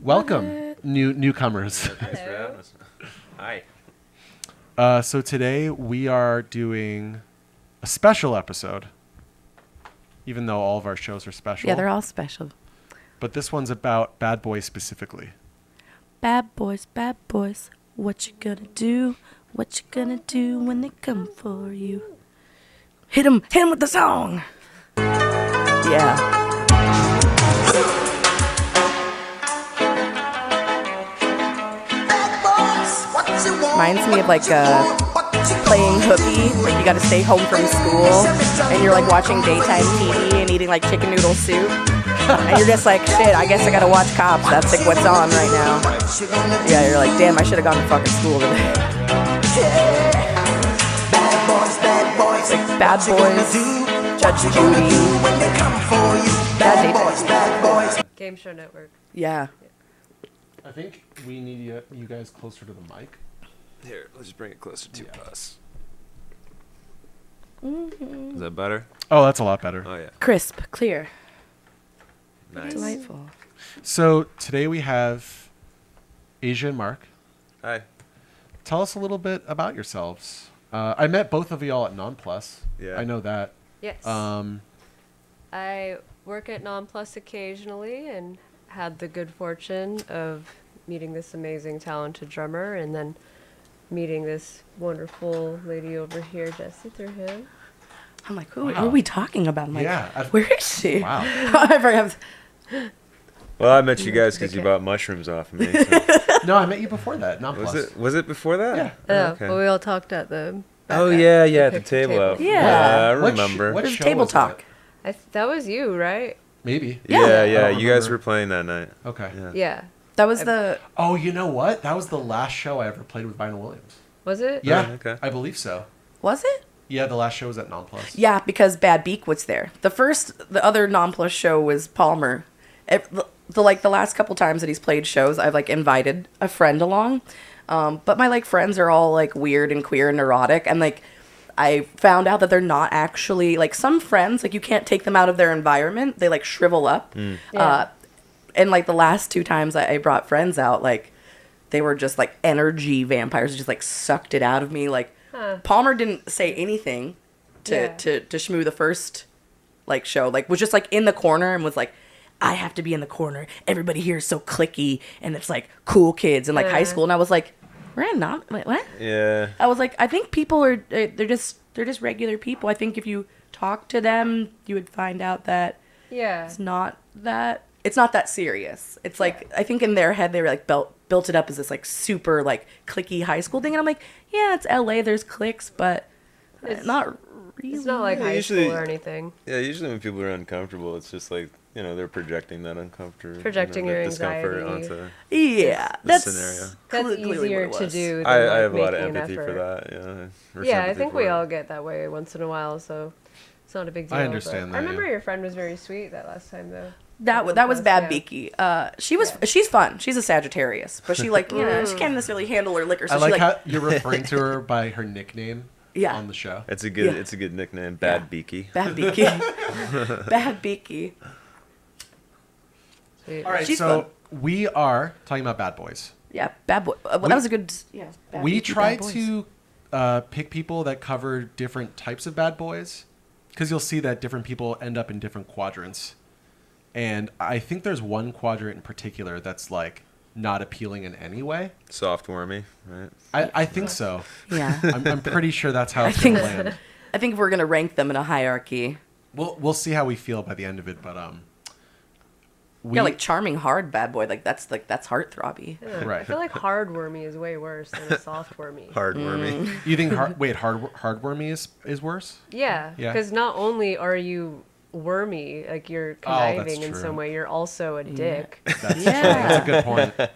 Welcome, newcomers. Thanks for having us. Hi. So today we are doing a special episode, even though all of our shows are special. Yeah, they're all special. But this one's about bad boys specifically. Bad boys, what you gonna do? What you gonna do when they come for you? Hit 'em with the song. Yeah. Reminds me of like playing hooky. Like you got to stay home from school and you're like watching daytime TV and eating like chicken noodle soup. And you're just like, shit, I guess I gotta watch Cops. That's like what's on right now. Yeah, you're like, damn, I should have gone to fucking school today. Like Bad Boys, Judge Judy, Bad Day. Game Show Network. Yeah. I think we need you guys closer to the mic. Here, let's just bring it closer to us. Mm-hmm. Is that better? Oh, that's a lot better. Oh, yeah. Crisp, clear, Nice. delightful. So today we have Asia and Mark. Hi. Tell us a little bit about yourselves. I met both of y'all at NonPlus. Yeah. I know that. Yes. Um, I work at NonPlus occasionally and had the good fortune of meeting this amazing, talented drummer and then meeting this wonderful lady over here, Jessie, through him. I'm like, who Wow. are we talking about? I'm like, Yeah, where is she? Wow. I forgot. Well, I met you guys because you bought mushrooms off of me. So. No, I met you before that. NonPlus. Was it before that? Yeah. Oh, okay. well, we all talked at the... Oh, yeah, at the picnic table out. Yeah. I What remember. what There's show table was talk. That was you, right? Maybe. Yeah, Yeah. you guys remember. were playing that night. Okay. Yeah. Yeah. That was the. Oh, you know what? That was the last show I ever played with Vinyl Williams. Was it? Yeah, okay. I believe so. Was it? Yeah, the last show was at NonPlus. Yeah, because Bad Beak was there. The other non-plus show was Palmer. The last couple times that he's played shows, I've like invited a friend along. But my like friends are all like weird and queer and neurotic, and like I found out that they're not actually like some friends. Like you can't take them out of their environment; they like shrivel up. Yeah. And like the last two times I brought friends out, like they were just like energy vampires, just like sucked it out of me. Like Palmer didn't say anything to Shmoo the first like show, like was just like in the corner and was like, I have to be in the corner. Everybody here is so cliquey and it's like cool kids and like high school. And I was like, we're not what? Yeah. I was like, I think people are they're just regular people. I think if you talk to them, you would find out that Yeah. it's not that serious. It's like I think in their head they were like built it up as this like super like cliquey high school thing, and I'm like, yeah, it's LA, there's cliques, but not really. It's not like Yeah, high usually- school or anything. Yeah, usually when people are uncomfortable, it's just like, they're projecting that Projecting your discomfort anxiety. onto Yeah, the that's scenario. That's clearly what easier it to was. do than I like, have a lot of making an empathy for effort. that, or Yeah, I sympathy think for we it. all get that way once in a while, so it's not a big deal. I understand but that, I remember yeah. your friend was very sweet that last time, though. that was Yeah. Bad Beaky. She's fun. She's a Sagittarius, but she like she can't necessarily handle her liquor. So I like she how you're referring to her by her nickname Yeah. on the show. It's a good Yeah. it's a good nickname, Bad Yeah. Beaky. Bad Beaky. Bad Beaky. Sweet. All right, She's so fun. we are talking about bad boys. Yeah, Bad Boy. Well, that was a good. Yeah. Bad We Beaky, try Bad Boys. to pick people that cover different types of bad boys, because you'll see that different people end up in different quadrants. And I think there's one quadrant in particular that's like not appealing in any way. Soft wormy, right? I think so. Yeah. I'm pretty sure that's how I it's gonna think land. I think we're gonna rank them in a hierarchy. We'll see how we feel by the end of it, but we, Yeah, like charming hard bad boy. Like that's heartthrobby. Yeah, Right. I feel like hard wormy is way worse than a soft wormy. Hard wormy. you think hardwormy is worse? Yeah, Yeah. because not only are you wormy, like you're Oh, that's conniving in true. some way, you're also a dick. That's Yeah. That's a good point. Yeah,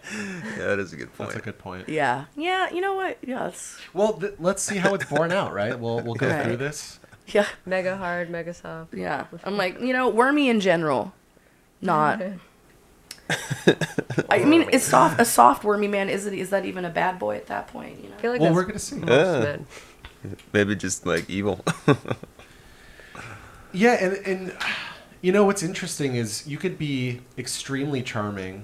that is a good point. That's a good point. Yeah. Yeah. You know what? Yeah. Well, let's see how it's borne out, right? We'll go Right. through this. Yeah. Mega hard, mega soft. Yeah. I'm like, wormy in general, not. I mean, is a soft wormy man? Is that even a bad boy at that point? I feel like Well, that's we're gonna see. most Yeah. men. Maybe just like evil. Yeah, and what's interesting is you could be extremely charming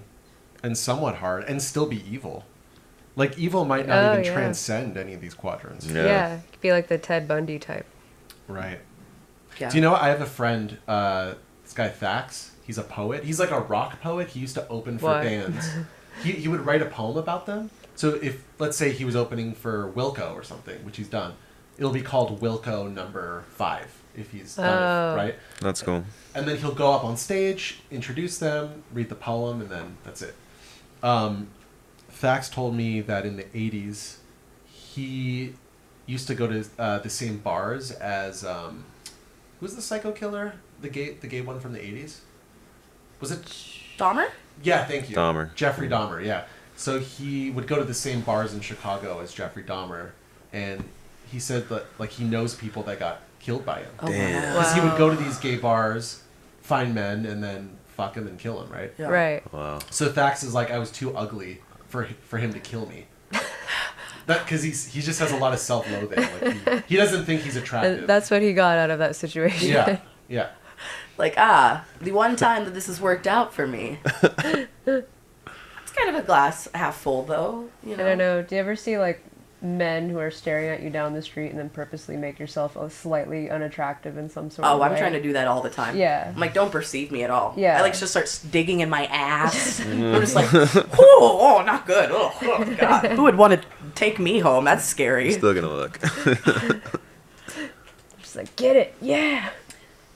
and somewhat hard and still be evil. Like, evil might not even yeah. transcend any of these quadrants. Yeah. Yeah. Could be like the Ted Bundy type. Right. Yeah. Do you know, I have a friend, this guy Thax. He's a poet. He's like a rock poet. He used to open for What? bands. He would write a poem about them. So if, let's say he was opening for Wilco or something, which he's done, it'll be called Wilco number 5 if he's done it, right? That's cool. And then he'll go up on stage, introduce them, read the poem, and then that's it. Thax told me that in the 80s, he used to go to the same bars as, who's the psycho killer? The gay one from the 80s? Was it? Dahmer? Yeah, thank you. Dahmer. Jeffrey Dahmer, yeah. So he would go to the same bars in Chicago as Jeffrey Dahmer, and he said that, like, he knows people that got killed by him. Oh, Damn. wow. Because he would go to these gay bars, find men, and then fuck them and kill them, right? Yeah. Right. Wow. So Thax is like, I was too ugly for him to kill me. Because he just has a lot of self-loathing. Like he doesn't think he's attractive. And that's what he got out of that situation. Yeah, yeah. Like, the one time that this has worked out for me. It's kind of a glass half full, though. You know? I don't know. Do you ever see like men who are staring at you down the street and then purposely make yourself slightly unattractive in some sort of Oh, way? I'm trying to do that all the time. Yeah. I'm like, don't perceive me at all. Yeah. I like just start digging in my ass. I'm just like, oh, not good. Oh, God. Who would want to take me home? That's scary. Still gonna look. Just like, get it. Yeah.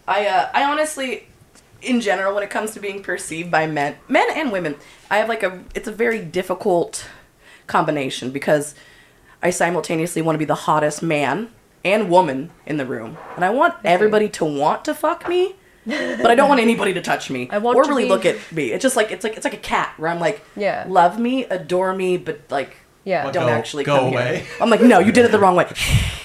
I honestly, in general, when it comes to being perceived by men and women, I have it's a very difficult combination because I simultaneously want to be the hottest man and woman in the room, and I want everybody to want to fuck me, but I don't want anybody to touch me I want or to really be- look at me. It's just like it's like a cat where I'm like, Yeah. love me, adore me, but like. Yeah. But Don't Go- actually go come away. here. I'm like, no, you did it the wrong way.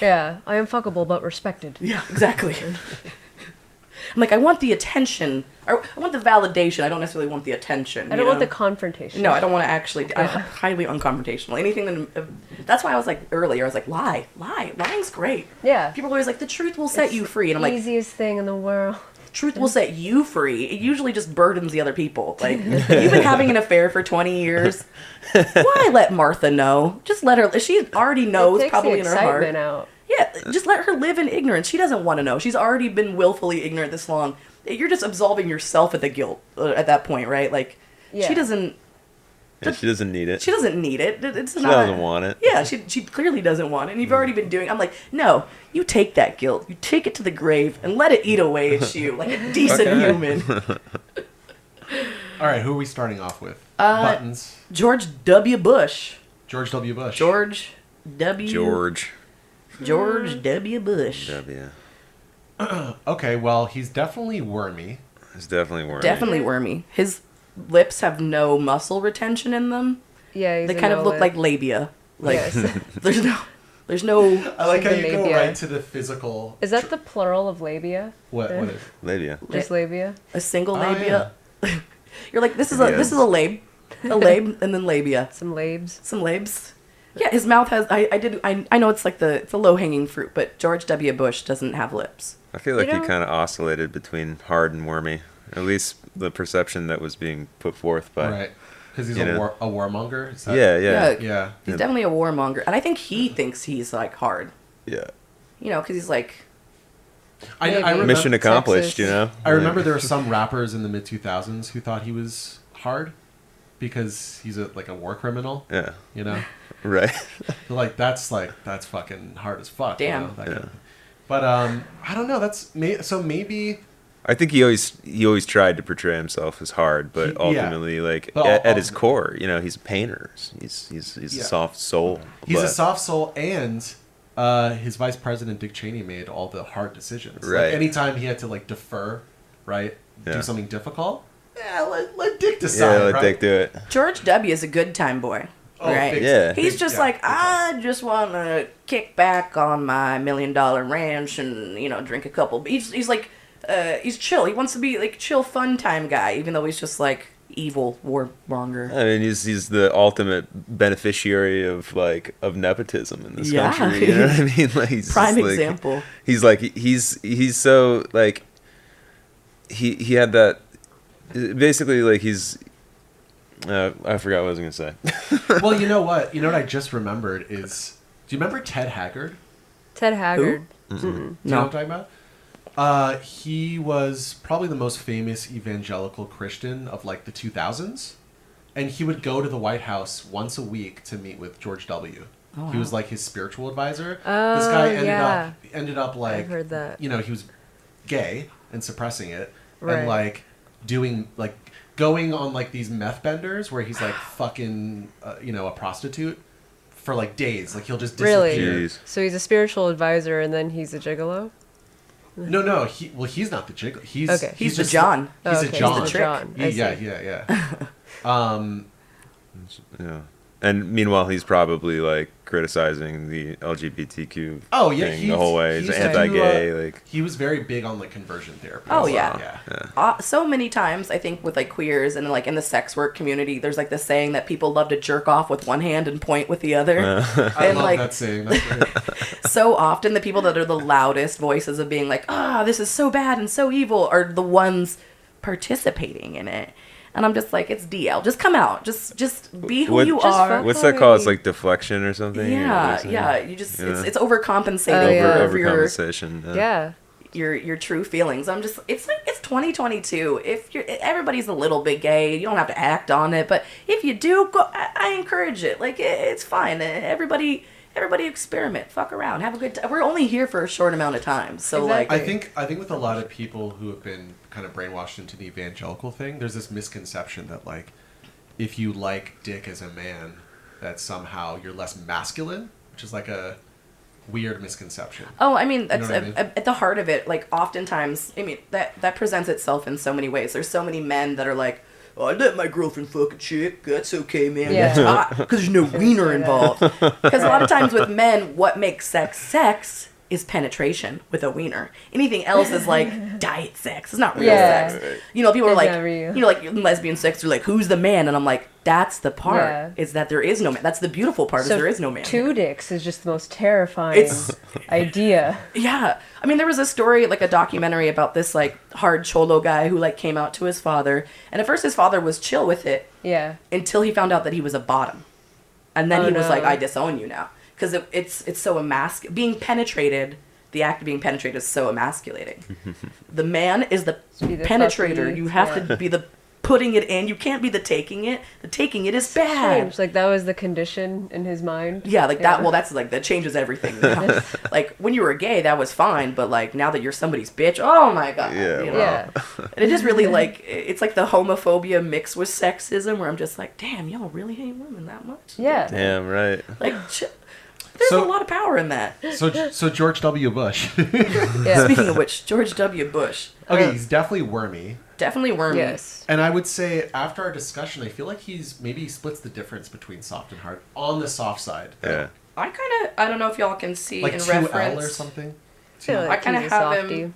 Yeah. I am fuckable but respected. Yeah, exactly. I'm like, I want the attention. I want the validation. I don't necessarily want the attention. I don't want the confrontation. No, I don't want to actually. I'm highly unconfrontational. Anything that. That's why I was like earlier. I was like, lie. Lying's great. Yeah. People are always like, the truth will set you free, and I'm like, easiest thing in the world. truth will set you free. It usually just burdens the other people. Like, you've been having an affair for 20 years. Why let Martha know? Just let her. She already knows, It takes probably the in her heart. excitement out. Yeah, just let her live in ignorance. She doesn't want to know. She's already been willfully ignorant this long. You're just absolving yourself of the guilt at that point, right? Like, Yeah. she doesn't. Yeah, she doesn't need it. She doesn't need it. It's She not. doesn't want it. Yeah, she clearly doesn't want it. And you've already been doing. I'm like, no, you take that guilt, you take it to the grave, and let it eat away at you like a decent Okay. human. All right, who are we starting off with? Buttons. George W. Bush. George W. Bush. George W. George W. Bush. W. Okay, well, he's definitely wormy. It's definitely wormy. Definitely wormy. His lips have no muscle retention in them. Yeah. He's They a kind of look no-lip. like labia. Like Yes. there's no. I like how The you go labia. right to the physical. Is that the plural of labia? What is? Labia. Just labia? A single Oh, labia. You're like, this is Yeah. a lab, and then labia, Some labes? some labes. Yeah, his mouth has. I know it's like it's a low hanging fruit, but George W. Bush doesn't have lips. I feel like You he know- kind of oscillated between hard and wormy. At least the perception that was being put forth by. Right. Because he's You a know. warmonger? Is that- Yeah, yeah, Yeah. He's definitely a warmonger, and I think he thinks he's like hard. yeah. You know, because he's like, I Maybe. remember, Mission accomplished, Texas. you know. I remember there were some rappers in the mid 2000s who thought he was hard because he's like a war criminal, Yeah. you know? Right. They're that's fucking hard as fuck. you Damn. know, that kind of- But I don't know. So maybe I think he always tried to portray himself as hard, but Yeah. ultimately, like But at his core, you know, he's a painter. He's Yeah. a soft soul. he's a but- soft soul, and his vice president Dick Cheney made all the hard decisions. Right. Like anytime he had to like defer, right, Yeah. do something difficult. Yeah, let Dick Yeah, decide. let right? Dick do it. George W. is a good time boy. Oh, right? big- Yeah. He's just yeah, like, big time. I just want to kick back on my $1 million ranch and, you know, drink a couple. He's like, he's chill. He wants to be like chill, fun time guy, even though he's just like evil warmonger. I mean, he's the ultimate beneficiary of nepotism in this Yeah. country. You know what I mean? Like he's Prime just, like, example. He's so like he had that basically like I forgot what I was gonna say. Well, you know what? You know what I just remembered is. Do you remember Ted Haggard? Ted Haggard. Do you know what I'm talking about? He was probably the most famous evangelical Christian of like the 2000s, and he would go to the White House once a week to meet with George W. Oh, He was wow. like his spiritual advisor. Oh, This guy yeah. ended up like I've heard that. you know, he was gay and suppressing it, Right. and like doing like going on like these meth benders where he's like fucking you know, a prostitute for like days. Like he'll just Really? disappear. Jeez. So he's a spiritual advisor, and then he's a gigolo. No, he's not the jiggle. He's Okay. He's the just- John. He's Oh, a okay. John. He's the trick. John. I Yeah, see. yeah. Yeah. And meanwhile, he's probably like criticizing the LGBTQ Oh yeah, thing the whole way. He's used to anti-gay. do, like, he was very big on like conversion therapy. Oh, So, yeah. So many times, I think, with like queers and like in the sex work community, there's like this saying that people love to jerk off with one hand and point with the other. I And love like that saying. That's great. so often, the people that are the loudest voices of being like, this is so bad and so evil, are the ones participating in it. And I'm just like, it's DL. Just come out. Just be who What- you Just are. fuck what's that called? It's already. like deflection or something? Or Yeah, something? yeah. You just Yeah. it's overcompensating Oh, yeah. for your Overcompensation. Yeah. true feelings. I'm just it's like it's 2022. If you're everybody's a little bit gay, you don't have to act on it. But if you do, go. I encourage it. Like it's fine. Everybody experiment, fuck around, have a good time. We're only here for a short amount of time, so Exactly. I think with a lot of people who have been kind of brainwashed into the evangelical thing, there's this misconception that like if you like dick as a man, that somehow you're less masculine, which is like a weird misconception. Oh, I mean, that's know what I mean? at the heart of it. Like, oftentimes, I mean, that presents itself in so many ways. There's so many men that are like, oh, I let my girlfriend fuck a chick. That's okay, man. Yeah. That's hot. Because there's no wiener involved. Because a lot of times with men, what makes sex is penetration with a wiener. Anything else is like diet sex. It's not real Yeah. sex. You know, people are It's like, not real. you know, like lesbian sex, they're like, who's the man? And I'm like, that's the part. Yeah. Is that there is no man. That's the beautiful part, is there is no man. Two dicks is just the most terrifying It's- idea. Yeah. I mean, there was a story, like a documentary about this, like, hard cholo guy who, like, came out to his father. And at first his father was chill with it Yeah. until he found out that he was a bottom. And then Oh, he was no. like, I disown you now. Because it's so being penetrated, the act of being penetrated is so emasculating. The man is the Be the penetrator. puppy, You have yeah. to be the putting it in. You can't be the taking it. The taking it is bad. Strange. Like that was the condition in his mind. Yeah, like that. Well, that's like that changes everything. Now. Like when you were gay, that was fine, but like now that you're somebody's bitch, oh my god. Yeah, you know? Yeah. And it is really like it's like the homophobia mixed with sexism, where I'm just like, damn, y'all really hate women that much? Yeah. Damn right. Like, there's So- a lot of power in that. So George W. Bush. Yeah. Speaking of which, George W. Bush, Okay, he's definitely wormy. definitely wormy. Yes. And I would say after our discussion, I feel like he splits the difference between soft and hard on the soft side. Yeah. I don't know if y'all can see Like in 2L reference. or something. I feel I like kinda he's a have softie. him-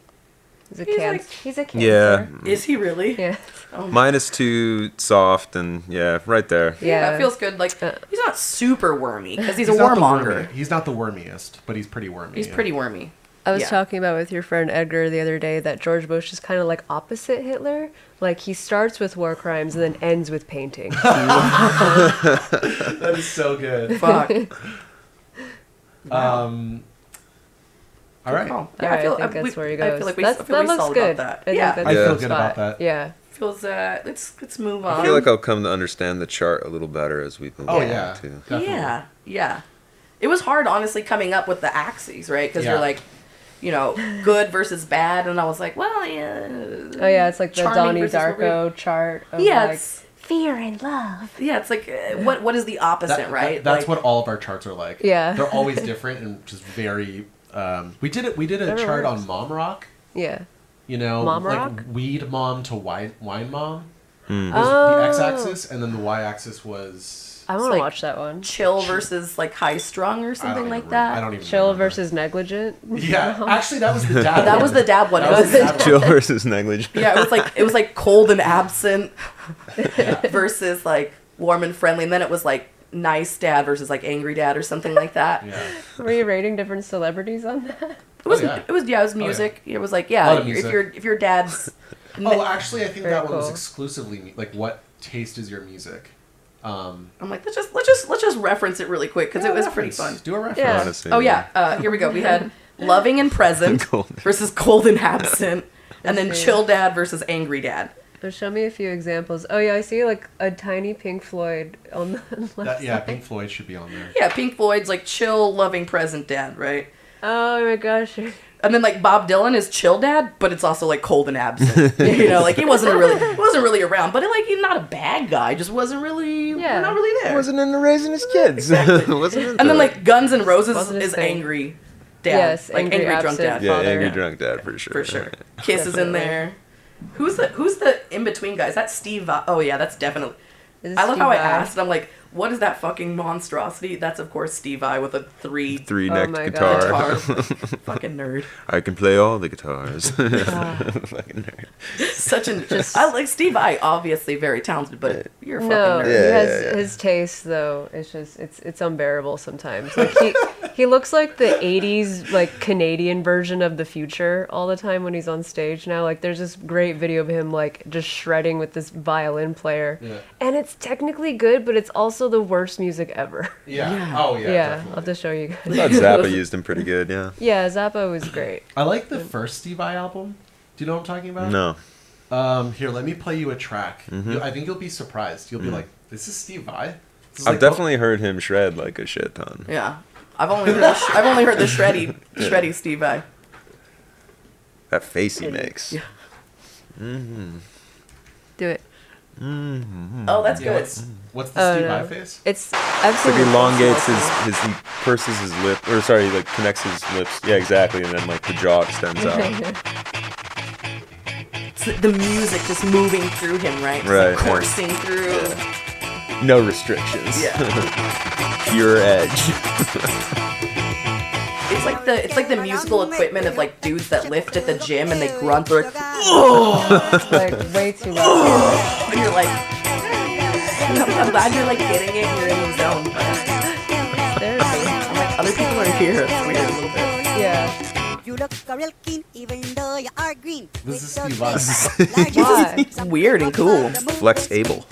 He's a He's cancer. like- He's a cancer. Yeah. Is he really? Yeah. Oh, Mine is too soft and yeah, right there. yeah, Yeah. that feels good. Like he's not super wormy because he's a not the warmonger. He's not the wormiest, but he's pretty wormy. He's yeah. pretty wormy. I was Yeah. talking about with your friend Edgar the other day that George Bush is kind of like opposite Hitler. Like he starts with war crimes and then ends with painting. That is so good. Fuck. All right. Call. Yeah, I think that's where he goes. I feel like we, That's- I feel that we looks solid good. about that. I Yeah. think I that's feel the good spot. about that. Yeah. Feels let's move on. I feel like I'll come to understand the chart a little better as we move Oh, along, yeah. too. Definitely. Yeah. It was hard, honestly, coming up with the axes, right? Because Yeah. you're like, you know, good versus bad, and I was like, well, yeah. Oh yeah, it's like the Charming Donnie versus Darko chart of Yeah, like it's, fear and love. yeah, it's like what is the opposite, right? That's like, what all of our charts are like. Yeah. They're always different and just very. We did a Never chart works. on mom rock. Yeah. You know, Mom like rock? weed mom to wine mom Hmm. was Oh. the x-axis, and then the y-axis was. I want like to watch that one. chill versus like high strung or I don't something even like rem- that. I don't even. Chill remember. versus negligent. Yeah, actually, that was the dad. That one. was the dab one. That It was the dad one. Chill versus negligent. Yeah, it was like cold and absent versus like warm and friendly, and then it was like nice dad versus like angry dad or something like that. Yeah. Were you rating different celebrities on that? It was Oh, yeah. it was music. It was like A lot of if music. your dad's Oh, actually, I think Very that one was cool. exclusively like what taste is your music? Um, I'm like, let's just reference it really quick because yeah, it was reference. pretty fun. Do a reference. Yeah. Honestly, Oh yeah, here we go. We had loving and present Cold. versus cold and absent, and then Let's see. chill dad versus angry dad. So show me a few examples. Oh yeah, I see like a tiny Pink Floyd on the left Yeah, side. Pink Floyd should be on there. Yeah, Pink Floyd's like chill, loving, present dad, right? Oh my gosh. And then like Bob Dylan is chill dad, but it's also like cold and absent. You know, like he wasn't really around, but like he's not a bad guy, just wasn't really Yeah. not really there. Wasn't into raising his kids. Exactly. Wasn't into And then it. like Guns N' Roses Wasn't his is thing. angry dad, Yes, like angry drunk absent dad. yeah, father. angry Yeah. drunk dad for sure. For sure. Kiss is in Definitely. there. Who's the in between guys? That's Steve Vai. Oh yeah, that's definitely. Is it I love Steve how I Vai? asked. I'm like, what is that fucking monstrosity? That's of course Steve Vai with a three Three-necked Oh my guitar. guitar. Fucking nerd. I can play all the guitars. Ah. Fucking nerd. Such an. I like Steve Vai. Obviously very talented, but you're a fucking No, nerd. he Yeah, has yeah, yeah. his taste though. It's just it's unbearable sometimes. Like he looks like the '80s like Canadian version of the Future all the time when he's on stage now. Like there's this great video of him like just shredding with this violin player, Yeah. and it's technically good, but it's also the worst music ever. Yeah. Yeah. Oh yeah. Yeah, I'll definitely. have to show you I guys. thought Zappa used him pretty good, yeah. Yeah, Zappa was great. I like the first Steve Vai album. Do you know what I'm talking about? No. Here, let me play you a track. I think you'll be surprised. You'll be like, "This is Steve Vai." This is I've like- definitely heard him shred like a shit ton. Yeah. I've only heard the shreddy Steve Vai. That face he makes. Yeah. Do it. Oh, that's Yeah, good. what's the Oh, Steve no. Vai face? It's Like absolutely. elongates his he purses his lip, or sorry, like connects his lips. Yeah, exactly, and then like the jaw extends out. It's the music just moving through him, right? Just, Right, like, yeah. coursing through. No restrictions. Yeah. Pure edge. It's like the musical equipment of like dudes that lift at the gym and they grunt. They're like, It's like way too loud. and you're like, I'm glad you're like getting it. You're in the zone. Therapy. I'm like, other people are here. It's weird a little bit. Yeah. You look real keen, even though you are green. This is Steve Vai. Why? It's weird and cool. Flex able.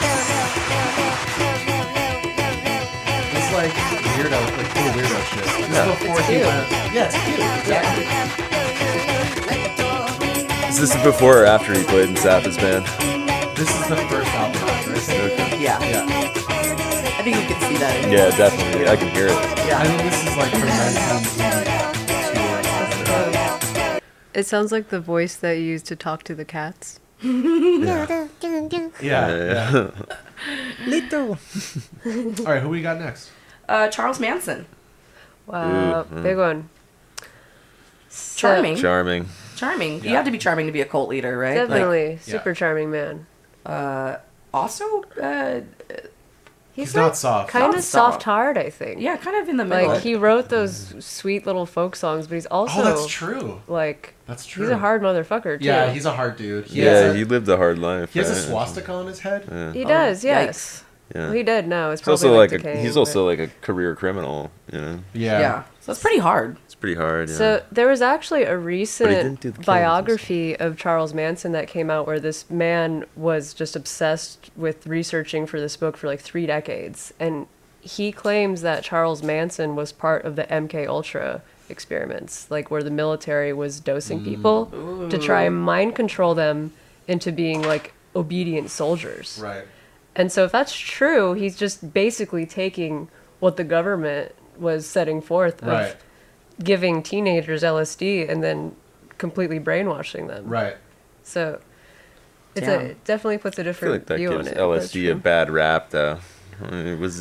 It's like weirdo, like cool weirdo shit. This is before he cute. went. Yeah, it's cute. Exactly. Is this before or after he played in Zappa's band? This is the first album, right? Yeah. Yeah. I think you can see that. In Yeah, definitely. I can hear it. I think this is like from 1982 or It sounds like the voice that you use to talk to the cats. something. Yeah. Little. All right, who we got next? Charles Manson. Wow, big one. So- Charming. Charming. Charming. You Yeah. have to be charming to be a cult leader, right? Like, Definitely, super charming man. also, He's not soft. Kind Not of soft. soft-hearted, I think. yeah, kind of in the middle. Like he wrote those sweet little folk songs, but he's also Oh, that's true. like That's true. he's a hard motherfucker too. Yeah, he's a hard dude. Yeah, he lived a hard life. He has a right? swastika on his head. Yeah. He does, yes. Yikes. Yeah. Well, he did. No, it's He's probably also like decaying, he's but- also like a career criminal. You know, Yeah. So it's pretty hard. it's pretty hard. Yeah. So there was actually a didn't recent do the killings. biography of Charles Manson that came out where this man was just obsessed with researching for this book for like 3 decades, and he claims that Charles Manson was part of the MK Ultra experiments, like where the military was dosing people to try and mind control them into being like obedient soldiers. Right. And so if that's true, he's just basically taking what the government was setting forth of Right. giving teenagers LSD and then completely brainwashing them. Right. So Damn. it definitely puts a I feel different like that view on gives it. but it's LSD a true. bad rap, though. I mean, was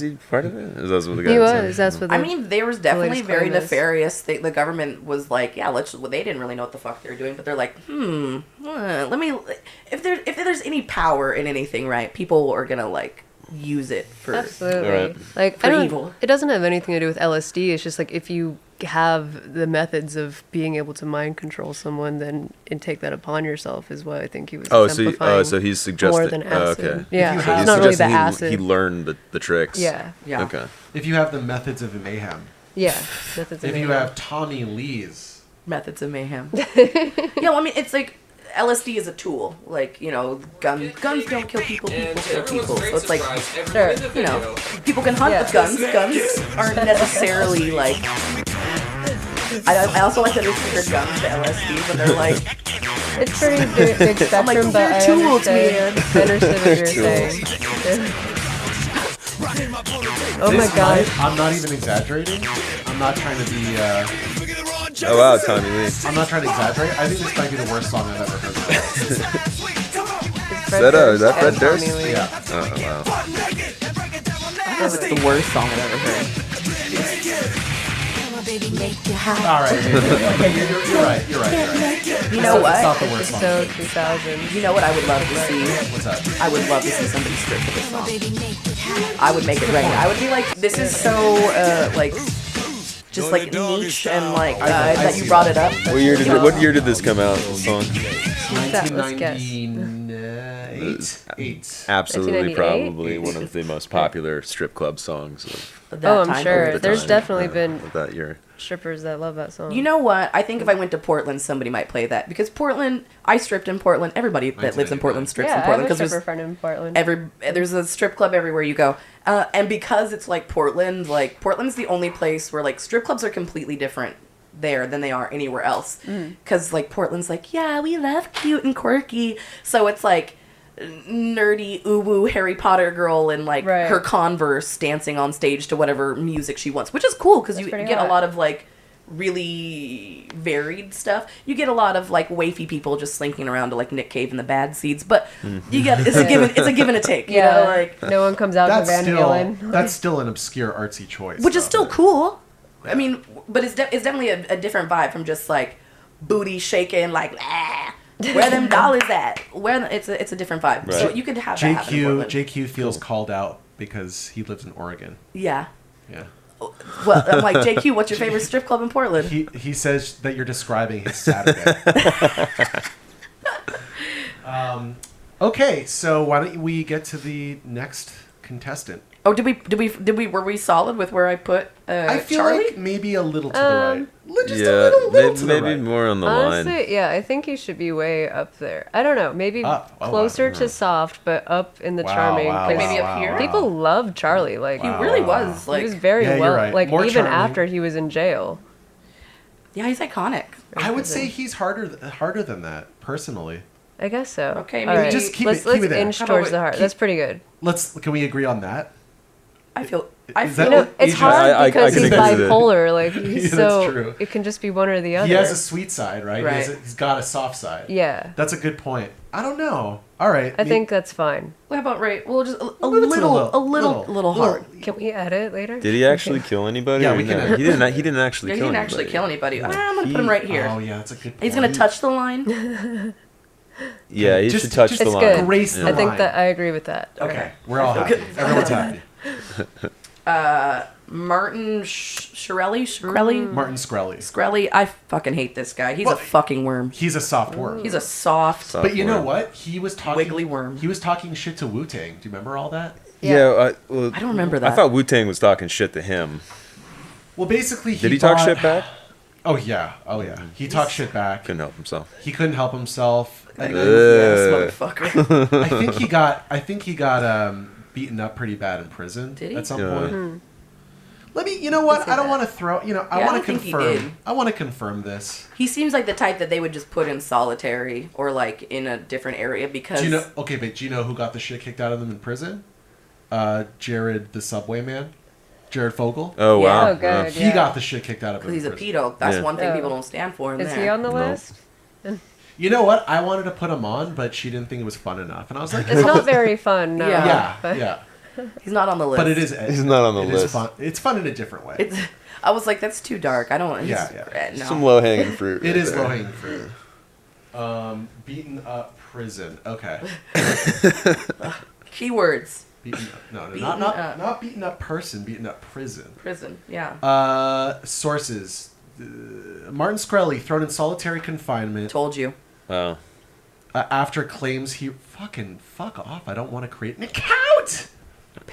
he part of it? Is that what the guy He said? was. That's what I the- mean, there was definitely latest very claim is. nefarious. The government was like, yeah, let's. Well, they didn't really know what the fuck they were doing, but they're like, let me. If there's any power in anything, right? People are gonna like use it for. Absolutely. Right. Like For I don't, evil. It doesn't have anything to do with LSD. It's just like if you have the methods of being able to mind control someone, then and take that upon yourself is what I think he was. Oh, exemplifying so he's suggesting. more than oh, acid. okay. Yeah, If you it's have- He's not really the suggesting acid. He learned the tricks. Yeah, Yeah. Okay. If you have the methods of mayhem. yeah. Methods of If you mayhem. have Tommy Lee's. Methods of mayhem. Yeah, well, I mean, it's like LSD is a tool. Like, you know, guns don't kill people, people kill people. So it's like, Sure. you know, people can hunt with guns. Guns aren't necessarily like. I also like that they compare guns to LSD, but they're like, It's pretty big spectrum, like, but they're I tools, understand. man. I understand what you're saying. Oh my god. I'm not even exaggerating. I'm not trying to be. Oh wow, Tommy Lee. I'm not trying to exaggerate. I think this might be the worst song I've ever heard. Is that Fred Durst? Yeah. Oh wow. it's the worst song I've ever heard. All right. Okay, you're right. You're right. You know It's not what? the worst song. So 2000. You know what I would love to see? What's that? I would love to see somebody strip to this song. I would make it rain. I would be like, this is so, like, just like niche and like, that you brought it up. What year did this come out? This song? Let's guess. 1998. Absolutely, 1998? probably one of the most popular strip club songs of That I'm time sure. period. the There's time, definitely been of that year. strippers that love that song. You know what? I think if I went to Portland, somebody might play that because Portland. I stripped in Portland. Everybody that lives in Portland strips yeah, in Portland I have a because stripper friend in Portland. there's a strip club everywhere you go, and because it's like Portland, like Portland's the only place where like strip clubs are completely different there than they are anywhere else. Because like Portland's like, yeah, we love cute and quirky, so it's like nerdy uwu Harry Potter girl in like Right. her Converse dancing on stage to whatever music she wants, which is cool because you pretty get a hot. lot of like really varied stuff. You get a lot of like wafy people just slinking around to like Nick Cave and the Bad Seeds, but you get it's a give and a take. You know, like no one comes out to Van Halen. That's still an obscure artsy choice. which is though. still cool. I mean, but it's definitely a different vibe from just like booty shaking, like where them dollars at? It's a different vibe. So Right. you could have that happen in Portland. JQ feels called out because he lives in Oregon. Yeah. Yeah. Well, I'm like, JQ, what's your favorite strip club in Portland? He says that you're describing his Saturday. Okay, so why don't we get to the next contestant? Oh, were we solid with where I put I feel Charlie? like maybe a little to the right. Just Yeah, a little to the maybe right. more on the line. Honestly, yeah, I think he should be way up there. I don't know, maybe Up. Oh, closer wow. to soft, but up in the Wow, charming. wow, 'cause maybe up wow, here? wow. people love Charlie. Like He really was like, he was very Yeah, you're well, right. like More even charming. after he was in jail. yeah, he's iconic. I would say he's harder than that, personally. I guess so. Okay, All maybe right. just keep let's it there. inch How about towards we the heart. keep- That's pretty good. Can we agree on that? I feel Is that You know, what it's Asia- hard I because can he's agree with it. bipolar. Like he's Yeah, that's so true. it can just be one or the other. He has a sweet side, right? Right. He's got a soft side. Yeah, That's a good point. I don't know. All right. I think that's fine. How about right? Well, just a Little to little hard. Can we add it later? Did he actually kill anybody? Yeah, or we no? can- He didn't. He didn't actually Yeah, he kill didn't anybody. actually kill anybody. I'm gonna He- put him right here. Oh yeah, that's a good point. He's gonna touch the line. Yeah, he Just- should touch just the It's line. good. Grace the I think line. that I agree with that. Okay, we're all happy. Everyone's happy. Martin Shkreli. Martin Skrelly. Skrelly. I fucking hate this guy. He's Well, a fucking worm. He's a soft worm. He's a soft. But you know worm. what? He was talking Wiggly worm. He was talking shit to Wu Tang. Do you remember all that? Yeah, well, I don't remember I that. thought Wu Tang was talking shit to him. Well, basically, Did he talk bought- shit back? Oh yeah. He talked shit back. Couldn't help himself. He couldn't help himself. Yes, Ugh. motherfucker. I think he got beaten up pretty bad in prison. Did he? At some Yeah. point? Let me. You know what? I don't want to throw. I Yeah, I want don't to think he confirm. did. I want to confirm this. He seems like the type that they would just put in solitary or like in a different area because. Do you know? Okay, but do you know who got the shit kicked out of them in prison? Jared, the Subway man. Jared Fogle. Oh Yeah. wow. Oh, good. He Yeah. got the shit kicked out of him. Because he's a in prison. pedo. That's Yeah. one thing Oh. people don't stand for in Is there. he on the No. list? You know what? I wanted to put him on, but she didn't think it was fun enough, and I was like, It's not very fun. No. Yeah. yeah, But yeah. He's not on the list. But it is. He's not on the it is list. fun. It's fun in a different way. It's. I was like, that's too dark. I don't. Yeah, No. Some low hanging fruit. It right is there. low hanging fruit. Beaten up prison. Okay. Keywords. Beaten up. No, Beaten not up. not beaten up person. Beaten up prison. Prison. Yeah. Sources. Martin Skrelly thrown in solitary confinement Told you. Wow. after claims he fuck off. I don't want to create an account.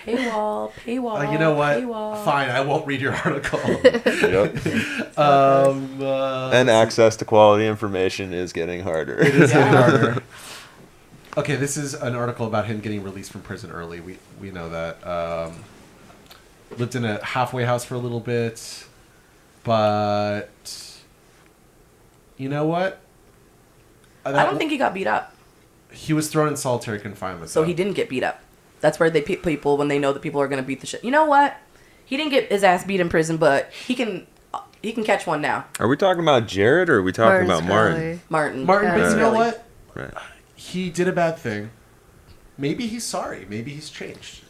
Paywall. You know what? Paywall. Fine, I won't read your article. Yep. And access to quality information is getting harder. It is getting harder. Okay, this is an article about him getting released from prison early. We know that. Lived in a halfway house for a little bit, but you know what? I don't think he got beat up. He was thrown in solitary confinement. So though. he didn't get beat up. That's where they pick people when they know that people are going to beat the shit. You know what? He didn't get his ass beat in prison, but he can catch one now. Are we talking about Jared or are we talking about Martin? Scully. Martin. Martin, but you know Scully. what? Right. He did a bad thing. Maybe he's sorry. Maybe he's changed.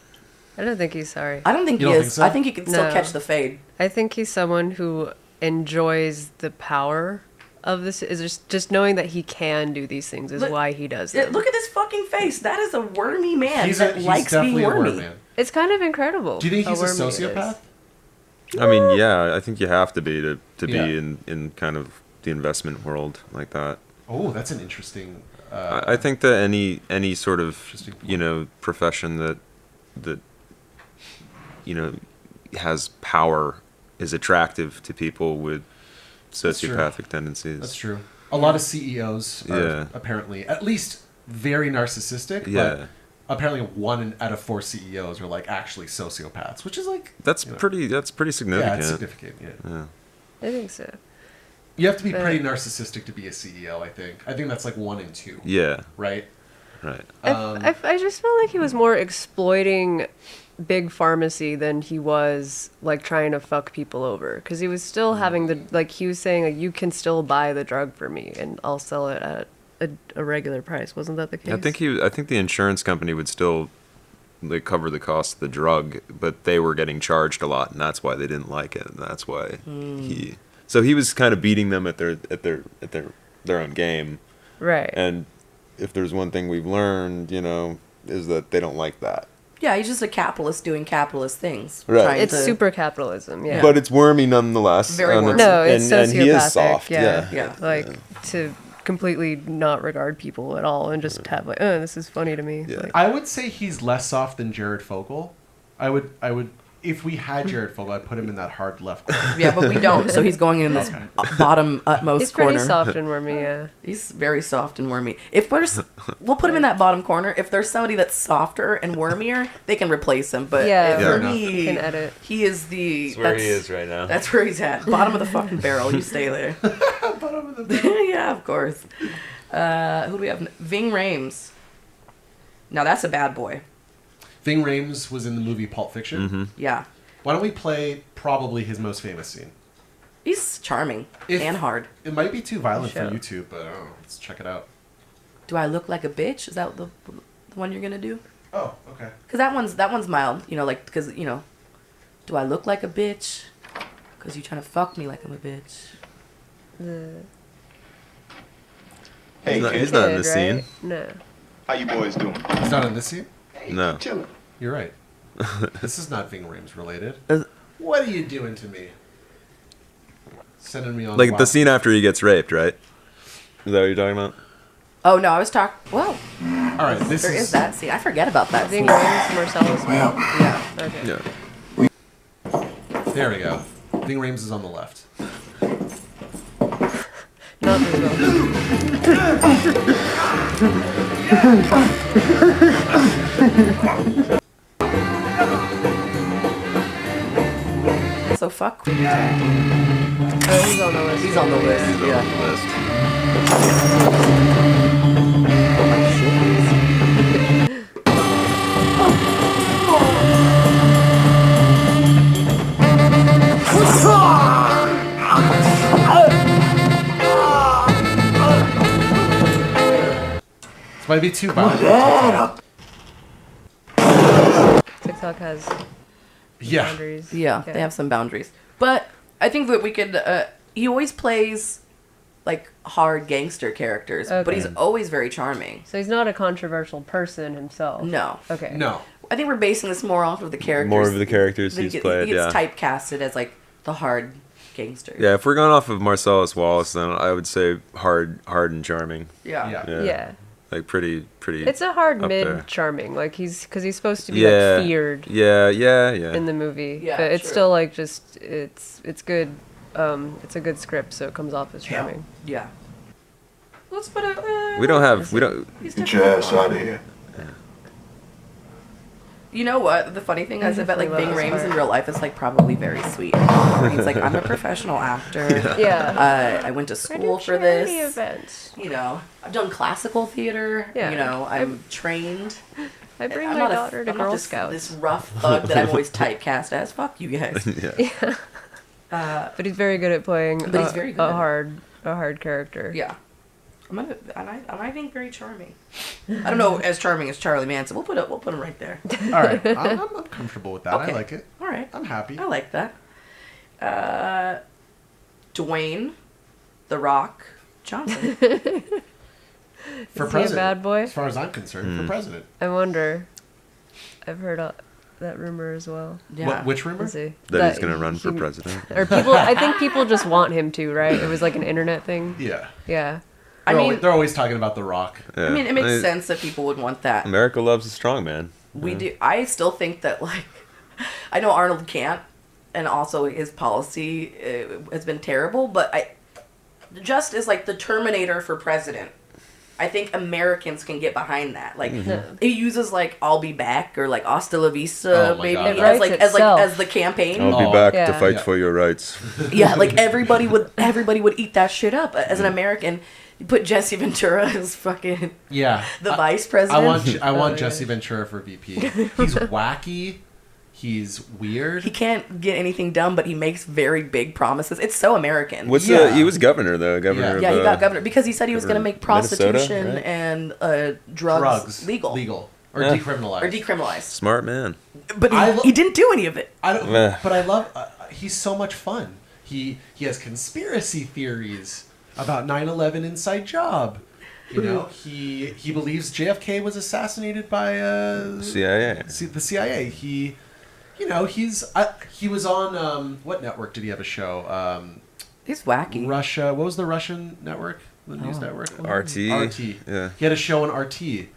I don't think he's sorry. I don't think You he don't is. think so? I think he can still No. catch the fade. I think he's someone who enjoys the power of this. Is just knowing that he can do these things is Look- why he does them. Look at this fucking face. That is a wormy man He's that likes being definitely a wormy. worm man. It's kind of incredible. Do you think how he's a wormy it is. sociopath? I mean, yeah, I think you have to be to Yeah. be in kind of the investment world like that. Oh, that's an interesting. I think that any sort of Interesting point. profession that has power is attractive to people with That's true. sociopathic tendencies. That's true. A lot of CEOs are Yeah. apparently at least very narcissistic. Yeah. But apparently, 1 out of 4 CEOs are like actually sociopaths, which is like That's you know, pretty. That's pretty significant. Yeah, it's significant. Yeah. Yeah. I think so. You have to be But- pretty narcissistic to be a CEO. I think. I think that's like 1 and 2. Yeah. Right. Right. I just felt like he was more exploiting big pharmacy than he was like trying to fuck people over, because he was still having the he was saying like, you can still buy the drug for me and I'll sell it at a regular price. Wasn't that the case? I think the insurance company would still cover the cost of the drug, but they were getting charged a lot, and that's why they didn't like it. And that's why he was kind of beating them at their own game. Right. And if there's one thing we've learned, is that they don't like that. Yeah, he's just a capitalist doing capitalist things. Right. trying It's to- super capitalism. Yeah. But it's wormy nonetheless. Very and wormy. No, it's sociopathic. and he is soft. Yeah. Yeah. To completely not regard people at all and just have like, oh, this is funny to me. Yeah. Like, I would say he's less soft than Jared Fogle. I would. If we had Jared Fogle, I'd put him in that hard left corner. Yeah, but we don't. So he's going in this bottom utmost he's pretty corner. soft and wormy. Yeah. He's very soft and wormy. We'll put him in that bottom corner. If there's somebody that's softer and wormier, they can replace him. But Yeah, for fair me, can edit. he is the. That's where he is right now. That's where he's at. Bottom of the fucking barrel. You stay there. Bottom of the barrel. Yeah, of course. Who do we have? Ving Rhames. Now that's a bad boy. Ving Rhames was in the movie Pulp Fiction. Mm-hmm. Yeah. Why don't we play probably his most famous scene? He's charming If- and hard. It might be too violent Sure. for YouTube, but I don't know. Let's check it out. Do I look like a bitch? Is that the one you're gonna do? Oh, okay. Cause that one's mild. Cause do I look like a bitch? Cause you trying to fuck me like I'm a bitch. He's not in the Kid, scene. right? No. How you boys doing? He's not in this scene? No. Chilling. You're right. This is not Ving Rhames related. Is- What are you doing to me? Sending me on Like wild- the scene after he gets raped, right? Is that what you're talking about? Oh no, I was talking. Well, All right, this there is that scene. I forget about that Ving scene. Rhames, Marcellus. Yeah. Okay. Yeah. There we go. Ving Rhames is on the left. Not as well. So fuck. Oh, he's on the list. He's on the list. He's Yeah. on the list. This might be too violent. TikTok has Yeah. boundaries. Yeah, Okay. they have some boundaries. But I think that we could. He always plays like hard gangster characters, but Okay. he's always very charming. So he's not a controversial person himself. No. Okay. No. I think we're basing this more off of the characters. More of the characters He he's gets- played, He gets yeah. typecasted as like the hard gangster. Yeah, if we're going off of Marcellus Wallace, then I would say hard and charming. Yeah. Yeah. Yeah. Yeah. like pretty. It's a hard up mid there. charming. Like because he's supposed to be Yeah. like feared Yeah. in the movie, Yeah, but it's true. still like just it's good. It's a good script, so it comes off as charming. Yeah. Let's put a. We don't. He's Get your ass definitely- out of here. You know what? The funny thing is, I bet like definitely Bing love this Rames in part. real life is like probably very sweet. Where he's like, I'm a professional actor. Yeah. I went to I school do for charity this. events. You know, I've done classical theater. Yeah. You know, I'm trained. I bring I'm my not daughter to I'm not Girl just Scouts. This rough thug that I'm always typecast as. Fuck you guys. Yeah. But he's very good at playing But he's very good at it. a hard character. Yeah. I think very charming. I don't know as charming as Charlie Manson. We'll put him right there. All right, I'm comfortable with that. Okay. I like it. All right. I'm happy. I like that. Dwayne, The Rock Johnson. For Is he a president, bad boy? as far as I'm concerned, for president. I wonder. I've heard that rumor as well. Yeah. What, which rumor? Is he? That he's gonna run for he- president. Or people, I think people just want him to, right? It was like an internet thing. Yeah. Yeah. I mean, They're always talking about The Rock. Yeah. I mean, it makes sense that people would want that. America loves a strong man. We do. I still think that, like, I know Arnold can't, and also his policy has been terrible, but just as, like, the Terminator for president, I think Americans can get behind that. Like, it uses, like, I'll be back, or, like, hasta la vista, Oh my maybe, God. It as, like, writes itself. as the campaign. I'll be Oh. back Yeah. to fight Yeah. for your rights. Yeah, like, everybody would eat that shit up. As an American, you put Jesse Ventura as fucking Yeah. the vice president. I want yeah. Jesse Ventura for VP. He's wacky. He's weird. He can't get anything done, but he makes very big promises. It's so American. Yeah. He was governor though. Governor. Yeah. Of, Yeah, he got governor because he said he was going to governor make of Minnesota, prostitution right? and drugs legal or Yeah. decriminalized. or decriminalized. Smart man. But I he, lo- he didn't do any of it. I don't. Meh. But I love. He's so much fun. He has conspiracy theories about 9/11 inside job. You know, he believes JFK was assassinated by CIA. the CIA. He was on what network did he have a show? He's wacky. Russia. What was the Russian network? The news Oh. network. RT. RT. Yeah. He had a show on RT. He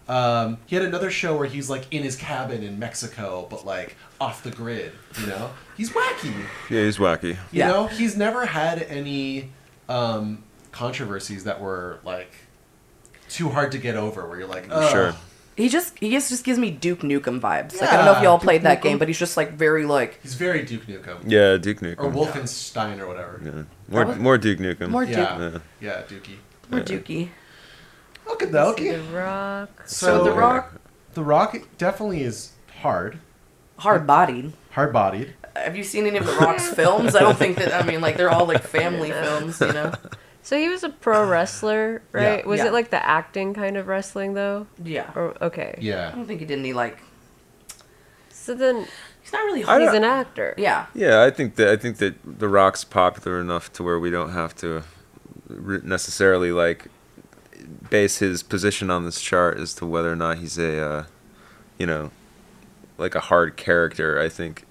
had another show where he's like in his cabin in Mexico, but like off the grid. You know, he's wacky. Yeah, he's wacky. You Yeah. know, he's never had any controversies that were like too hard to get over. Where you're like, ugh. Sure. He just gives me Duke Nukem vibes. Like I don't know if Yeah, y'all Duke played that Nukem. game, but he's just like very like He's very Duke Nukem. Yeah, Duke Nukem. Or Wolfenstein or whatever. Yeah. More Duke Nukem. more Duke, Yeah. Yeah. Yeah, Dookie. more Dukey. Okay, The okay. Rock. So The Rock- The Rock definitely is hard Hard-bodied. bodied. Have you seen any of the Rock's films? I don't think that. I mean, like they're all like family films, you know. So he was a pro wrestler, right? Yeah. Was Yeah. it like the acting kind of wrestling though? Yeah. Or okay. I Yeah. don't think he did any like. So then He's not really. he's an actor. Yeah. Yeah, I think that The Rock's popular enough to where we don't have to necessarily like base his position on this chart as to whether or not he's a, like a hard character. I think,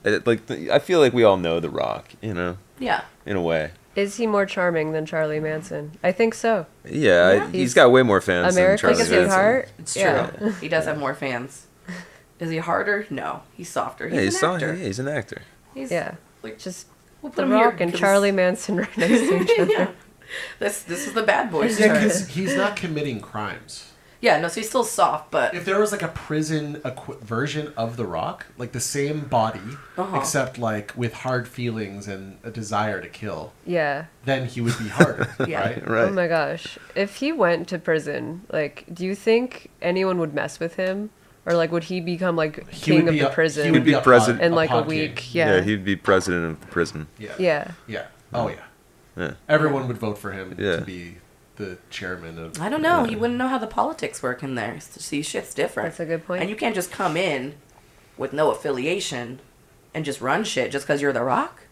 I feel like we all know The Rock, Yeah. in a way. Is he more charming than Charlie Manson? I think so. Yeah, Yeah. he's got way more fans America's than Charlie Manson. sweetheart. It's true. Yeah. He does have more fans. Is he harder? No. He's softer. Yeah, He's an actor. he's an actor. He's, Yeah. Like, Just we'll put The him here Rock and because- Charlie Manson right next to each other. Yeah. This is the bad boys. Yeah, chart. because he's not committing crimes. Yeah, no, so he's still soft, but If there was like a prison version of The Rock, like the same body, Uh-huh. except like with hard feelings and a desire to kill, Yeah. then he would be harder, Yeah. right? Right. Oh my gosh. If he went to prison, like, do you think anyone would mess with him? Or like would he become like He king would of be the a- prison he would be a president in like a pod king. week? Yeah. he'd be president of the prison. Yeah. Yeah. Yeah. Oh yeah. Yeah. Everyone would vote for him Yeah. to be the chairman of. I don't know. He wouldn't know how the politics work in there. See, shit's different. That's a good point. And you can't just come in with no affiliation and just run shit just because you're The Rock.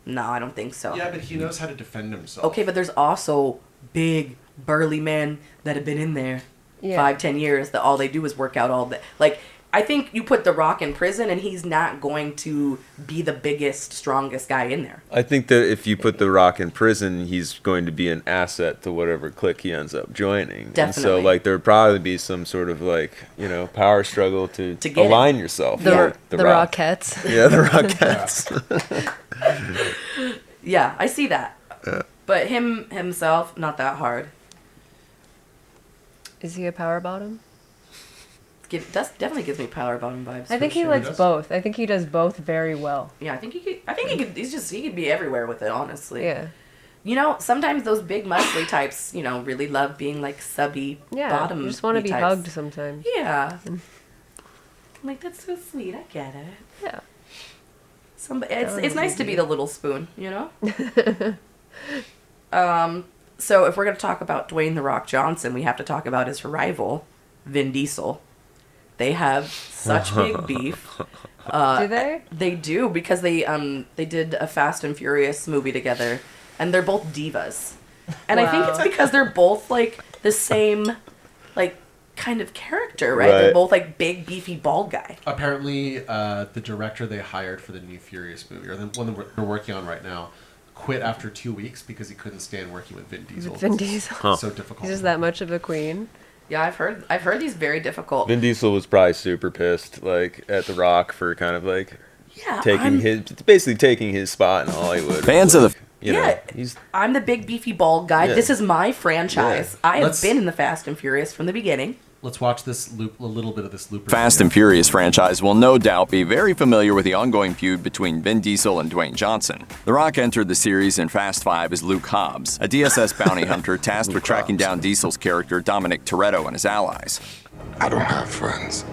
No, I don't think so. Yeah, but he knows how to defend himself. Okay, but there's also big burly men that have been in there Yeah. 5-10 years that all they do is work out all day. Like I think you put The Rock in prison and he's not going to be the biggest, strongest guy in there. I think that if you put The Rock in prison, he's going to be an asset to whatever clique he ends up joining. And so, Definitely. like, there'd probably be some sort of, like, power struggle to get him. align yourself The, with the The Rock. Rockettes. Yeah, the Rockettes. Yeah, I see that. Yeah. But himself, not that hard. Is he a power bottom? Definitely gives me power bottom vibes. I think for he sure. likes does. both. I think he does both very well. Yeah, I think he could. He could be everywhere with it. Honestly. Yeah. Sometimes those big muscly types, really love being like subby Yeah. bottom. You just want to be types. hugged sometimes. Yeah. I'm like, that's so sweet. I get it. Yeah. It's nice to be the little spoon, So if we're gonna talk about Dwayne The Rock Johnson, we have to talk about his rival, Vin Diesel. They have such big beef. Do they? They do because they did a Fast and Furious movie together, and they're both divas. And I think Wow. it's because they're both like the same, like kind of character, right? Right. They're both like big, beefy, bald guy. Apparently, the director they hired for the new Furious movie, or the one that we're working on right now, quit after 2 weeks because he couldn't stand working with Vin Diesel. Vin Diesel. Huh. So difficult. He's just that much of a queen. Yeah, I've heard he's very difficult. Vin Diesel was probably super pissed, like, at The Rock for kind of, like, Yeah, basically taking his spot in Hollywood. Fans of the- He's I'm the big beefy bald guy. Yeah. This is my franchise. Yeah. I have Let's- been in the Fast and Furious from the beginning. Let's watch this loop, a little bit of this loop. Fast and Furious franchise will no doubt be very familiar with the ongoing feud between Vin Diesel and Dwayne Johnson. The Rock entered the series in Fast 5 as Luke Hobbs, a DSS bounty hunter tasked with tracking down Diesel's character Dominic Toretto and his allies. I don't have friends.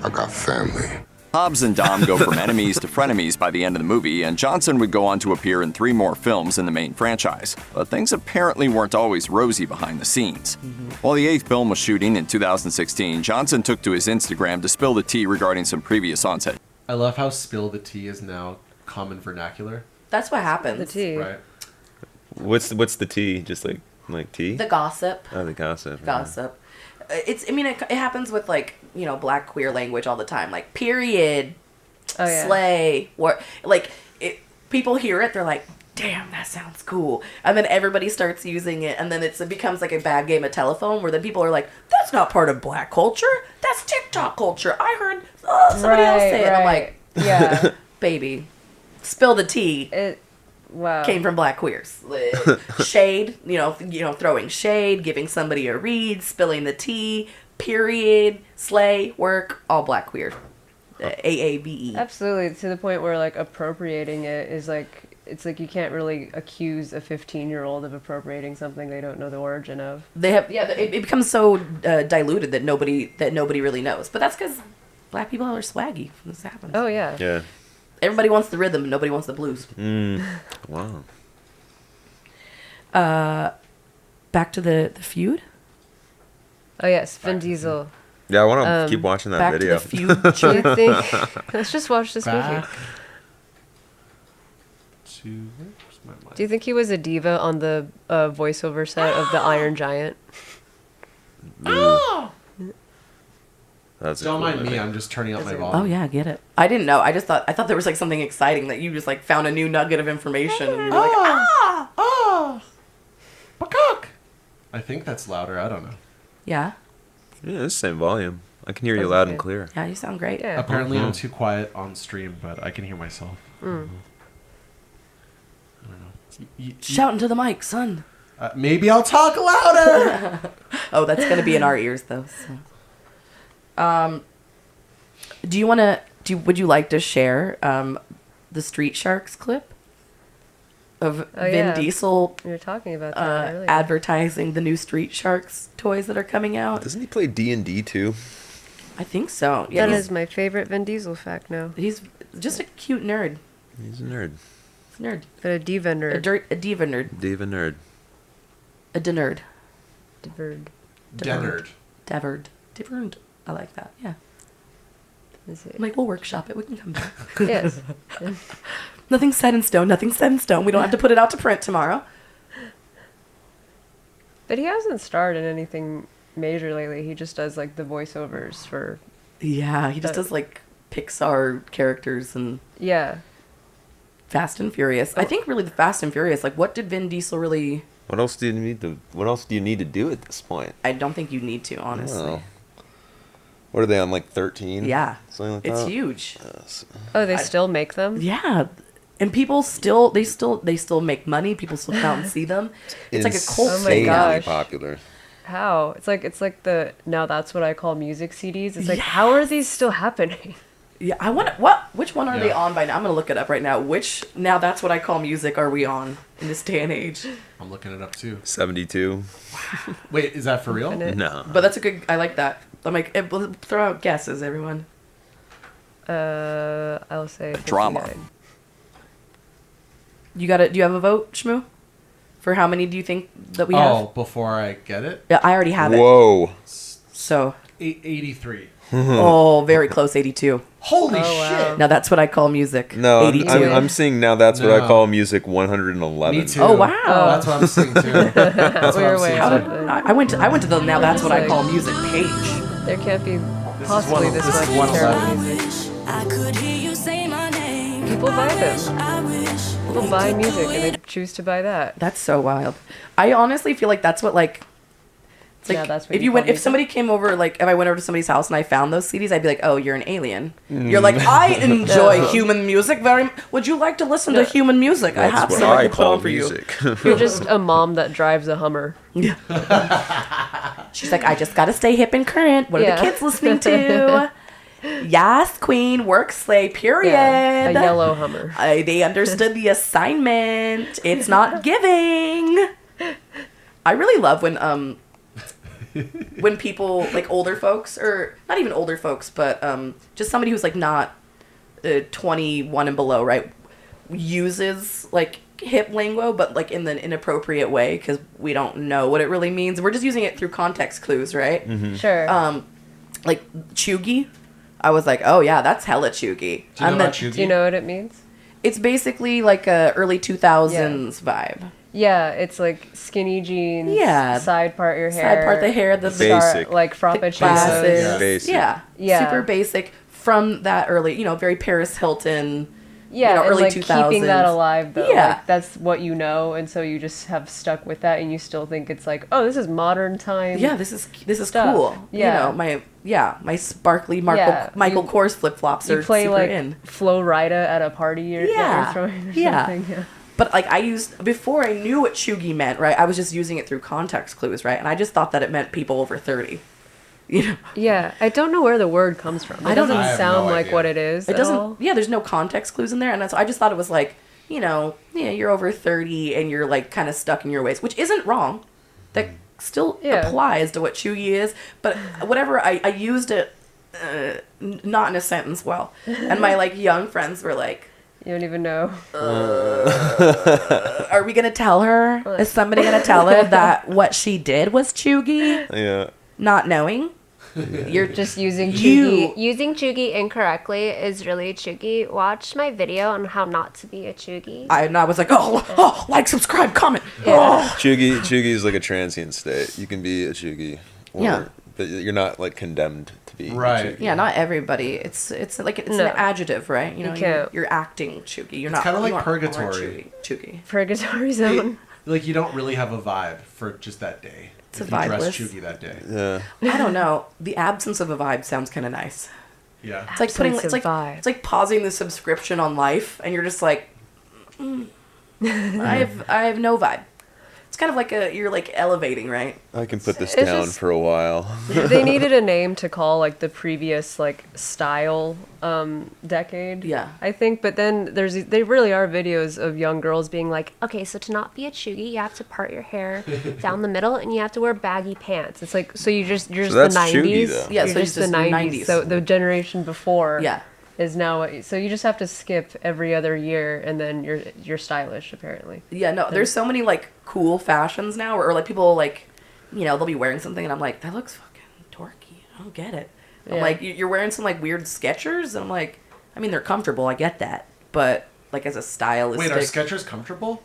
I got family. Hobbs and Dom go from enemies to frenemies by the end of the movie, and Johnson would go on to appear in 3 more films in the main franchise. But things apparently weren't always rosy behind the scenes. While the 8th film was shooting in 2016, Johnson took to his Instagram to spill the tea regarding some previous onset. I love how spill the tea is now common vernacular. That's what happens. The tea. Right. what's the tea? Just like tea? The gossip. Oh, the gossip. yeah. Gossip. It happens with like, black queer language all the time. Like, period, Oh, yeah. slay, or like people hear it, they're like, damn, that sounds cool. And then everybody starts using it, and then it becomes like a bad game of telephone where then people are like, that's not part of black culture. That's TikTok culture. I heard somebody else say it. And I'm like, yeah. baby, spill the tea. Wow. Came from black queers. Shade, throwing shade, giving somebody a read, spilling the tea, period, slay, work, all black queer. AABE. Absolutely, to the point where like appropriating it is like it's like you can't really accuse a 15-year-old of appropriating something they don't know the origin of. They have it becomes so diluted that nobody really knows. But that's because black people are swaggy. This happens. Oh yeah. Yeah. Everybody wants the rhythm, and nobody wants the blues. Wow. Back to the feud. Oh yes, Vin Diesel. Yeah, I want to keep watching that Back video. to the feud. Do you think? Let's just watch this Back movie. to where's my mic? Do you think he was a diva on the voiceover set of the Iron Giant? That's a Don't cool mind me. movie. I'm just turning up my Is it- volume. Oh yeah, I get it. I didn't know. I thought there was like something exciting that you just like found a new nugget of information. And you're like, Peacock. I think that's louder. I don't know. yeah, Yeah, it's the same volume. I can hear you That's loud good. and clear. yeah, you sound great. Yeah. Apparently, I'm too quiet on stream, but I can hear myself. I don't know. Shout into the mic, son. Maybe I'll talk louder. Oh, that's gonna be in our ears though. So. Do you want to? Would you like to share the Street Sharks clip of Oh, Vin yeah. Diesel We were talking about that earlier. advertising the new Street Sharks toys that are coming out? Doesn't he play D&D too? I think so. Yeah, That he's, is my favorite Vin Diesel fact now. he's just a cute nerd. He's a nerd. Nerd. But a diva A nerd. diva nerd. Diva nerd. A denerd. Diverd. Dennard. Deverd. Diverd. I like that. Yeah. Is it? I'm like, we'll workshop it. We can come back. Yes. Nothing's set in stone. Nothing's set in stone. We don't have to put it out to print tomorrow. But he hasn't starred in anything major lately. He just does like the voiceovers for Yeah, he just does like Pixar characters and Yeah. Fast and Furious. I think really the Fast and Furious. Like, what did Vin Diesel really? What else do you need to? What else do you need to do at this point? I don't think you need to, honestly. Oh. What are they on, like 13? Yeah, Something like it's that? huge. Oh, they still make them? Yeah, and people still they still make money. People still come out and see them. It's like a cult. Oh my Insanely gosh. popular. How? It's like the now that's what I call music CDs. It's like how are these still happening? Yeah, I wonder which one are they on by now? I'm gonna look it up right now. Which now that's what I call music are we on in this day and age? I'm looking it up too. 72. Wait, is that for real? And it- No. But that's a good. I like that. I'm like, throw out guesses, everyone. I'll say Drama. 59. You got it. Do you have a vote, Shmoo? For how many do you think that we Oh, have? before I get it? Yeah, I already have it. Whoa. So, 83. oh, very close, 82. Holy Oh, wow. shit. Now that's what I call music. No, 82. I'm seeing now that's what I No. call music 111. Me too. Oh, wow. That's what I'm seeing too. That's what We were I'm way seeing How out did, too. of I went to the now that's what I call music page. There can't be This possibly is this this is much terrible 111. music. I could hear you say my name. People buy them. I wish People buy music and they choose to buy that. That's so wild. I honestly feel like that's what like. It's like Yeah, that's what if you you went call if music? somebody came over like if I went over to somebody's house and I found those CDs I'd be like, oh, you're an alien. You're like, I enjoy human music very. Would you like to listen to human music? I That's have what some I I can put call on for you. music. You're just a mom that drives a Hummer. She's like, I just got to stay hip and current. What are Yeah. the kids listening to? Yes, queen, work slay, period. Yeah, a yellow Hummer. They understood the assignment. It's not giving. I really love when people like older folks or not even older folks, but just somebody who's like not 21 and below, right? Uses like hip lingo, but like in the inappropriate way because we don't know what it really means. We're just using it through context clues, right? Sure. Like chuggy. I was like, oh yeah, that's hella chuggy. Do you know And about then Chugi? Do you know what it means? it's basically like a early 2000s vibe. Yeah, it's like skinny jeans. Yeah. Side part your hair. Side part the hair, the Basic. Like frappuccinos. glasses. Yeah. Basic. Yeah. Yeah. Super basic from that early, very Paris Hilton. Yeah, early and like 2000s. keeping that alive though. Yeah. Like that's what you know, and so you just have stuck with that, and you still think it's like, oh, this is modern time. Yeah, this is Stuff. cool. Yeah. My sparkly Yeah, Michael you- Kors flip flops You are play super like in. Flo Rida at a party that Yeah. you're throwing or Yeah. something. Yeah. But like I used before I knew what chuggy meant, right? I was just using it through context clues, right? And I just thought that it meant people over 30. Yeah, I don't know where the word comes from. It I don't doesn't know. I have sound no like idea. what it is. It at doesn't. all. Yeah, there's no context clues in there, and so I just thought it was like, you're over 30 and you're like kind of stuck in your ways, which isn't wrong. That still Yeah. applies to what chuggy is, but whatever I used it, not in a sentence well, and my like young friends were like, You don't even know. "Are we gonna tell her? Is somebody gonna tell her that what she did was chuggy, Yeah. not knowing?" You're just using You- chuggy. Using chuggy incorrectly is really chuggy. Watch my video on how not to be a chuggy. And I was like, oh, like, subscribe, comment. Oh. Chuggy is like a transient state. You can be a chuggy. Yeah. But you're not like condemned to be Right. a chuggy. Yeah, not everybody. It's like it's No. an adjective, right? You know, can't. you're acting chuggy. You're not kinda like you aren't purgatory. Chuggy. Purgatory zone. Like you don't really have a vibe for just that day. It's if a you dress vibeless. chuggy that day. Yeah. I don't know. The absence of a vibe sounds kind of nice. Yeah. It's like putting Absence it's of like vibe. it's like pausing the subscription on life, and you're just like, I have no vibe. It's kind of like you're like elevating, right? I can put this It's down just- for a while. They needed a name to call like the previous like style decade. Yeah. I think, but then they really are videos of young girls being like, Okay, so to not be a chuggy, you have to part your hair down the middle and you have to wear baggy pants. it's like so you're just that's the chuggy, 90s. though. Yeah, You're so just it's the just 90s. 90s. So the generation before Yeah. is now so you just have to skip every other year and then you're stylish apparently. Yeah, no, there's so many like cool fashions now, or like people like, they'll be wearing something, and I'm like, that looks fucking dorky. I don't get it. I'm Yeah. like, you're wearing some like weird Skechers, and I'm like, I mean, they're comfortable, I get that, but like as a stylistic, Wait, are Skechers comfortable?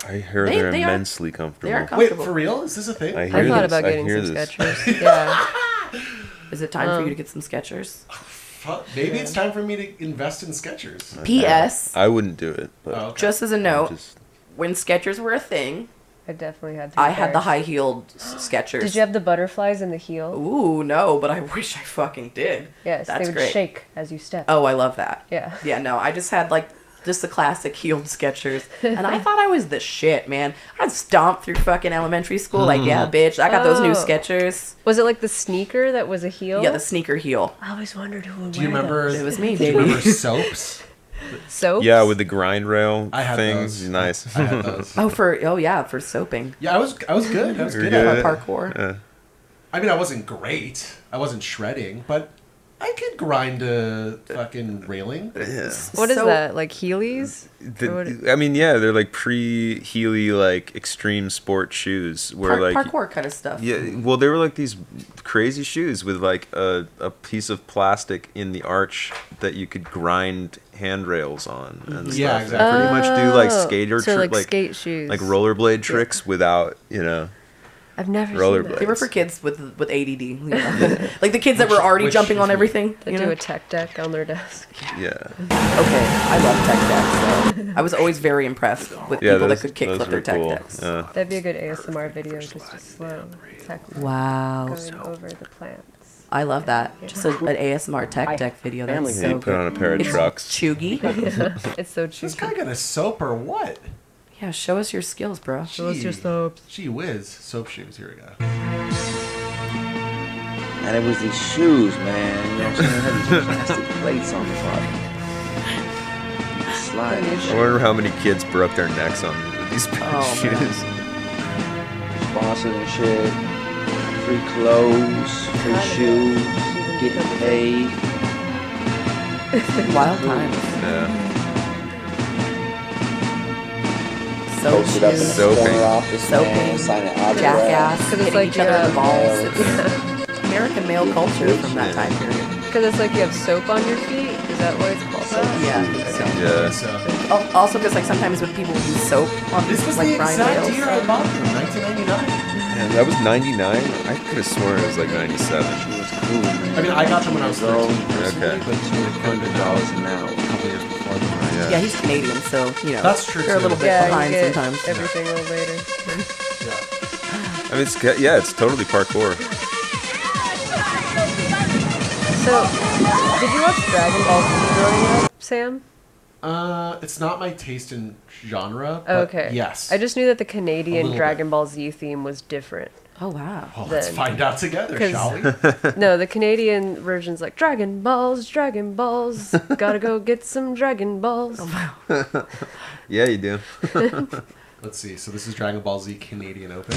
I hear They- they're they are- immensely comfortable. they are Wait, comfortable. for real? Is this a thing? I I hear thought this. about I getting hear some this. Skechers. Yeah. Is it time for you to get some Skechers? Maybe it's time for me to invest in Skechers. P.S. I wouldn't do it. But Oh, okay. Just as a note, just- when Skechers were a thing, I definitely had 3 I had the pairs. high-heeled Skechers. Did you have the butterflies in the heel? Ooh, no, but I wish I fucking did. Yes, That's they would great. shake as you step. Oh, I love that. Yeah. Yeah, no, I just had like just the classic heeled Skechers, and I thought I was the shit, man. I'd stomp through fucking elementary school like, yeah, bitch, I got those new Oh. Skechers. Was it like the sneaker that was a heel? Yeah, the sneaker heel. I always wondered who would Do you wear remember? It was me, Do you baby. remember soaps? soaps? Yeah, with the grind rail I had things. those. Nice. I had those. For soaping. Yeah, I was good. I was You're good good. at it. Parkour. Yeah. I mean, I wasn't great. I wasn't shredding, but I could grind a fucking railing. Yeah. What is So- that? Like Heelys? I mean, yeah, they're like pre-Heely, like extreme sport shoes, where like Parkour kind of stuff. yeah, well, they were like these crazy shoes with like a piece of plastic in the arch that you could grind handrails on and stuff. Yeah, And exactly. pretty much do like skater so like like skate shoes. like rollerblade tricks without, you know. I've never rollerblades. seen that. They were for kids with ADD, you know? Like the kids that were already which jumping on shoes? everything. They You do know? a tech deck on their desk. Yeah. Okay, I love tech decks. So I was always very impressed with Yeah, people those, that could kick those flip were their tech cool. decks. That'd be a good ASMR video, just a slow tech deck Wow. going over the plants. I love that. Just an ASMR tech deck video. That's Yeah, so you put good. on a pair of It's trucks. chuggy. It's so This cheap. guy got a soap or what? Yeah, show us your skills, bro. Gee whiz, soap shoes. Here we go. And it was these shoes, man. You know what I'm saying? Had these plastic plates on the bottom. Slide. I wonder how many kids broke their necks on these Oh, shoes. Sponsored and shit. Free clothes, free shoes, getting paid. Wild times. Yeah. So Posted up in the shoes. Soaping. corner office, Soaping. man, signing autographs. Jackass. Because it's Hitting like each other in the balls. Yeah. It's American male culture from that time period. Because it's like you have soap on your feet. Is that what it's called? Yeah. Yeah. So Also, because like sometimes when people use soap on this was like the Brian exact Bales. year I bought them, 1999. Man, that was 99? I could have sworn it was like 97. It was cool, man. I mean, I got them when I was 13 personally, Okay. but it could have been $200 an hour. a couple years before that. Yeah. Yeah, he's Canadian, so you know That's true, They're a too. little bit Yeah, behind you get sometimes. everything a little later. I mean, it's totally parkour. So, did you watch Dragon Ball Z growing up, Sam? It's not my taste in genre. But Okay. Yes. I just knew that the A Canadian little Dragon bit. Ball Z theme was different. Oh wow. Well, let's then- find out together, 'Cause- shall we? No, the Canadian version's like Dragon Balls, gotta go get some Dragon Balls. Yeah, you do. Let's see. So this is Dragon Ball Z Canadian Open.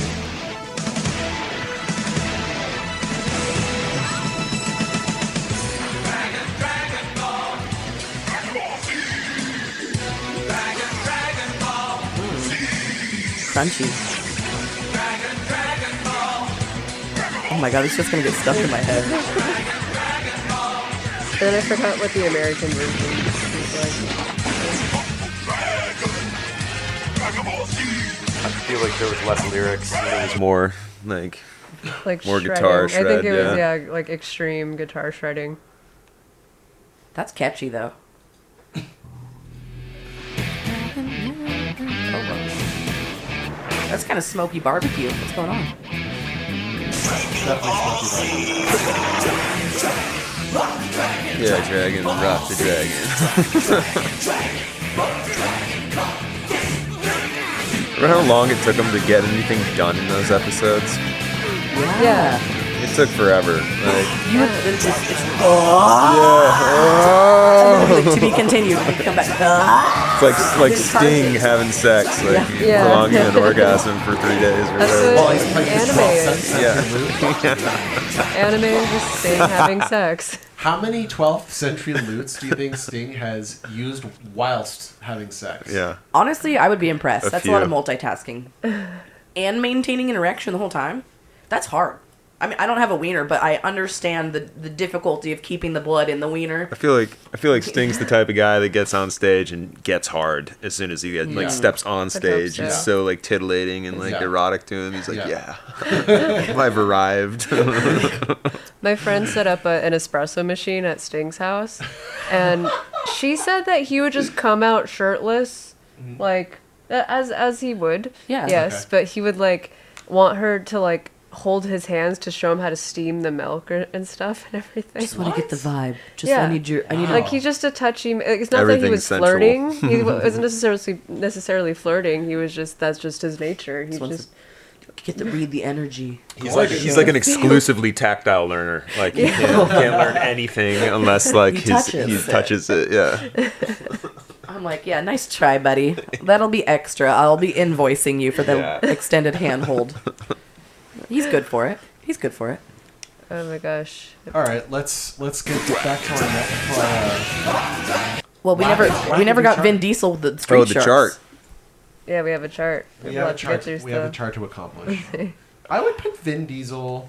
Crunchy. Oh my god, it's just gonna get stuck in my head. And then I forgot what the American version is like. I feel like there was less lyrics. There was more, like, Like More shredding. guitar I think shred, it was yeah. like extreme guitar shredding. That's catchy though. That's kind of smoky barbecue. What's going on? Definitely smoky yeah, dragon, rock the dragon. Remember how long it took them to get anything done in those episodes? Yeah. It took forever. Like, To be continued. We come back. it's like Sting having sex, like Yeah. prolonging an orgasm for 3 days or That's whatever. what He's playing this anime 12 is. cent Yeah. Anime is just Sting having sex. How many 12th century lutes do you think Sting has used whilst having sex? Yeah. Honestly, I would be impressed. A That's a lot of few. multitasking. And maintaining an erection the whole time. That's hard. I mean, I don't have a wiener, but I understand the difficulty of keeping the blood in the wiener. I feel like Sting's the type of guy that gets on stage and gets hard as soon as he Yeah. like steps on stage. so. He's so like titillating and like Yeah. erotic to him. He's like, Yeah. yeah, I've arrived. My friend set up an espresso machine at Sting's house, and she said that he would just come out shirtless, like as he would. Yeah. Yes, Okay. but he would like want her to like hold his hands to show him how to steam the milk and stuff and everything. Just want to get the vibe. Just Yeah. I need Like he's just a touchy. It's not that he Everything's was sensual. flirting. He wasn't necessarily flirting. He was just that's just his nature. He wants just get to read the energy. He's like an exclusively tactile learner. Like he can't learn anything unless like He touches it. Yeah. I'm like, yeah, nice try, buddy. That'll be extra. I'll be invoicing you for the Yeah. extended handhold. He's good for it. He's good for it. oh my gosh. All right, let's get back to our Well, we Why never did got we Vin chart? Diesel the street Oh, the sharks. chart. Yeah, we have a chart. we have a Let's chart. get through We have a stuff. chart to accomplish. I would pick Vin Diesel.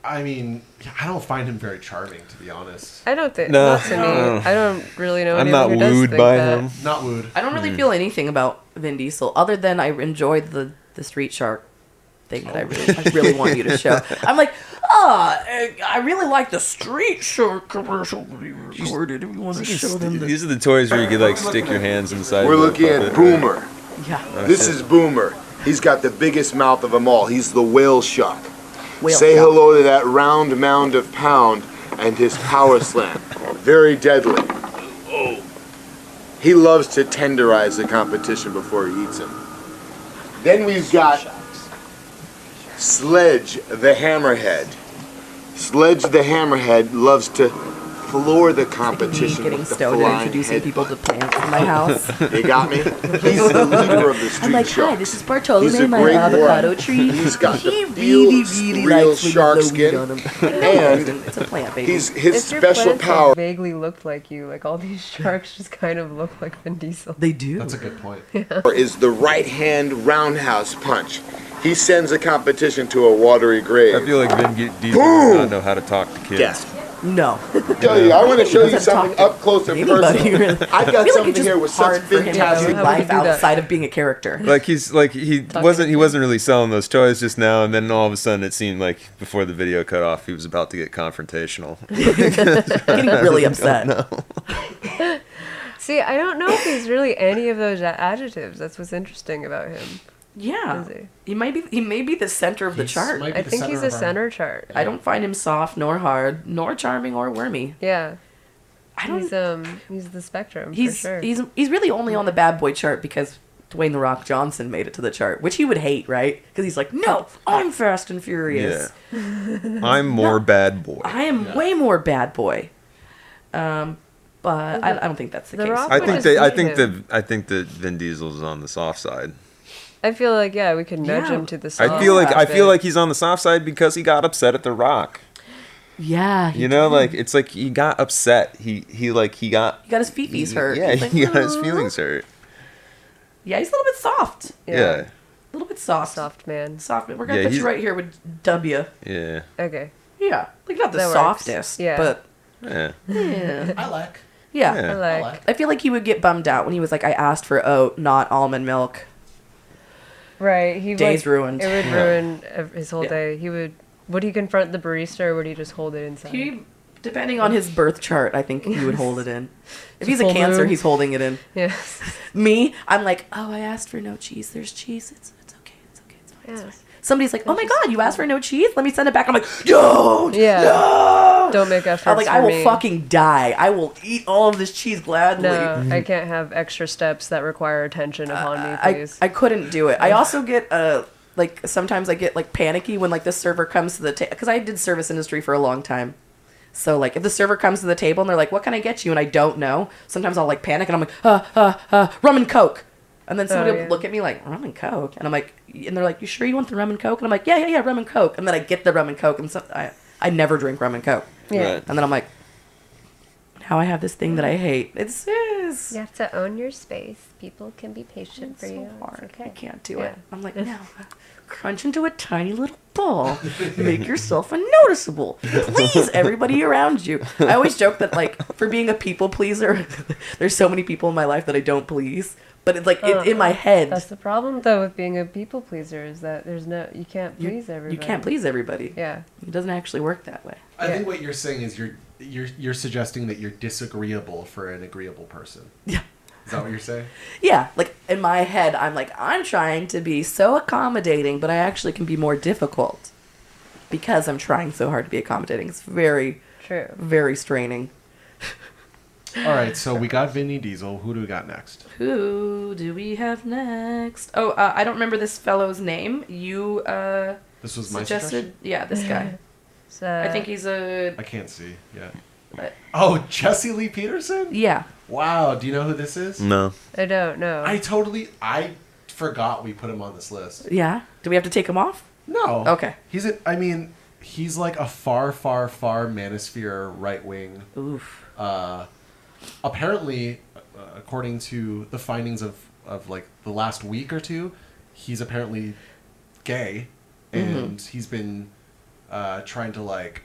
I mean, I don't find him very charming, to be honest. I don't think. No. Not to me. I don't really know. I'm anyone not who does wooed think by that. him. Not wooed. I don't really feel anything about Vin Diesel other than I enjoyed the street shark thing that I really want you to show. I'm like, I really like the street shark commercial that you recorded. If you want to show them the... These are the toys where you could like stick your hands inside. We're the looking at puppet, Boomer. Yeah. This is Boomer. He's got the biggest mouth of them all. He's the whale shark. Whale Say shark. hello to that round mound of pound and his power slam. Very deadly. He loves to tenderize the competition before he eats him. Then we've got Sledge the Hammerhead. Sledge the Hammerhead loves to floor the competition Getting with the stoned and flying introducing head people to plants in my house. You got me? He's the leader of the street I'm like, sharks. hi, this is Bartolome, He's a my great avocado worm. tree. He's got the he feels really real likes when shark you blow weed skin. on him. And it's a plant, baby. His If your special plants, power like, vaguely looked like you. Like all these sharks just kind of look like Vin Diesel. They do. That's a good point. is the right hand roundhouse punch. He sends the competition to a watery grave. I feel like Vin Diesel does not know how to talk to kids. Death. No. Tell you, I want to show you Doesn't something talk up close and anybody, personal. really. I've I got feel like something it's just here with hard such for him to fantastic. do How would you life do that? outside of being a character. Like he wasn't really selling those toys just now, and then all of a sudden it seemed like before the video cut off he was about to get confrontational. Getting really upset. See, I don't know if he's really any of those adjectives. That's what's interesting about him. Yeah. Is he? He may be the center of the chart. might be I the think center he's of a our- center chart. I don't find him soft nor hard nor charming or wormy. Yeah. I don't. He's the spectrum He's for sure. he's really only on the bad boy chart because Dwayne the Rock Johnson made it to the chart, which he would hate, right? Because he's like, no, I'm Fast and Furious. Yeah. I'm more bad boy. I am way more bad boy. But I don't think that's the The case. Rock I would think just I beat think him. that Vin Diesel's on the soft side. I feel like we could nudge Yeah. him to the side. I feel like he's on the soft side because he got upset at The Rock. Yeah, You know, like it's like he got upset. He got he got his feefies hurt. Yeah, He's like, he got his "Oh." feelings hurt. Yeah, he's a little bit soft. Yeah. A little bit soft. Soft man. Soft. We're gonna Yeah, put he's- you right here with W. Yeah. Okay. Yeah, like not the That works. softest, Yeah. but Yeah. yeah, I like. yeah. Yeah. I like. I feel like he would get bummed out when he was like, "I asked for oat, not almond milk." Right. He Day's would, ruined. It would Yeah. ruin his whole Yeah. day. Would he confront the barista or would he just hold it inside? He, depending on his birth chart, I think he would hold it in. If he's a full Cancer, moon. he's holding it in. Yes. Me, I'm like, "Oh, I asked for no cheese. There's cheese. It's okay. It's okay. It's fine. It's Yes. fine." Somebody's like, "Oh my God, you asked for no cheese? Let me send it back." I'm like, "Don't. Yeah. No." Don't make efforts I'm like, for "I will me. fucking die. I will eat all of this cheese gladly." No, I can't have extra steps that require attention upon me, please. I couldn't do it. I also get like sometimes I get like panicky when like the server comes to the table because I did service industry for a long time. So like if the server comes to the table and they're like, "What can I get you?" and I don't know, sometimes I'll like panic and I'm like, rum and coke. And then somebody will yeah. look at me like, "Rum and coke?" And I'm like, and they're like, "You sure you want the rum and coke?" And I'm like, "Yeah, rum and coke." And then I get the rum and coke and so I never drink rum and coke. Yeah. Right. And then I'm like, now I have this thing that I hate. It's You have to own your space. People can be patient for so you. hard. It's okay. I can't do Yeah. it. I'm like, no. Crunch into a tiny little ball. Make yourself unnoticeable. Please everybody around you. I always joke that like for being a people pleaser, there's so many people in my life that I don't please. but it's like in my head. That's the problem though with being a people pleaser is that you can't please everybody. You can't please everybody. Yeah. It doesn't actually work that way. I think what you're saying is you're suggesting that you're disagreeable for an agreeable person. Yeah. Is that what you're saying? Yeah, like in my head, I'm like, I'm trying to be so accommodating, but I actually can be more difficult because I'm trying so hard to be accommodating. It's very, true, very straining. All right, so we got Vinny Diesel. Who do we got next? Who do we have next? Oh, I don't remember this fellow's name. You This was my suggested. suggestion? Yeah, this guy. I think he's a. I can't see. Yeah. But, oh, Jesse Lee Peterson? Yeah. Wow. Do you know who this is? No. I don't know. I forgot we put him on this list. Yeah. Do we have to take him off? No. Okay. He's like a far, far, far manosphere right wing. Oof. Apparently, according to the findings of like the last week or two, he's apparently gay, and he's been trying to like.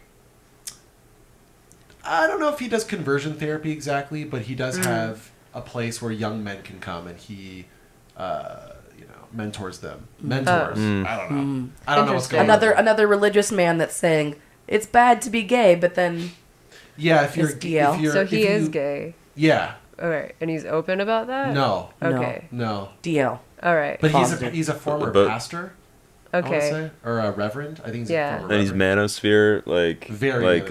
I don't know if he does conversion therapy exactly, but he does have a place where young men can come, and he, mentors them. Mentors. I don't know. I don't know what's going on. Another religious man that's saying it's bad to be gay, but then. Yeah, if you're DL. So he is gay. Yeah. All right, and he's open about that. No. Okay. No. DL. All right. But he's a former pastor. Okay. I wanna say, or a reverend. I think he's a former and he's manosphere, like very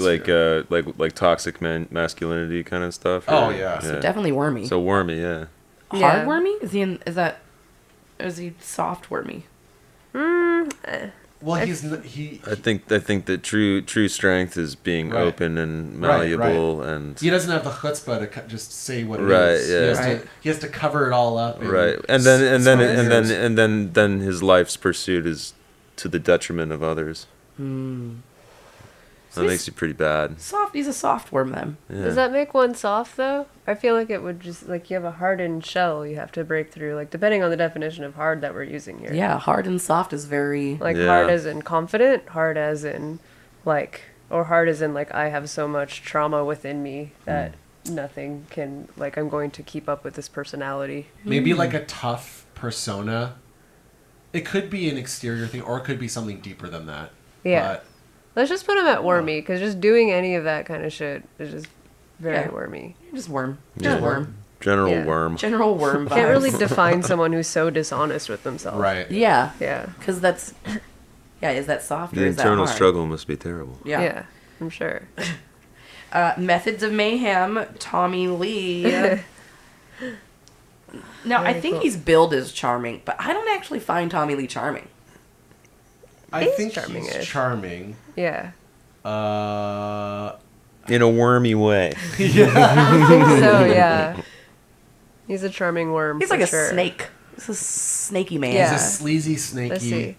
like toxic masculinity kind of stuff. Oh yeah. So definitely wormy. So wormy, yeah. Hard wormy? Is he soft wormy? Well, I think that true strength is being open and malleable, and he doesn't have the chutzpah to just say what it is. Yeah. He has to cover it all up. And then his life's pursuit is to the detriment of others. That makes you pretty bad. Soft. He's a soft worm then. Yeah. Does that make one soft though? I feel like it would just like you have a hardened shell you have to break through. Like depending on the definition of hard that we're using here. Yeah, hard and soft is very hard as in confident, hard as in or hard as in like I have so much trauma within me that nothing can I'm going to keep up with this personality. Maybe like a tough persona. It could be an exterior thing, or it could be something deeper than that. Yeah. But, let's just put him at wormy, because just doing any of that kind of shit is just very wormy. Just worm. Just worm. General worm. General worm vibes. Can't really define someone who's so dishonest with themselves. Right. Yeah. Yeah. Because that's... Yeah, is that soft The or is that internal hard? struggle must be terrible. Yeah. Yeah, I'm sure. Methods of Mayhem, Tommy Lee. Now, I think he's billed as charming, but I don't actually find Tommy Lee charming. I think he's charming. Yeah. In a wormy way. I think so, yeah. He's a charming worm. He's for like a sure. snake. He's a snaky man. Yeah. He's a sleazy, snaky. Let's see.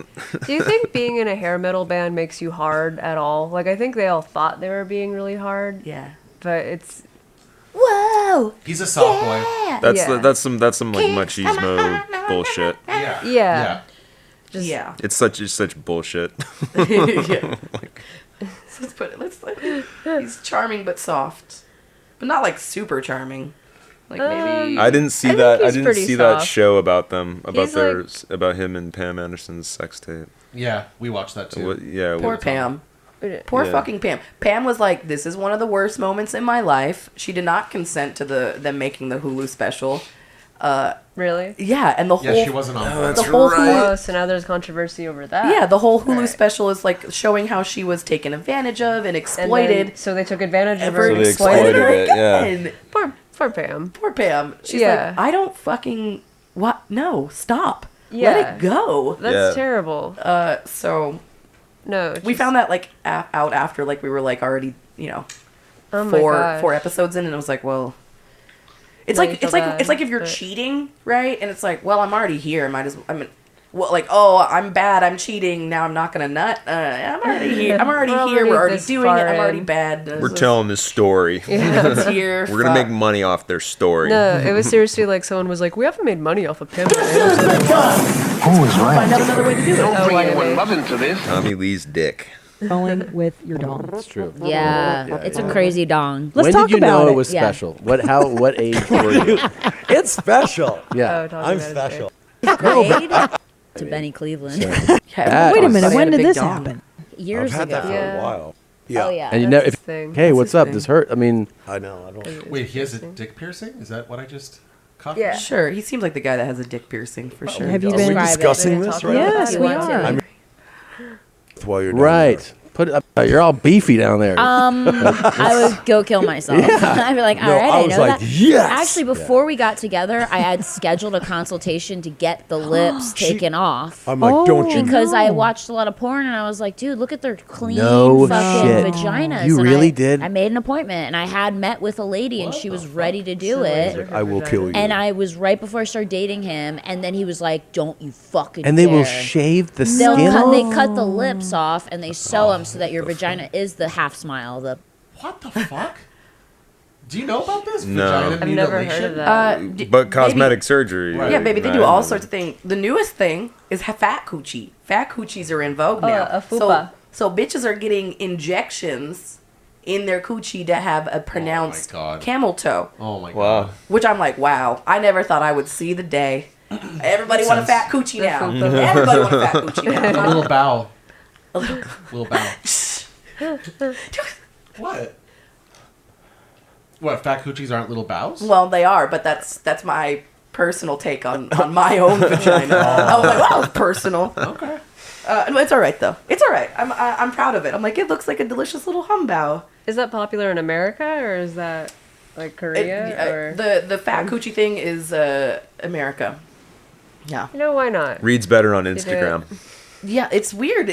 Do you think being in a hair metal band makes you hard at all? Like, I think they all thought they were being really hard. Yeah. But it's... Whoa! He's a soft boy. That's some like machismo bullshit. Yeah. Yeah. Just, yeah. It's such bullshit. Yeah. So let's put it. He's charming but soft, but not like super charming. Like maybe. I didn't see that. I didn't see that show about them about him and Pam Anderson's sex tape. Yeah, we watched that too. Poor Pam. Poor fucking Pam. Pam was like, "This is one of the worst moments in my life." She did not consent to them making the Hulu special. Really? Yeah, and the whole... Yeah, she wasn't on that. The whole Hulu, so now there's controversy over that. Yeah, the whole Hulu special is like showing how she was taken advantage of and exploited. And so they took advantage of her So and they exploited her. it, yeah. Poor Pam. Poor Pam. She's like, I don't fucking... What? No, stop. Yeah. Let it go. That's terrible. So... No. We found that like out after like we were like already, Oh my gosh. 4 episodes in, and it was like, well... It's Now like you feel it's like bad, it's like if you're but- cheating, right? And it's like, well, I'm already here. I'm bad. I'm cheating. Now I'm not gonna nut. I'm already here. I'm already here. We're already this doing it. far I'm already in. bad. We're telling this story. It's here. We're gonna make money off their story. No, it was seriously like someone was like, we haven't made money off of Pam. Who was right? Find out another way to do it. Don't bring why anyone they- love into this. Tommy Lee's dick. going with your dong. That's true. Yeah, it's a crazy dong. Let's when talk did you about know it. it was Yeah. special? What age were you? It's special. Yeah. I'm special. Grade to Benny Cleveland. Wait a minute. When did this happen? Years I've had ago. that for a while. Oh yeah. And you That's never, his thing. hey, That's what's his up? thing. This hurt. I mean, I know. I don't. Wait, he has a dick piercing? Is that what I just caught? Yeah. Sure, he seems like the guy that has a dick piercing for sure. Have you Are been we discussing this right Yes, You we want to. are. While you're down right. Put it up. You're all beefy down there. I would go kill myself. I'd be like, all No, right, I I was know like, that. yes! Actually, before we got together, I had scheduled a consultation to get the lips taken off. I'm like, don't you? Because I watched a lot of porn and I was like, dude, look at their clean No fucking shit. vaginas. You And really I, did? I made an appointment and I had met with a lady and she was ready to do it. I will kill you. And I was right before I started dating him, and then he was like, "Don't you fucking!" And they will dare." shave the They'll skin cut, off? they cut the lips off and they sew them so that your vagina is the half smile. The What the fuck? Do you know about this? No. Vagina I've never heard mutilation? of that. But cosmetic surgery. Right. Yeah, baby, they do Right. all sorts of things. The newest thing is fat coochie. Fat coochies are in vogue now. a fupa. So bitches are getting injections in their coochie that have a pronounced God. camel toe. Oh my god. Wow. Which I'm like, wow, I never thought I would see the day. Everybody want a fat coochie now. Everybody want a fat coochie A now. little bow. Little bow. What? What? Fat coochies aren't little bows? Well, they are, but that's my personal take on my own vagina. I was like, wow, it's personal. Okay. No, it's all right though. It's all right. I'm proud of it. I'm like, it looks like a delicious little humbow. Is that popular in America or is that like Korea or? The fat coochie thing is America. Yeah. You know, why not? Reads better on You do it. Instagram. Yeah, it's weird.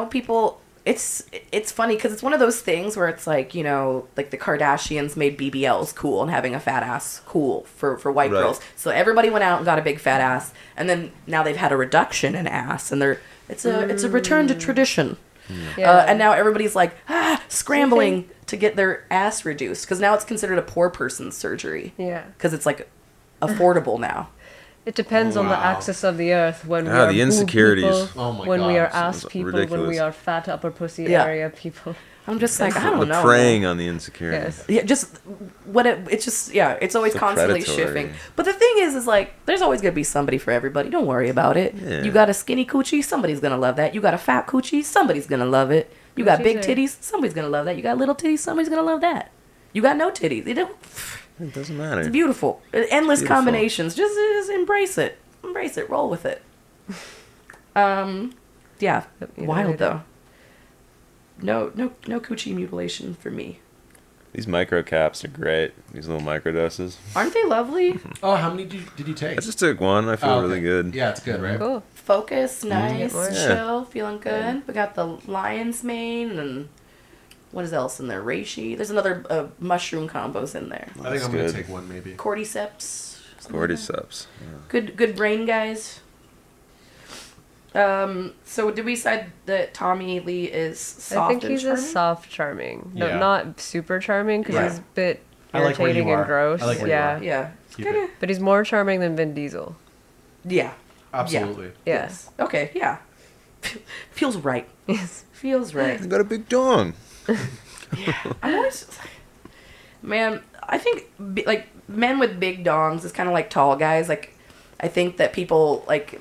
People. It's funny because it's one of those things where it's like, like the Kardashians made BBLs cool and having a fat ass cool for white Right. girls. So everybody went out and got a big fat ass, and then now they've had a reduction in ass, and it's a return to tradition. Yeah. And now everybody's like scrambling to get their ass reduced because now it's considered a poor person's surgery. Yeah. Because it's like affordable now. It depends on the axis of the earth when we Ah, are the boob insecurities. people, Oh my when we God, are this ass is people, when ridiculous. we are fat upper pussy Yeah. area people. I'm just like, I don't know. Preying on the insecurities. Yes. Yeah, just it's just it's always So constantly predatory. shifting. But the thing is like there's always gonna be somebody for everybody. Don't worry about it. Yeah. You got a skinny coochie, somebody's gonna love that. You got a fat coochie, somebody's gonna love it. You got big Coochies are- titties, somebody's gonna love that. You got little titties, somebody's gonna love that. You got no titties. It doesn't matter. It's beautiful. Endless Beautiful. combinations. Just embrace it. Embrace it. Roll with it. Yeah. Wild though. No coochie mutilation for me. These micro caps are great. These little microdoses. Aren't they lovely? Oh, how many did you take? I just took one. I feel Oh, okay. really good. Yeah, it's good, right? Cool. Focus, nice, Yeah. chill, feeling good. We got the lion's mane and what is else in there? Reishi. There's another mushroom combos in there. I think That's I'm gonna good. take one maybe. Cordyceps. Cordyceps. Yeah. Good brain, guys. So did we decide that Tommy Lee is soft I think and he's a charming? soft charming. No, Yeah. not super charming because Right. he's a bit I like where you irritating are. and gross. I like where you yeah. are. Yeah. Keep it. But he's more charming than Vin Diesel. Yeah. Absolutely. Yeah. Yes. Okay. Yeah. Feels right. Yes. Feels right. I got a big dong. I'm always, man. I think like men with big dongs is kind of like tall guys. Like, I think that people like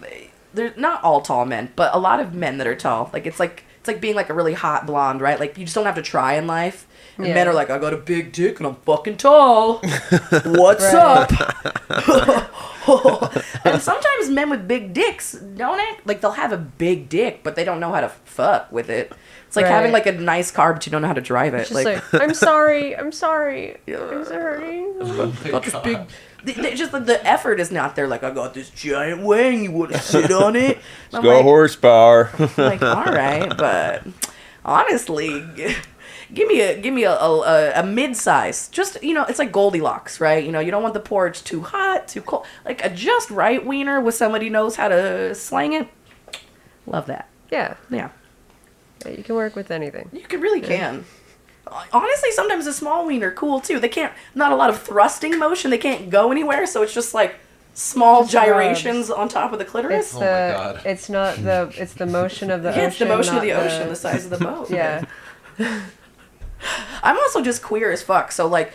they're not all tall men, but a lot of men that are tall. Like it's like being like a really hot blonde, right? Like you just don't have to try in life. And Yeah. men are like, I got a big dick and I'm fucking tall. What's up? And sometimes men with big dicks don't act like they'll have a big dick, but they don't know how to fuck with it. It's like having Right. like a nice car, but you don't know how to drive it. It's just like, I'm sorry, I'm sorry. Is it hurting? got this big. Just the effort is not there. Like I got this giant wang. You want to sit on it? It's I'm got like, horsepower. like, all right, but honestly, give me a mid size. Just it's like Goldilocks, right? You don't want the porridge too hot, too cold. Like a just right wiener with somebody who knows how to slang it. Love that. Yeah. Yeah. Yeah, you can work with anything. You really can. Honestly, sometimes a small wiener cool too. They can't, not a lot of thrusting motion. They can't go anywhere, so it's just like small Just rubs. gyrations on top of the clitoris. It's it's not the it's the motion of the ocean. Yeah, it's the motion of not the ocean, the size of the boat. Yeah. I'm also just queer as fuck, so like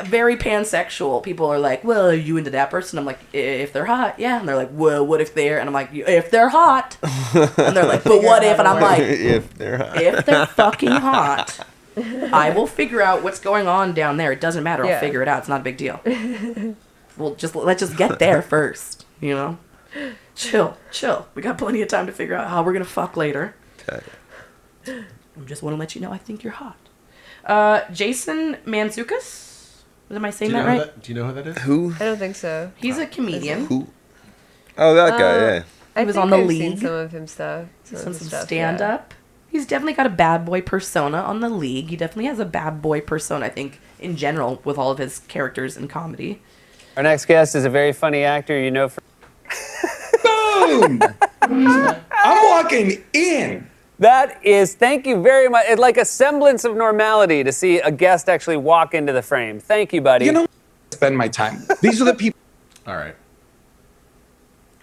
very pansexual. People are like, well, are you into that person? I'm like, if they're hot, yeah. And they're like, well, what if they're? And I'm like, if they're hot. And they're like, but what if? And I'm like, if they're hot. If they're fucking hot, I will figure out what's going on down there. It doesn't matter. I'll Yeah. figure it out. It's not a big deal. Let's just get there first, you know? Chill. We got plenty of time to figure out how we're gonna fuck later. Okay. I just want to let you know I think you're hot. Jason Mantzoukas? Am I saying that right? Do you know who that is? Who? I don't think so. He's a comedian. Who? Oh, that guy. Yeah. He was on the I've League. Seen some of him stuff. He's done some stand up. He's definitely got a bad boy persona on the League. He definitely has a bad boy persona, I think, in general, with all of his characters in comedy. Our next guest is a very funny actor you know from... Boom! I'm walking in. That is, thank you very much. It's like a semblance of normality to see a guest actually walk into the frame. Thank you, buddy. You know, spend my time. These are the people. All right.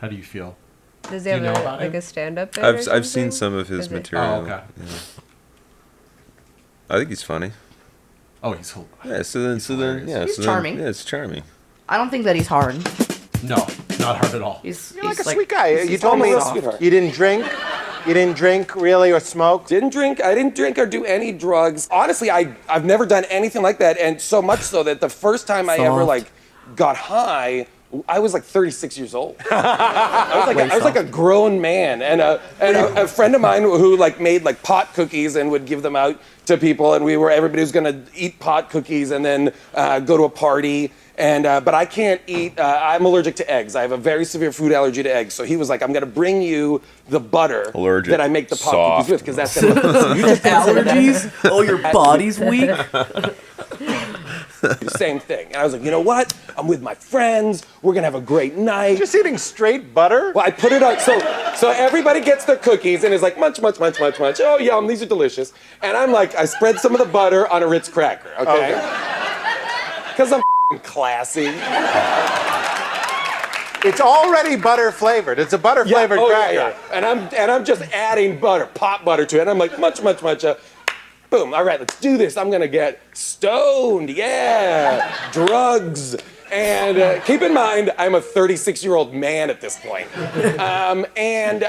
How do you feel? Does he Do you have know about like him? a stand-up bit? I've seen some of his Is it- material. Oh, okay. Yeah. I think he's funny. Oh, he's yeah. So then, He's charming. Yeah, it's charming. I don't think that he's hard. No, not hard at all. You're like a sweet guy. You told me soft. you didn't drink. You didn't drink really or smoke. Didn't drink. I didn't drink or do any drugs. Honestly, I've never done anything like that, and so much so that the first time I ever like got high, I was like 36 years old. I was like a grown man, and a friend of mine who like made like pot cookies and would give them out to people, and everybody was gonna eat pot cookies and then go to a party. And but I can't eat. I'm allergic to eggs. I have a very severe food allergy to eggs. So he was like, "I'm gonna bring you the butter Allergic. that I make the pot Soft. cookies with, because that's gonna." You just Allergies? Oh, your body's weak? Same thing. And I was like, you know what? I'm with my friends. We're gonna have a great night. Just eating straight butter? Well, I put it on. So everybody gets their cookies and is like, munch, munch, munch, munch, munch. Oh, yum, these are delicious. And I'm like, I spread some of the butter on a Ritz cracker, okay? Because I'm classy. It's already butter flavored. It's a butter flavored cracker. Yeah. And I'm just adding butter, pot butter to it. And I'm like, munch, munch, munch. Boom. All right, let's do this. I'm gonna get stoned. Yeah. Drugs. And keep in mind, I'm a 36-year-old man at this point. And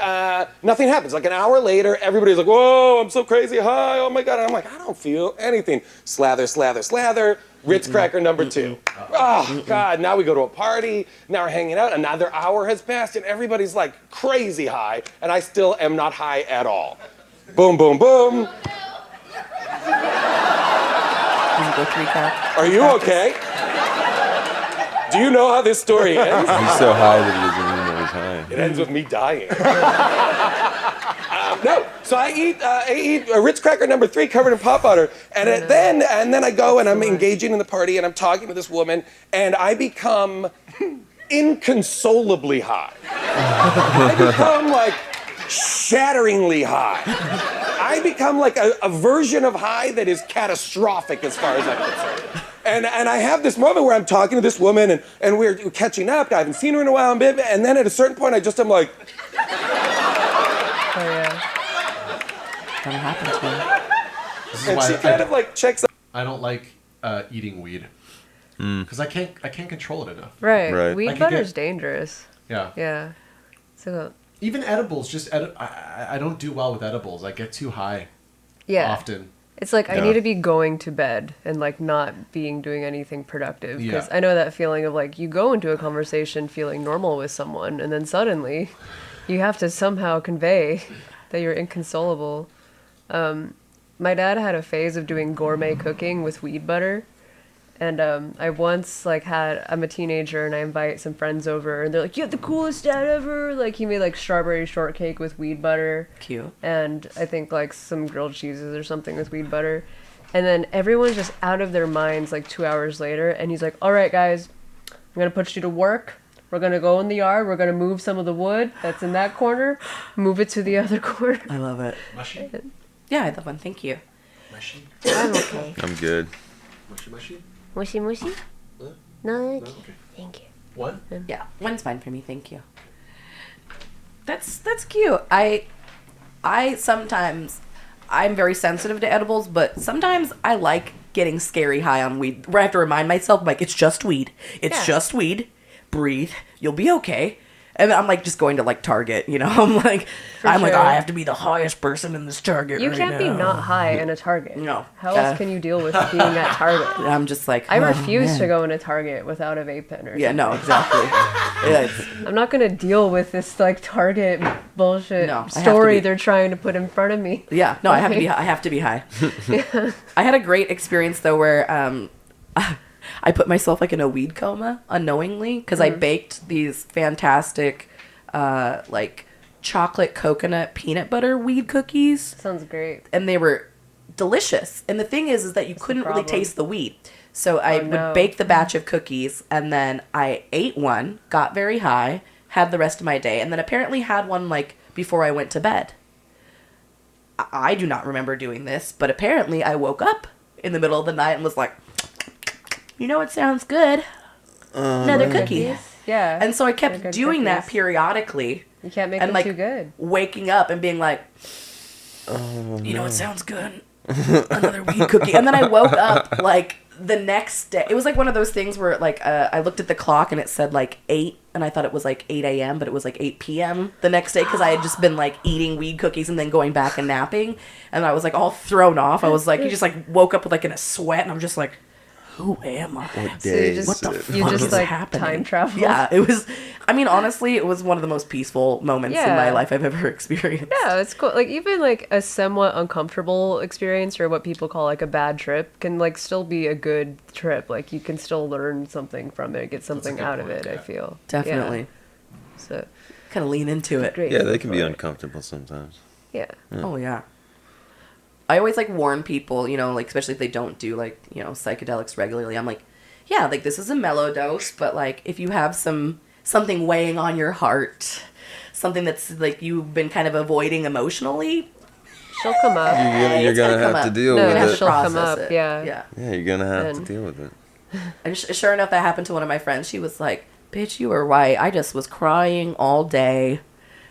nothing happens. Like an hour later, everybody's like, whoa, I'm so crazy high. Oh my God. And I'm like, I don't feel anything. Slather, slather, slather. Ritz cracker number 2. Oh, God. Now we go to a party. Now we're hanging out. Another hour has passed, and everybody's like crazy high. And I still am not high at all. Boom, boom, boom. Are you okay? Do you know how this story ends? He's so high that he doesn't even know he's high. It ends with me dying. No, so I eat a Ritz cracker number 3 covered in pot butter, and then I go and I'm engaging in the party and I'm talking to this woman, and I become inconsolably high. I become like shatteringly high. I become like a version of high that is catastrophic as far as I'm concerned. And I have this moment where I'm talking to this woman and we're catching up. I haven't seen her in a while, and then at a certain point I just am like, Oh yeah. That'll happen to me. This is and why she kind of like checks out. I don't like eating weed because I can't control it enough. Right. Right. I Weed could butter's get- dangerous. Yeah. Yeah. So Even edibles, I don't do well with edibles. I get too high. yeah. Often. It's like I Yeah. need to be going to bed and like not doing anything productive, because Yeah. I know that feeling of like you go into a conversation feeling normal with someone and then suddenly you have to somehow convey that you're inconsolable. My dad had a phase of doing gourmet cooking with weed butter. And I once I'm a teenager and I invite some friends over and they're like, you have the coolest dad ever. Like he made like strawberry shortcake with weed butter. Cute. And I think like some grilled cheeses or something with weed butter. And then everyone's just out of their minds like 2 hours later. And he's like, all right, guys, I'm going to put you to work. We're going to go in the yard. We're going to move some of the wood that's in that corner, move it to the other corner. I love it. Mushy? Yeah, I love one. Thank you. Mushy? I'm okay. I'm good. Mushy mushy? Mushy mushy? No? Okay. Thank you. One? Yeah, one's fine for me. Thank you. That's cute. I sometimes I'm very sensitive to edibles, but sometimes I like getting scary high on weed. Where I have to remind myself, like, it's just weed. It's just weed. Breathe. You'll be okay. And I'm like just going to like Target, you know. I'm like, For like, sure. I have to be the highest person in this Target. You right can't be now. not high in a Target. No. How else can you deal with being at Target? I'm just like, I oh, refuse man. to go in a Target without a vape pen or Yeah, no, something. exactly. Yeah, it's- I'm not gonna deal with this like Target bullshit No, I have to story be- they're trying to put in front of me. Yeah, no, I have to be. I have to be high. I had a great experience though, where I put myself like in a weed coma unknowingly because I baked these fantastic, like chocolate coconut peanut butter weed cookies. Sounds great. And they were delicious. And the thing is that you couldn't really problem? taste the weed. So I would bake the batch of cookies, and then I ate one, got very high, had the rest of my day, and then apparently had one like before I went to bed. I do not remember doing this, but apparently I woke up in the middle of the night and was like, you know, it sounds good. Another cookie. Yeah. And so I They're kept good doing that cookies. periodically. You can't make and them like too good. waking up and being like, you know, it sounds good. Another weed cookie. And then I woke up like the next day. It was like one of those things where like I looked at the clock and it said like 8, and I thought it was like 8 a.m., but it was like 8 p.m. the next day because I had just been like eating weed cookies and then going back and napping. And I was like all thrown off. I was like, you just like woke up with like in a sweat, and I'm just like, who am I? What So day you is just, What the it? fuck you just is like happening? time travel. Yeah, it was. I mean, honestly, it was one of the most peaceful moments in my Yeah. life I've ever experienced. Yeah, it's cool. Like even like a somewhat uncomfortable experience or what people call like a bad trip can like still be a good trip. Like you can still learn something from it, get something good out of point, it. yeah. I feel Definitely. Yeah. So Kind of lean into it. great. Yeah, they can be for it. uncomfortable sometimes. Yeah. Oh yeah. I always like warn people, you know, like especially if they don't do like, you know, psychedelics regularly. I'm like, yeah, like this is a mellow dose, but like if you have something weighing on your heart, something that's like you've been kind of avoiding emotionally, She'll come up. You're it's gonna come have to up. deal No, with have it. to she'll come process up. it. Yeah. Yeah. Yeah, you're gonna have And- to deal with it. And sure enough, that happened to one of my friends. She was like, bitch, you were right. I just was crying all day.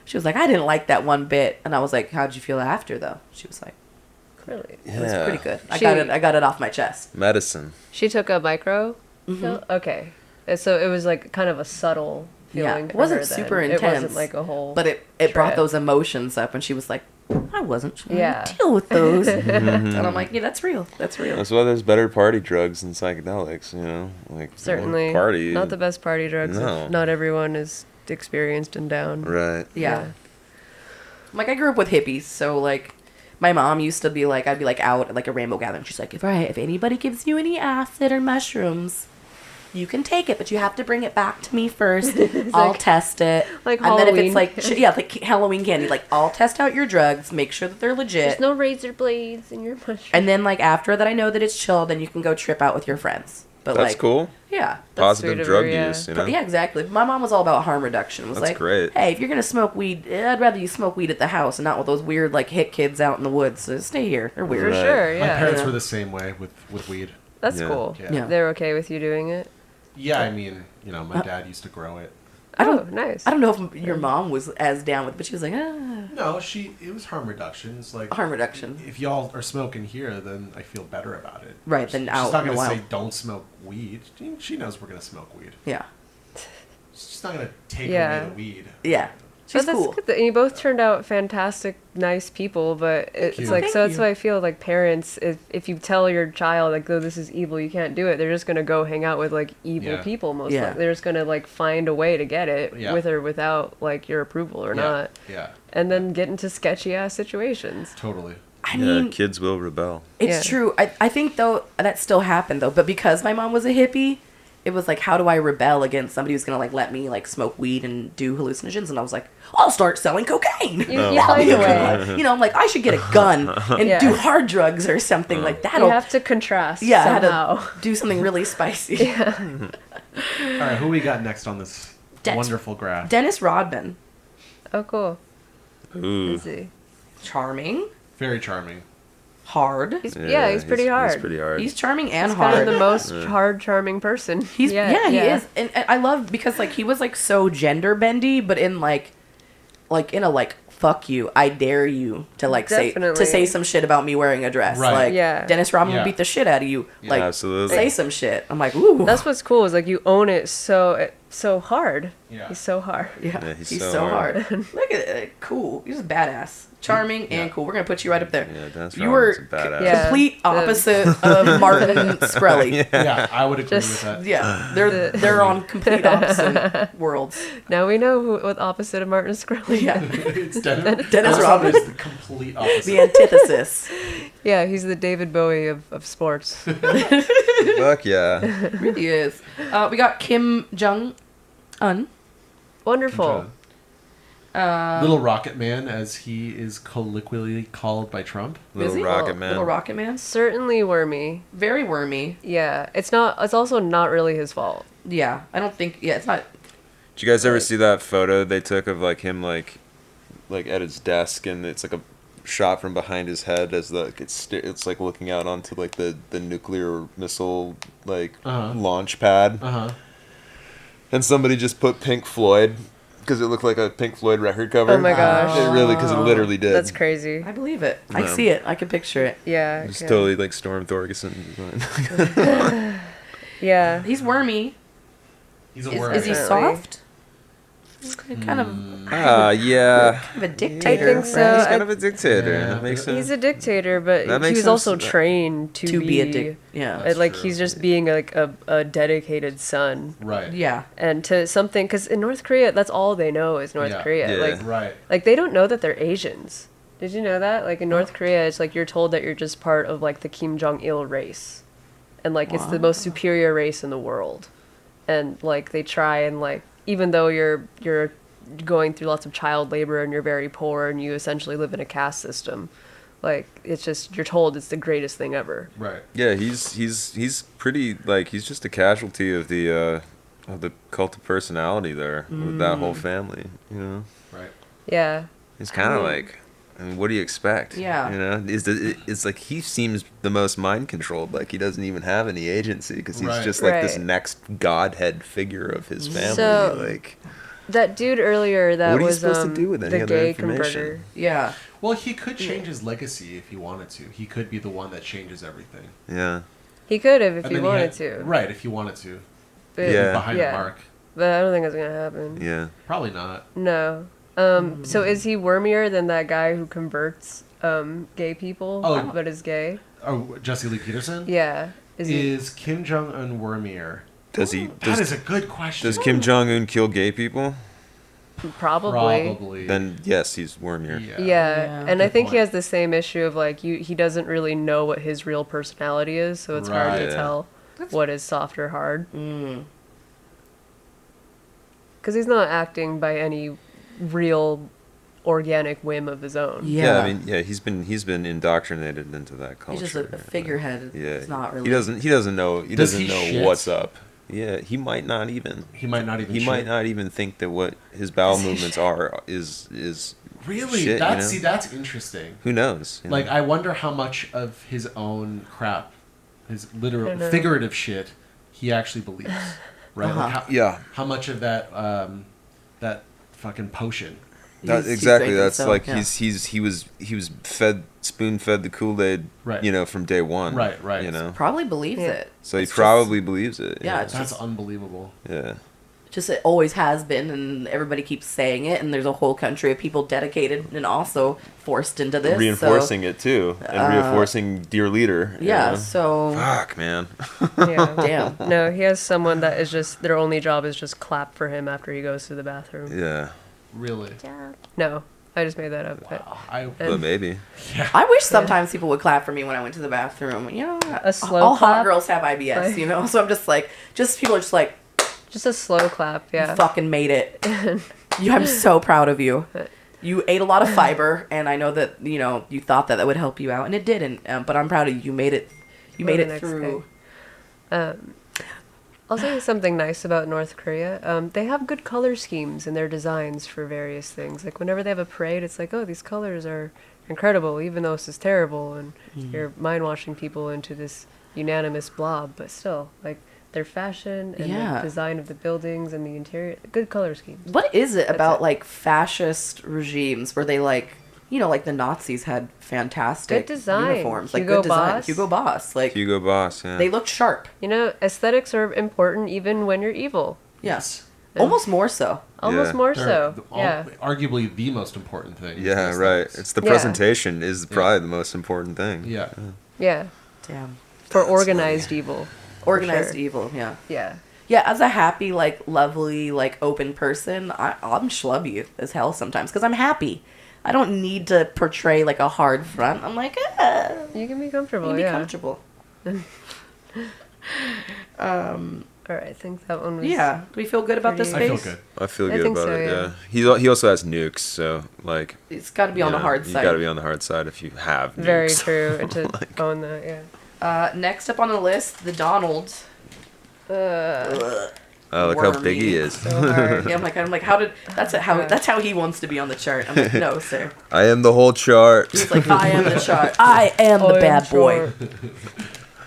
She was like, I didn't like that one bit. And I was like, how'd you feel after, though? She was like, Really. it was Yeah. pretty good. I She- got it off my chest. Medicine. She took a micro pill? Okay. And so it was like kind of a subtle feeling. Yeah, it for wasn't her then. super It intense. wasn't like a whole. But it brought trip. those emotions up, and she was like, I wasn't trying Yeah. to deal with those. And I'm like, yeah, that's real. That's real. That's why there's better party drugs than psychedelics. You know, like Certainly. party. Not the best party drugs. No. If not everyone is experienced and down. Right. Yeah. Like I grew up with hippies, so like my mom used to be like, I'd be like out at like a rainbow gathering. She's like, if anybody gives you any acid or mushrooms, you can take it, but you have to bring it back to me first. I'll test it. Like and then if Halloween. it's like like Halloween candy, like I'll test out your drugs, make sure that they're legit. There's no razor blades in your mushroom. And then like after that I know that it's chill, then you can go trip out with your friends. But That's like cool. Yeah. That's sweet Positive of drug her, yeah. use. You know. Yeah, exactly. My mom was all about harm reduction. It was That's like, great. hey, if you're gonna smoke weed, I'd rather you smoke weed at the house and not with those weird like hit kids out in the woods. So stay here. They're weird. For sure, My yeah. parents were the same way with weed. That's Yeah. cool. Yeah. They're okay with you doing it? Yeah, I mean, you know, my dad used to grow it. Nice. I don't know if your mom was as down with it, but she was like, No, it was harm reduction. It's like harm reduction. If y'all are smoking here, then I feel better about it. Right, then She's out not in the gonna say wild. don't smoke weed. She knows we're gonna smoke weed. Yeah. She's not gonna take Yeah. away the weed. Yeah. She's But that's cool. good. And you both turned out fantastic, nice people. But it's you. like, Thank so that's you. why I feel like parents, if you tell your child, like, oh, this is evil, you can't do it, they're just going to go hang out with, like, evil Yeah. people most Yeah. likely. They're just going to, like, find a way to get it Yeah. with or without, like, your approval or Yeah. not. Yeah. And then get into sketchy ass situations. Totally. I Yeah, mean, kids will rebel. it's Yeah. true. I think though that still happened though, but because my mom was a hippie, it was like, how do I rebel against somebody who's gonna like let me like smoke weed and do hallucinogens? And I was like, I'll start selling cocaine. You I'll find be a a way. good- You know, I'm like, I should get a gun and Yeah. do hard drugs or something like that. You have to contrast Yeah, I had somehow. to do something really spicy. All right, who we got next on this That's- wonderful graph? Dennis Rodman, Oh, cool. Ooh. Let's see. charming. Very charming. hard. He's pretty hard. He's pretty hard. He's charming and He's hard. kind of the most hard, charming person. He is, and I love because like he was like so gender bendy, but in like in a like fuck you, I dare you to like say some shit about me wearing a dress. Right. Like Yeah. Dennis Rodman would beat the shit out of you. Like absolutely. say some shit. I'm like, ooh. That's what's cool is like you own it so hard. Yeah. He's so hard. Yeah, he's he's so so hard. hard. Look at it, cool. He's just badass, charming and cool. We're gonna put you right up there. Yeah, Dennis You were Rodman's a badass. Yeah. complete opposite of Martin Scully. Yeah, I would agree with that. Yeah, they're on complete opposite worlds. Now we know what opposite of Martin Scully. Yeah, It's Dennis Rodman is the complete opposite. the antithesis. Yeah, he's the David Bowie of sports. Fuck yeah. Really is. We got Kim Jong Un. Wonderful. Little Rocket Man, as he is colloquially called by Trump. Little Rocket Man. Little Rocket Man. Certainly wormy. Very wormy. Yeah, it's also not really his fault. Yeah, I don't think. Yeah, it's not. Did you guys ever see that photo they took of like him like at his desk, and it's like a shot from behind his head as it's like looking out onto like the nuclear missile like launch pad. And somebody just put Pink Floyd because it looked like a Pink Floyd record cover. Oh my gosh. It really, because it literally did. That's crazy. I believe it. I see it. I can picture it. Yeah. It's totally like Storm Thorgerson design. Yeah. He's wormy. He's a worm. Is he soft? Kind of. Yeah. Kind of a dictator. I think so. He's kind of a dictator. Yeah. That makes sense. He's a dictator, but That he makes was sense. also trained to be a dick. Yeah. That's like true. he's just being like a dedicated son. Right. Yeah. And to something, because in North Korea, that's all they know is North Yeah. Korea. Yeah. Like, Right. like they don't know that they're Asians. Did you know that? Like in North Korea, it's like you're told that you're just part of like the Kim Jong Il race, and like it's the most superior race in the world, and like they try and like even though you're going through lots of child labor and you're very poor and you essentially live in a caste system, like it's just you're told it's the greatest thing ever. Right. Yeah, he's pretty like he's just a casualty of the cult of personality there with that whole family. You know. Right. Yeah. He's kind of like. I mean, what do you expect? Yeah. You know, it's like he seems the most mind controlled. Like he doesn't even have any agency because he's Right. just like this Right. next godhead figure of his family. So- like, That dude earlier that what are you was supposed to do with any the other gay information? converter. Yeah. Well, he could change his legacy if he wanted to. He could be the one that changes everything. Yeah. He could have if And he then wanted had- to. Right, if he wanted to. But, Yeah. Behind yeah. the mark. But I don't think it's gonna happen. Yeah. Probably not. No. So is he wormier than that guy who converts gay people Oh. but is gay? Oh, Jesse Lee Peterson? Yeah. Is Kim Jong Un wormier? Does he? That is a good question. Does Kim Jong Un kill gay people? Probably. Then yes, he's wormier. Yeah. And I Good think he point. has the same issue of like he doesn't really know what his real personality is, so it's hard to Right. tell what is soft or hard. Because he's not acting by any real organic whim of his own. Yeah. I mean, yeah, he's been indoctrinated into that culture. He's just a figurehead. Yeah. It's not really. He doesn't know. He Does doesn't he know shit? what's up. Yeah, he might not even. He might not even. He shit. might not even think that what his bowel movements are is Really? shit, That's you know? see, that's interesting. Who knows? you Like, know? I wonder how much of his own crap, his I literal, don't know. figurative shit, he actually believes. Right? Like how, Yeah. How much of that, that fucking potion. Exactly. thinking That's so, like yeah. he was spoon fed the Kool-Aid, Right. you know, from day one. Right, right. You know. Probably believes Yeah. it. So he It's probably believes it. Yeah, Yeah. it's That's just, unbelievable. Yeah. just it always has been, and everybody keeps saying it, and there's a whole country of people dedicated and also forced into this. Reinforcing it too, and reinforcing dear leader. you Yeah, know? so Fuck, man. Yeah. damn. No, he has someone that is just their only job is just clap for him after he goes to the bathroom. Yeah. Really. No, I just made that up. But maybe. I wish sometimes people would clap for me when I went to the bathroom. You know, A slow all hot clap? girls have IBS. Like- You know, so I'm just like, people are just like, Just a slow clap, yeah. you fucking made it. I'm so proud of you. You ate a lot of fiber, and I know that you thought that would help you out, and it didn't. But I'm proud of you. You made it. You Well, made the it next through. I'll say something nice about North Korea. They have good color schemes in their designs for various things. Like whenever they have a parade, it's like, oh, these colors are incredible, even though this is terrible, and you're mind washing people into this unanimous blob. But still, like their fashion and the design of the buildings and the interior, good color schemes. What is it about like fascist regimes where they like, you know, like the Nazis had fantastic Good design. uniforms, Hugo like good design. Boss. Hugo Boss, like Hugo Boss, yeah. they looked sharp. You know, aesthetics are important even when you're evil. Yes, almost more so. Almost more They're so. Yeah. Arguably the most important thing. Yeah, right. It's the presentation is probably the most important thing. Yeah. Yeah. Damn. For organized evil. Organized sure. evil, yeah. Yeah. Yeah, as a happy, like, lovely, like, open person, I'm schlubby as hell sometimes because I'm happy. I don't need to portray, like, a hard front. I'm like, you can be comfortable, be comfortable. All right, I think that one was... Yeah. Do we feel good about this space? I feel good. I feel I good think about so, it, yeah. He also has nukes, so, like... It's got to be on the hard You side. got to be on the hard side if you have nukes. Very true, and to own that, yeah. Next up on the list, the Donald. Oh, look how big he is. So hard. Yeah, I'm like, that's how he wants to be on the chart. I'm like, no, sir. I am the whole chart. He's like, I am the chart. I am the bad boy.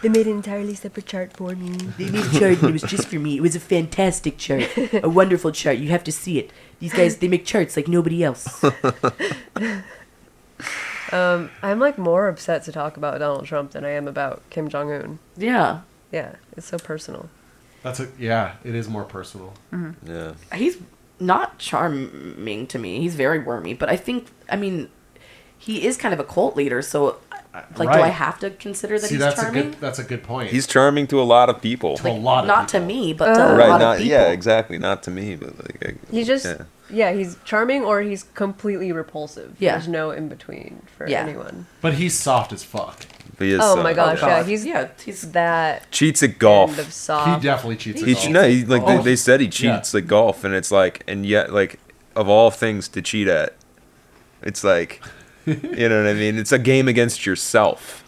They made an entirely separate chart for me. They made a chart and it was just for me. It was a fantastic chart. A wonderful chart. You have to see it. These guys, they make charts like nobody else. I'm like more upset to talk about Donald Trump than I am about Kim Jong-un. Yeah. Yeah, it's so personal. It is more personal. Mm-hmm. Yeah. He's not charming to me. He's very wormy, but he is kind of a cult leader, so do I have to consider that he's charming? That's a good point. He's charming to a lot of people. Not to me, but to a lot of people. Yeah, exactly. Not to me, but like... He just... Yeah, he's charming or he's completely repulsive. Yeah. There's no in between for anyone. But he's soft as fuck. He is my gosh, God. he's that cheats at golf. end of soft. He definitely cheats at golf. No, they said he cheats at golf, and it's like, and yet, like, of all things to cheat at, it's like, you know what I mean? It's a game against yourself.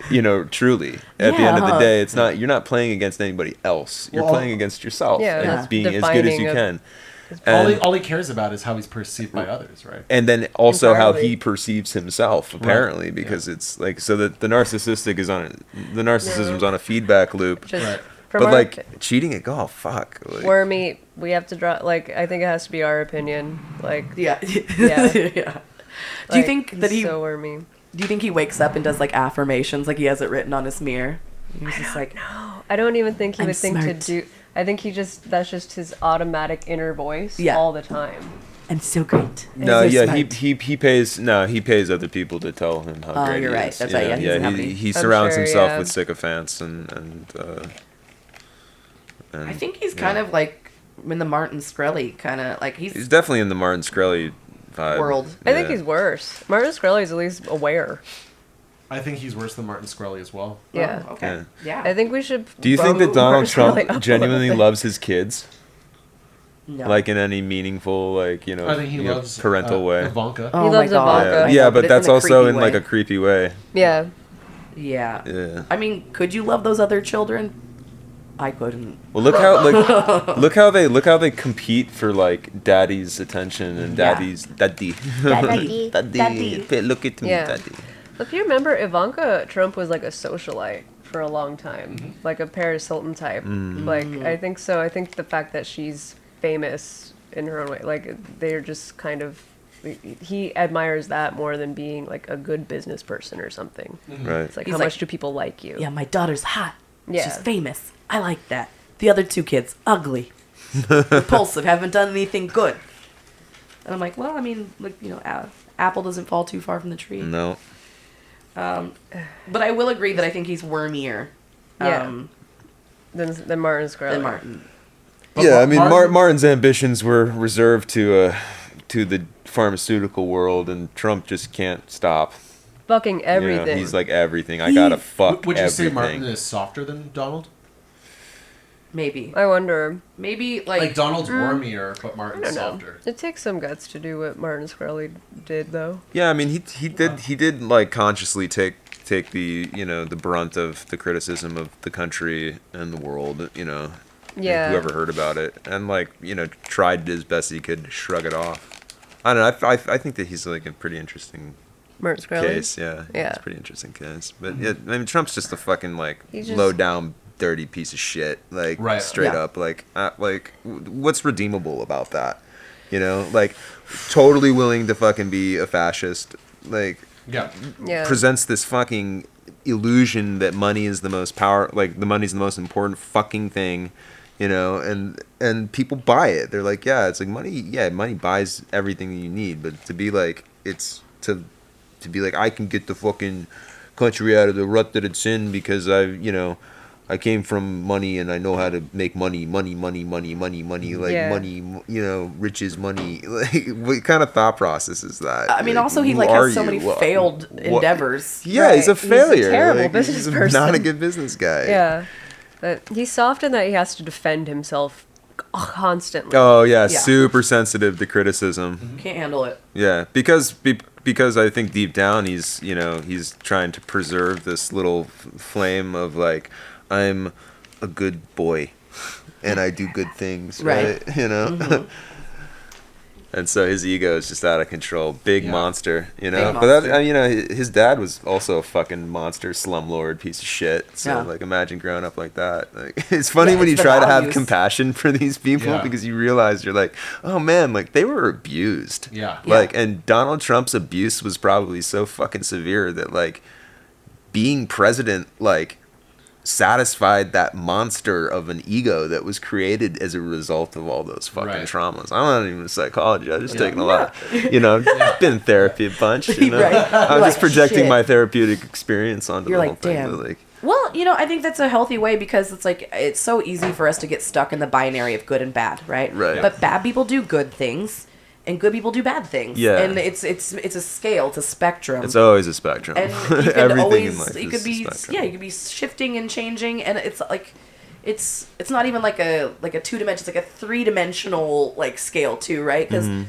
You know, truly. At the end of the day, it's not. You're not playing against anybody else. You're playing against yourself and being as good as you can. All he cares about is how he's perceived by others, right? And then also how he perceives himself, apparently, because it's like so that the narcissism's on a feedback loop. But like cheating at golf, fuck. Like, Wormy, we have to draw. Like, I think it has to be our opinion. Like, yeah. Do you think that he's so wormy? Do you think he wakes up and does like affirmations, like he has it written on his mirror? He's just like, no. I don't even think he would think to do. I think that's just his automatic inner voice all the time. I'm so great. No, he pays other people to tell him how great he is. You're right. That's right. Yeah, he surrounds himself with sycophants and I think he's kind of like in the Martin Shkreli kind of like he's definitely in the Martin Shkreli vibe. World. I think he's worse. Martin Shkreli is at least aware. I think he's worse than Martin Shkreli as well. Yeah. Oh, okay. Yeah. I think we should. Do you think that Donald Trump genuinely loves his kids? No. Like in any meaningful, like, you know, I think he loves parental way. Ivanka. Oh, he loves Ivanka. Yeah, but that's also in like a creepy way. Yeah. Yeah. I mean, could you love those other children? I couldn't. Well, look how they compete for like daddy's attention and daddy. Look at me, daddy. If you remember, Ivanka Trump was like a socialite for a long time, like a Paris Hilton type. Like, I think so. I think the fact that she's famous in her own way, like they're just kind of, he admires that more than being like a good business person or something. Right. It's like, He's how like, much do people like you? Yeah, my daughter's hot. Yeah. She's famous. I like that. The other two kids, ugly, repulsive, haven't done anything good. And I'm like, well, I mean, like, you know, apple doesn't fall too far from the tree. No. But I will agree that I think he's wormier. Than Martin Shkreli. Than Martin. Yeah, I mean, Martin's ambitions were reserved to the pharmaceutical world, and Trump just can't stop. Fucking everything. You know, he's like everything. I gotta fuck Would you everything. say Martin is softer than Donald? Maybe. I wonder. Maybe like Donald's wormier, but Martin's softer. It takes some guts to do what Martin Shkreli did, though. Yeah, I mean, he did like consciously take the, you know, the brunt of the criticism of the country and the world, you know. Yeah. Whoever heard about it, and like, you know, tried as best he could to shrug it off. I don't know. I think that he's like a pretty interesting Mertz Crowley? case. Yeah, it's a pretty interesting case. But yeah, I mean, Trump's just a fucking like He's just- low down, dirty piece of shit. Like straight up. Like what's redeemable about that? You know, like totally willing to fucking be a fascist. Like presents this fucking illusion that money is the most the money's the most important fucking thing. You know, and people buy it. They're like, yeah, it's like money. Yeah, money buys everything that you need. But to be like, it's to be like, I can get the fucking country out of the rut that it's in because I came from money and I know how to make money, like money, riches, money. Like, what kind of thought process is that? I mean, like, also he who like are has so you? many failed endeavors. Yeah, he's a failure. He's a terrible Like, business he's person. not a good business guy. Yeah. But he's soft in that he has to defend himself constantly. Oh yeah, super sensitive to criticism. Can't handle it. Yeah, because I think deep down he's trying to preserve this little flame of like, I'm a good boy and I do good things, right? You know. Mm-hmm. And so his ego is just out of control, big monster, you know. Big But monster. his dad was also a fucking monster, slumlord piece of shit. So Yeah. like, imagine growing up like that. Like, it's funny when you it's the try to have values. compassion for these people because you realize you're like, oh man, like they were abused. Yeah. Like, and Donald Trump's abuse was probably so fucking severe that like being president, like, satisfied that monster of an ego that was created as a result of all those fucking traumas. I'm not even a psychologist. I'm just taking a lot. You know, been in therapy a bunch. You know, I'm just projecting my therapeutic experience onto You're the like, whole thing. damn. But, like, Well, I think that's a healthy way because it's like it's so easy for us to get stuck in the binary of good and bad, right? Right. But bad people do good things, and good people do bad things. Yeah. And it's a scale, it's a spectrum. it's always a spectrum. And you can Everything always in life you is could a be spectrum. you could be shifting and changing, and it's like it's not even like a 2-dimensional, it's like a 3-dimensional like scale too, right? Because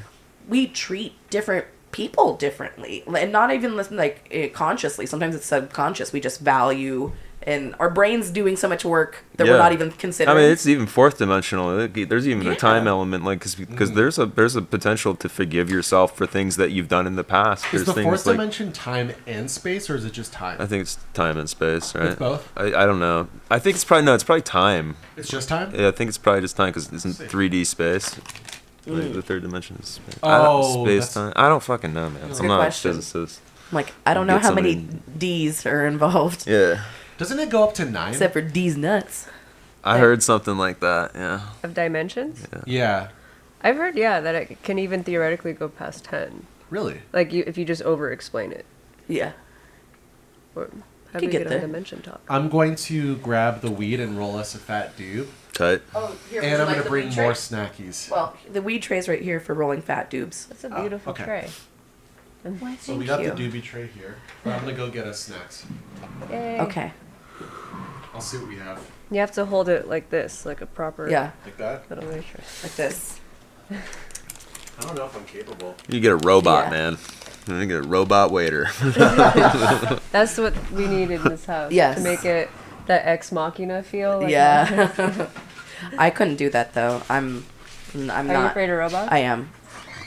we treat different people differently, and not even like consciously. Sometimes it's subconscious. We just value. And our brain's doing so much work that we're not even considering. I mean, it's even fourth dimensional. There's even a time element, like because there's a potential to forgive yourself for things that you've done in the past. Is There's the things fourth like, dimension time and space, or is it just time? I think it's time and space, right? It's both? I don't know. I think it's probably time. It's just time? Yeah, I think it's probably just time because it's in 3D space. Like, the third dimension is space. Oh, space time. I don't fucking know, man. That's I'm a good not a question. physicist. I'm like, I don't know Get how many somebody- D's are involved. Yeah. Doesn't it go up to 9? Except for D's nuts. I heard something like that. Yeah. Of dimensions? Yeah. I've heard, that it can even theoretically go past 10. Really? Like, if you just over-explain it. Yeah. Or, how Could do we get get there. on dimension talk? I'm going to grab the weed and roll us a fat doob. Tight. Oh, here, would And you I'm like going to the bring weed more tray? snackies. Well, the weed tray's right here for rolling fat dubs. That's a beautiful okay. tray. Why, So we got the doobie tray here. But I'm going to go get us snacks. Yay. Okay. I'll see what we have. You have to hold it like this, like a proper Like that? little waitress. Like this. I don't know if I'm capable. You get a robot, Yeah. man. You get a robot waiter. That's what we need in this house. Yes. To make it that ex machina feel. Like Yeah. I couldn't do that though. I'm Are not. you afraid of robots? I am.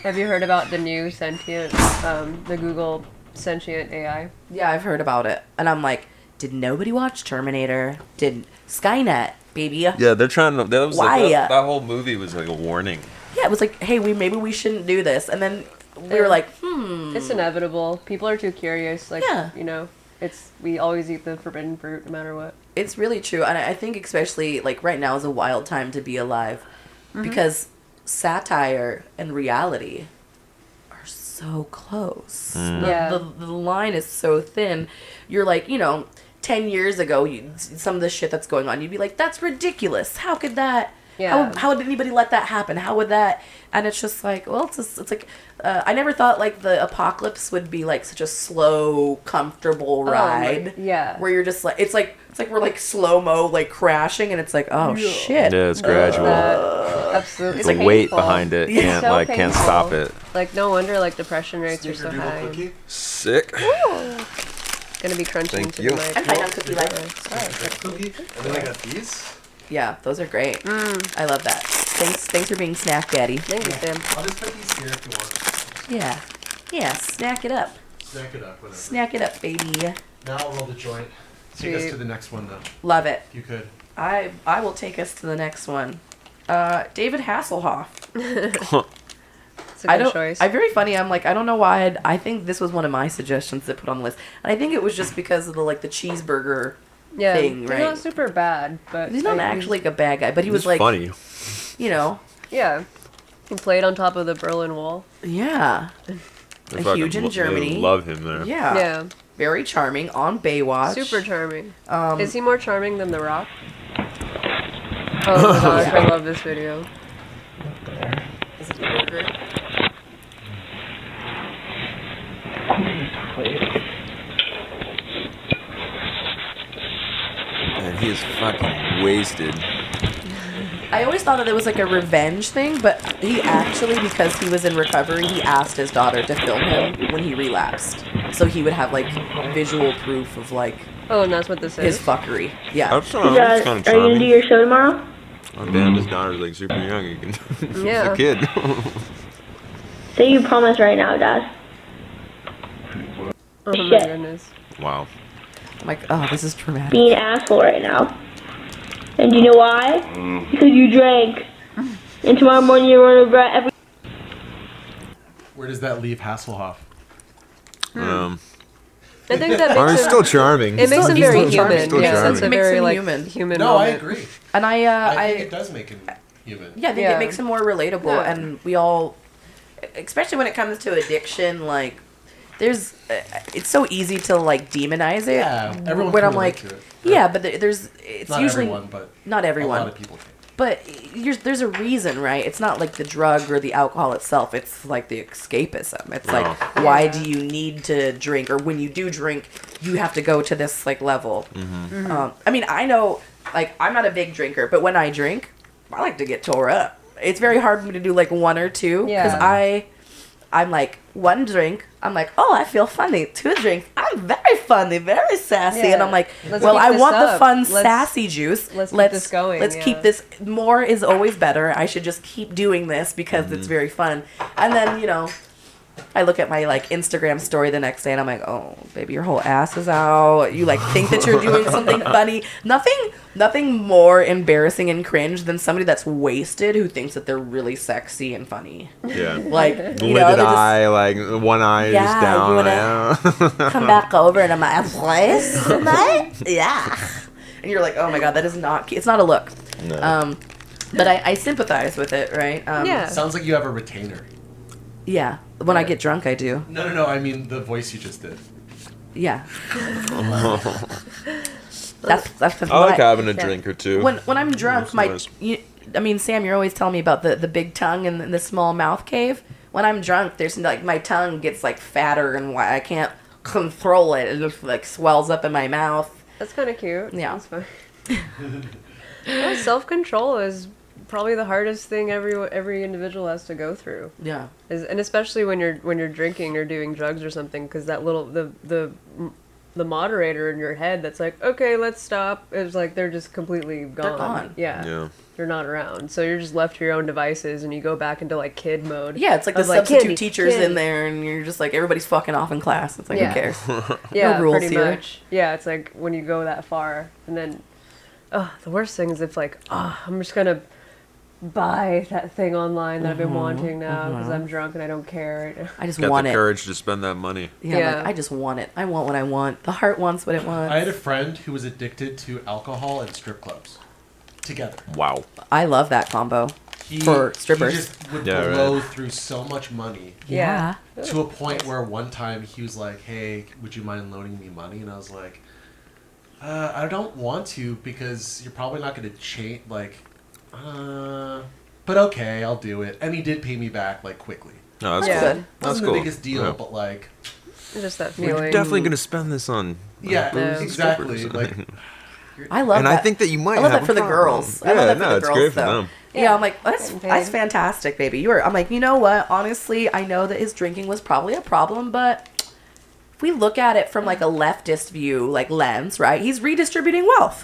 Have you heard about the new sentient, the Google sentient AI? Yeah, I've heard about it, and I'm like, did nobody watch Terminator? Did Skynet, baby? Yeah, they're trying to. That was Why? like that whole movie was like a warning. Yeah, it was like, hey, maybe we shouldn't do this, and then we were like, It's inevitable. People are too curious. Like, Yeah. we always eat the forbidden fruit no matter what. It's really true, and I think especially like right now is a wild time to be alive, because satire and reality are so close. Yeah. The line is so thin. You're like, 10 years ago, some of the shit that's going on, you'd be like, that's ridiculous. How could that? Yeah. How would anybody let that happen? How would that? And it's just like, well, it's like, I never thought like the apocalypse would be like such a slow, comfortable ride. yeah. Where you're just like, it's like we're like slow mo like crashing, and it's like, oh shit. Yeah, it's gradual. Absolutely. The weight behind it Yeah. can't stop it. Like, no wonder like depression rates are so Snickerdoodle high. cookie? Sick. Gonna be crunching Thank to you. the mic. And pineapple cookie like. Cookie? And then I got these. Yeah, those are great. I love that. Thanks for being snack daddy. Thank you, Sam. I'll just put these here if you want. Yeah. Yeah, snack it up. Snack it up, whatever. Snack it up, baby. Now I'll roll the joint. Take us Sweet. to the next one, though. Love it. If you could. I will take us to the next one. David Hasselhoff. It's a good choice. I'm very funny. I'm like, I don't know why. I think this was one of my suggestions to put on the list, and I think it was just because of the cheeseburger thing, he's right? not super bad, but He's not actually like a bad guy, but he was He's like funny. You know. Yeah. He played on top of the Berlin Wall. Yeah. Huge in Germany. Love him there. Yeah. Yeah. Very charming on Baywatch. Super charming. Um, Is he more charming than The Rock? Oh my gosh, I love this video. Is it a burger? And he is fucking wasted. I always thought that it was like a revenge thing, but he actually, because he was in recovery, he asked his daughter to film him when he relapsed, so he would have like visual proof of like. Oh, and that's what this his is. fuckery. Yeah. That's kind of charming. Are you gonna do your show tomorrow? Oh damn, his daughter's like super young. You can. She's Yeah. a kid. Say you promise right now, Dad. Oh my Shit. goodness. Wow. I'm like, oh, this is traumatic. Being an asshole right now. And do you know why? Because you drank. And tomorrow morning you're gonna regret every. Where does that leave Hasselhoff? I think that Oh, makes he's him, still charming. It makes him He's very still charming. human. Still Yeah, charming. it's a Makes very him like human. human No, I moment. agree. And I think it does make him human. Yeah, I think it makes him more relatable, Yeah. and we all, especially when it comes to addiction, like, there's, it's so easy to like demonize it. Yeah, everyone When can I'm relate like, to it. yeah, but there's, it's Not usually everyone, but not everyone. a lot of people can. But there's a reason, right? It's not like the drug or the alcohol itself. It's like the escapism. It's like, why do you need to drink? Or when you do drink, you have to go to this like level. I mean, I know, like, I'm not a big drinker, but when I drink, I like to get tore up. It's very hard for me to do like one or two because Yeah. I'm like, one drink, I'm like, oh, I feel funny. Two drinks, I'm very funny, very sassy. Yeah. And I'm like, Let's well, keep I this want the up. fun, Let's- sassy juice. let's keep this going, Let's yeah. keep this. More is always better. I should just keep doing this because it's very fun. And then, you know, I look at my like Instagram story the next day and I'm like, oh, baby, your whole ass is out. You like think that you're doing something funny. Nothing more embarrassing and cringe than somebody that's wasted who thinks that they're really sexy and funny. Yeah. Like, you know, Lidded they're just, eye, like one eye Yeah, just down. you yeah. come back over and I'm like, place tonight? Yeah. And you're like, oh my god, that is not, it's not a look. No. But I sympathize with it, right? Yeah. Sounds like you have a retainer. Yeah. When I get drunk, I do. No. I mean the voice you just did. Yeah. That's the I like when having a drink or two. When I'm drunk, Nice. I mean, Sam, you're always telling me about the big tongue and the small mouth cave. When I'm drunk, there's like my tongue gets like fatter and why I can't control it. It just like swells up in my mouth. That's kind of cute. Yeah. That's fine. Yeah, self-control is probably the hardest thing every individual has to go through. Yeah. And especially when you're drinking or doing drugs or something, because that little the moderator in your head that's like, okay, let's stop. It's like they're just completely gone. They're gone. Yeah. Yeah. They're not around, so you're just left to your own devices, and you go back into like kid mode. Yeah, it's like the of, substitute candy, teachers candy. in there, and you're just like everybody's fucking off in class. It's like Yeah. who cares? Yeah, no rules pretty here. much. Yeah, it's like when you go that far, and then, the worst thing is if like, I'm just gonna buy that thing online that I've been wanting now because I'm drunk and I don't care. I just Got want the it. courage to spend that money. Yeah, Yeah. Like, I just want it. I want what I want. The heart wants what it wants. I had a friend who was addicted to alcohol and strip clubs together. Wow. I love that combo for strippers. He just would Yeah, blow right. through so much money. Yeah. To a point where one time he was like, hey, would you mind loaning me money? And I was like, I don't want to because you're probably not going to change, like, but okay, I'll do it. And he did pay me back, like, quickly. No, that's Yeah. cool. It That's wasn't cool. the biggest deal, Yeah. but, like, Just that We're feeling. definitely gonna spend this on. yeah, booze and exactly. strippers. Like, I love and that. I think that you might I love have that for a the problem. girls. I love Yeah, that for no, the it's girls, great for though. them. Yeah, I'm like, that's Getting paid. that's fantastic, baby. I'm like, you know what? Honestly, I know that his drinking was probably a problem, but if we look at it from like a leftist view, like lens, right? He's redistributing wealth,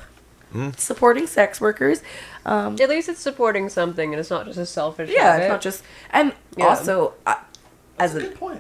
supporting sex workers. At least it's supporting something, and it's not just a selfish. Yeah, habit. it's not just. And Yeah. also,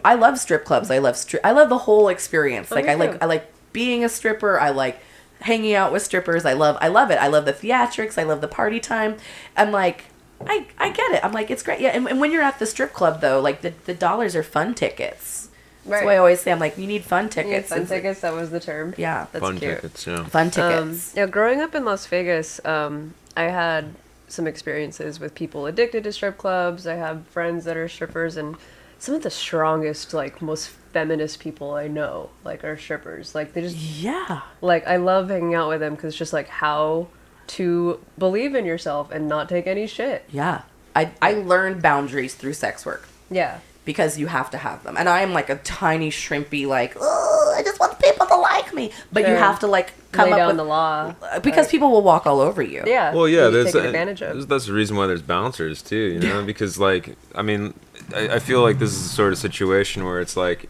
I love strip clubs. I love the whole experience. Oh, Like me I too. like being a stripper. I like hanging out with strippers. I love it. I love the theatrics. I love the party time. I'm like, I get it. I'm like, it's great. Yeah. And when you're at the strip club though, like the dollars are fun tickets. That's Right. why I always say I'm like, you need fun You need tickets. fun It's like- tickets, that was the term. Yeah. That's Fun cute. tickets, yeah. Fun tickets. Yeah, growing up in Las Vegas, I had some experiences with people addicted to strip clubs. I have friends that are strippers, and some of the strongest, like, most feminist people I know, like, are strippers. Like, they just... Yeah. Like, I love hanging out with them because it's just, like, how to believe in yourself and not take any shit. Yeah. I learned boundaries through sex work. Yeah. Because you have to have them. And I am like a tiny shrimpy, like, oh, I just want people to like me. But you Sure. have to like come Lay up down with the law. because people will walk all over you. Yeah. Well, yeah, you that's taken advantage of. that's the reason why there's bouncers too. You know, because like I mean, I feel like this is the sort of situation where it's like,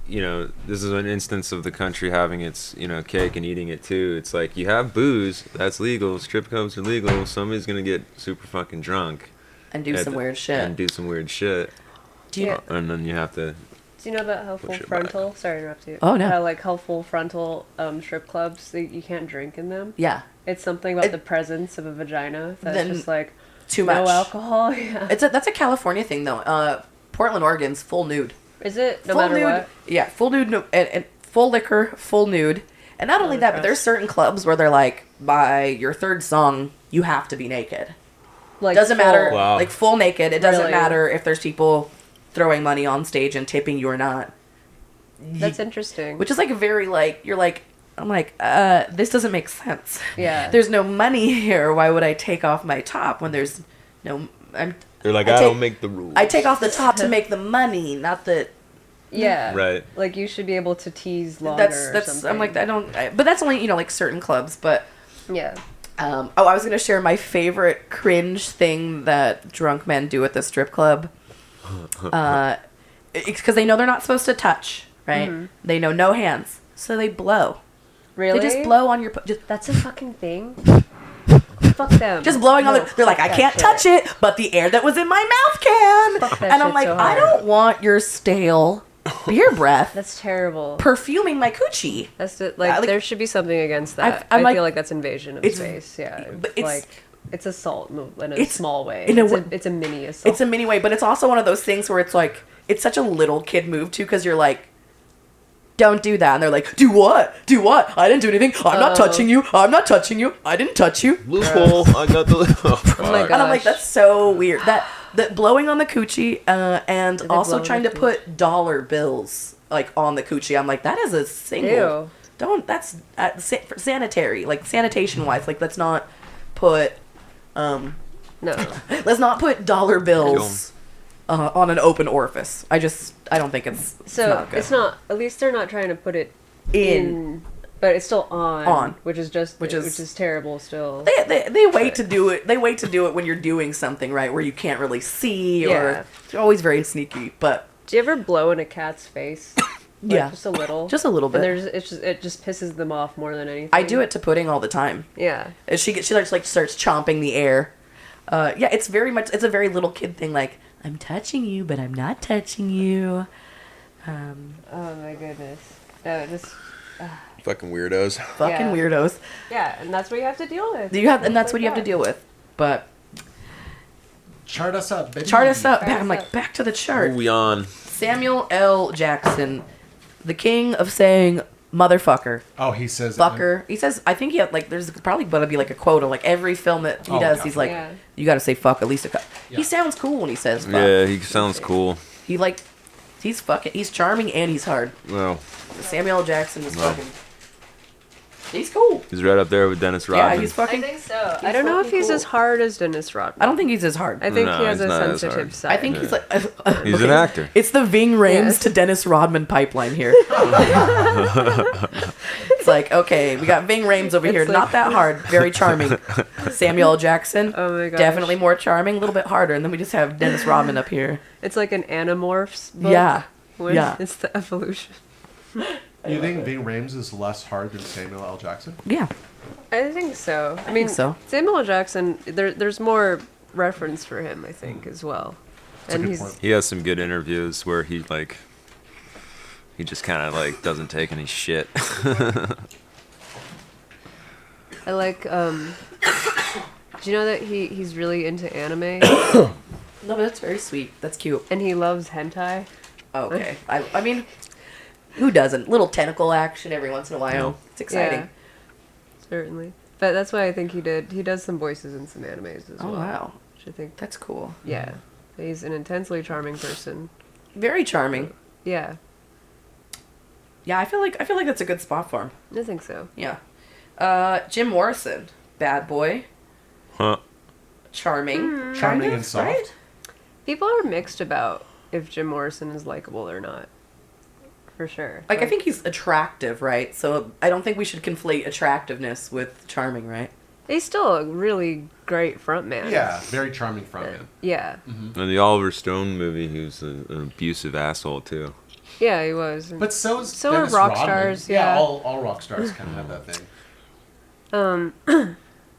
you know, this is an instance of the country having its, you know, cake and eating it too. It's like you have booze, that's legal. Strip clubs are legal. Somebody's gonna get super fucking drunk And do some weird shit. And do some weird shit. Do you- And then you have to. Do you know about how full Push it frontal? Sorry to interrupt you. Oh, no. How like how full frontal strip clubs you can't drink in them. Yeah. It's something about the presence of a vagina that's Then just like too no much alcohol. Yeah. That's a California thing though. Portland, Oregon's full nude. Is it no full matter nude, what? Yeah, full nude and full liquor, full nude. And not only that, but there's certain clubs where they're like, by your third song, you have to be naked. Like doesn't matter, full. Wow. like full naked. It doesn't Really? matter if there's people throwing money on stage and tipping you or not. That's interesting. Which is like a very like you're like I'm like this doesn't make sense. Yeah. There's no money here. Why would I take off my top when there's no? They're like, I I take- don't make the rules. I take off the top to make the money, not the. Yeah. Right. Like you should be able to tease longer. That's Or something. I'm like I don't. But that's only like certain clubs. But Yeah. oh, I was gonna share my favorite cringe thing that drunk men do at the strip club. Because they know they're not supposed to touch, right? Mhm. They know no hands, so they blow. Really? They just blow on your. That's a fucking thing. Fuck them. Just blowing on No, the. They're like, fuck I that can't shit. touch it, but the air that was in my mouth can. Fuck that And I'm shit like, so I hard. don't want your stale beer breath That's terrible. perfuming my coochie. That's like, like- there should be something against that. I'm I like- feel like that's invasion of it's- space. Yeah. but it's- like it's assault move in a It's- small way. in a it's, wa- it's a mini assault. It's a mini way, but it's also one of those things where it's like, it's such a little kid move too, because you're like, don't do that. And they're like, do what? Do what? I didn't do anything. I'm not touching you. I'm not touching you. I didn't touch you. Loophole. I got the. Oh, fuck. my And I'm like, gosh. that's so weird. That blowing on the coochie and they also blow on trying the to put dollar bills like on the coochie. I'm like, that is a single. Ew. Don't. That's for sanitary, like sanitation wise. Like, let's not put. No. Let's not put dollar bills on an open orifice. I don't think it's So not good. it's not. At least they're not trying to put it in, but it's still on. On. which is terrible. Still. They wait to do it. They wait to do it when you're doing something right where you can't really see, Yeah. or they're always very sneaky. But Do you ever blow in a cat's face? Like, Yeah. just a little. Just a little bit. And it just pisses them off more than anything. I do it to pudding all the time. Yeah. And she starts chomping the air. Yeah, it's a very little kid thing. Like, I'm touching you, but I'm not touching you. Oh my goodness. No, just. Fucking weirdos. Fucking weirdos. Yeah, and that's what you have to deal with. And that's what you have to deal with. But Chart us up, baby. chart us up. Chart us I'm like, up. back to the chart. Who we on? Samuel L. Jackson, the king of saying motherfucker. Oh, he says Fucker. He says, I think he had, like, there's probably going to be like a quote of like every film that he Oh, does. yeah. He's like, Yeah. you got to say fuck at least a couple. Yeah. He sounds cool when he says fuck. Yeah, he sounds cool. He like, he's charming and he's hard. Well, Samuel L. Jackson is Well. fucking. He's cool. he's right up there with Dennis Rodman. Yeah, he's fucking. I think so. I don't know if he's cool. as hard as Dennis Rodman. I don't think he's as hard. I think No, he has he's a not as sensitive hard. side. I think he's like. He's an actor. It's the Ving Rhames Yes. to Dennis Rodman pipeline here. It's like, okay, we got Ving Rhames over here. It's Not like- that hard. Very charming. Samuel L. Jackson. Oh my gosh. Definitely more charming. A little bit harder. And then we just have Dennis Rodman up here. It's like an Animorphs book. Yeah. When Yeah. It's the evolution. You think Ving Rhames is less hard than Samuel L. Jackson? Yeah. I think so. I think mean, so. Samuel L. Jackson, there's more reference for him, I think, as well. And he's He has some good interviews where he just kind of like doesn't take any shit. I like do you know that he's really into anime? No, but that's very sweet. That's cute. And he loves hentai. Okay. I mean, who doesn't? Little tentacle action every once in a while. No. It's exciting. Yeah, certainly. But that's why I think he does some voices in some animes as well. Oh, wow. Which I think that's cool. Yeah. He's an intensely charming person. Very charming. Yeah. Yeah, I feel like that's a good spot for him. I think so. Yeah. Jim Morrison, bad boy, Huh. charming, Charming and soft. right? People are mixed about if Jim Morrison is likable or not. For sure. Like, I think he's attractive, right? So I don't think we should conflate attractiveness with charming, right? He's still a really great frontman. Yeah, very charming frontman. Yeah. In the Oliver Stone movie, he was an abusive asshole too. Yeah, he was. But so is so are Dennis rock Rodman. stars. Yeah. all rock stars kind of have that thing.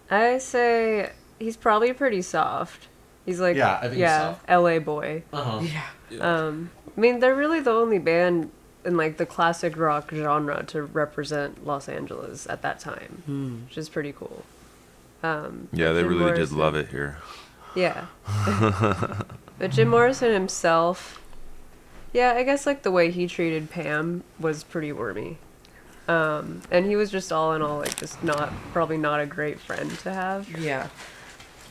I say he's probably pretty soft. He's like Yeah, I think he's soft. LA boy. Uh-huh. Yeah. I mean, they're really the only band in like the classic rock genre to represent Los Angeles at that time, which is pretty cool. Yeah, they Jim really did Morrison- love it here. Yeah. But Jim Morrison himself, yeah, I guess like the way he treated Pam was pretty wormy. And he was just all in all like just probably not a great friend to have. Yeah.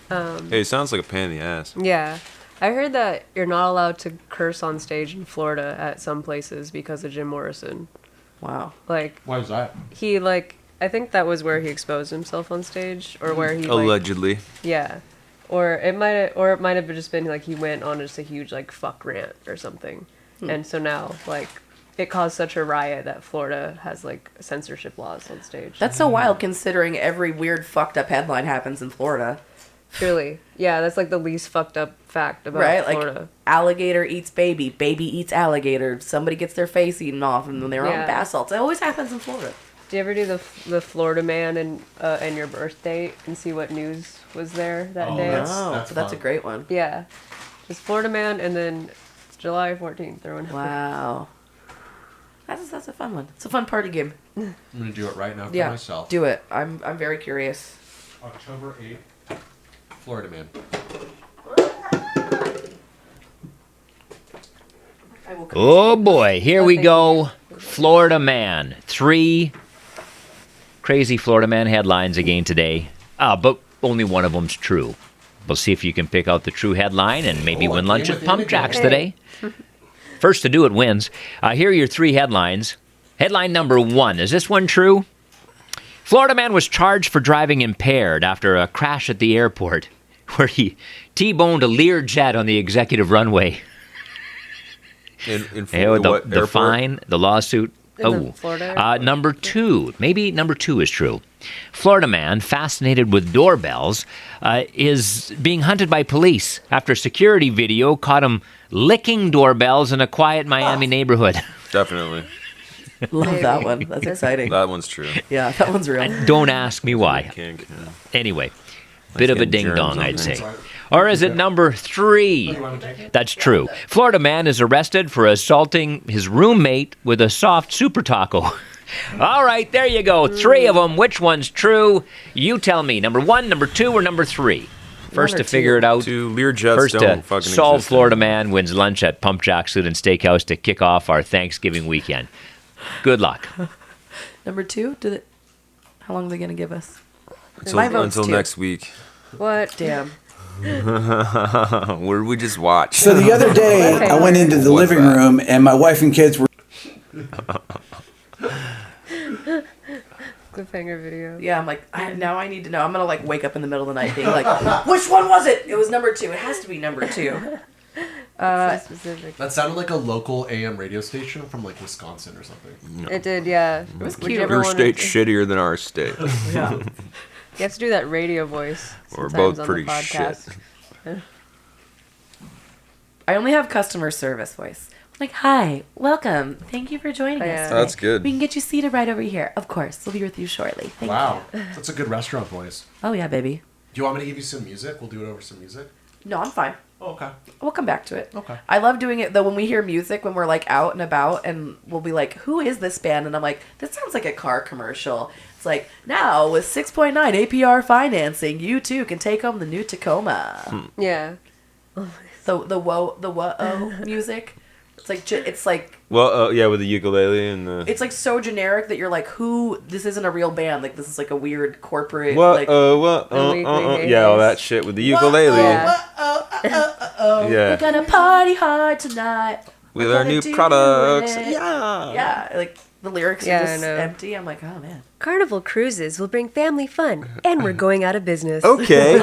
Hey, he sounds like a pain in the ass. Yeah. I heard that you're not allowed to curse on stage in Florida at some places because of Jim Morrison. Wow. Like, Why was that? he like, I think that was where he exposed himself on stage, or where he like, Allegedly. yeah, or it might have just been like he went on just a huge like fuck rant or something, and so now like it caused such a riot that Florida has like censorship laws on stage. That's so wild considering every weird fucked up headline happens in Florida. Really, yeah, that's like the least fucked up fact about Right? Florida. Like, alligator eats baby, baby eats alligator, somebody gets their face eaten off, and then they're on Yeah. bath salts. It always happens in Florida. Do you ever do the Florida Man and your birth date and see what news was there that day? That's a great one. Yeah, just Florida Man, and then July 14th. They're one. Wow. That's a fun one. It's a fun party game. I'm gonna do it right now for Yeah, myself. do it. I'm very curious. October 8th, Florida Man. Oh boy, here we go. Florida Man. 3 crazy Florida Man headlines again today. But only one of them's true. We'll see if you can pick out the true headline and maybe win lunch at Pump Jacks today. First to do it wins. Here are your 3 headlines. Headline number 1. Is this one true? Florida man was charged for driving impaired after a crash at the airport where he T-boned a Learjet on the executive runway. In The airport? fine, the lawsuit. In the Florida airport? Number 2. Maybe number 2 is true. Florida man fascinated with doorbells is being hunted by police after security video caught him licking doorbells in a quiet Miami neighborhood. Definitely. Love that one. That's exciting. That one's true. Yeah, that one's real. Don't ask me why. Kink, yeah. Anyway, bit of a getting germs ding-dong, on I'd there. say. Or is it number 3? That's true. Florida man is arrested for assaulting his roommate with a soft super taco. All right, there you go. 3 of them. Which one's true? You tell me. Number 1, number 2, or number 3? First Number to figure 2. it out. Learjets First don't to fucking solve exist Florida man wins lunch at Pump Jack Suit and Steakhouse to kick off our Thanksgiving weekend. Good luck. Number 2, how long are they going to give us? Until next week. What? Damn. Where did we just watch? So the other day, I went into the living room and my wife and kids were. Cliffhanger video. Yeah, I'm like, now I need to know. I'm going to wake up in the middle of the night being like, which one was it? It was number 2. It has to be number 2. So specific. That sounded like a local AM radio station from Wisconsin or something. It did, yeah. It was Would you cute. ever Your wanna- state's shittier than our state. Yeah. You have to do that radio voice. We're sometimes both on pretty the podcast. shit. I only have customer service voice. Like, hi, welcome. Thank you for joining us. yeah. today. That's good. We can get you seated right over here. Of course. We'll be with you shortly. Thank Wow, that's a good restaurant voice. you. Oh, yeah, baby. Do you want me to give you some music? We'll do it over some music. No, I'm fine. Okay. We'll come back to it. Okay. I love doing it though when we hear music when we're like out and about and we'll be like, who is this band? And I'm like, this sounds like a car commercial. It's like, now with 6.9 APR financing, you too can take home the new Tacoma. Yeah. The music. It's like Well, yeah, with the ukulele and the. it's like so generic that you're like, who? This isn't a real band. Like this is like a weird corporate. What? Like, Yeah, all that shit with the ukulele. Yeah. Yeah. We're gonna party hard tonight. With We're our gonna new do products. it. Yeah. Yeah. Like the lyrics Yeah, are I just know. empty. I'm like, oh man. Carnival Cruises will bring family fun, and we're going out of business. Okay.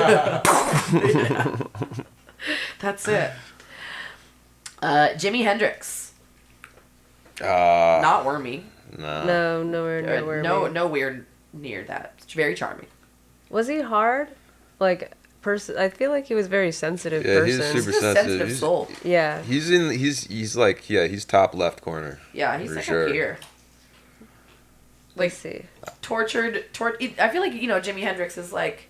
That's it. Jimi Hendrix. Not Wormy. No, nowhere near Wormy. Nowhere near that. It's very charming. Was he hard? Like, I feel like he was a very sensitive Yeah, person. he's super sensitive. He's, soul. Yeah. He's like, yeah, he's top left corner. Yeah, he's for like sure. up here. Let's see. Tortured. I feel like Jimi Hendrix is like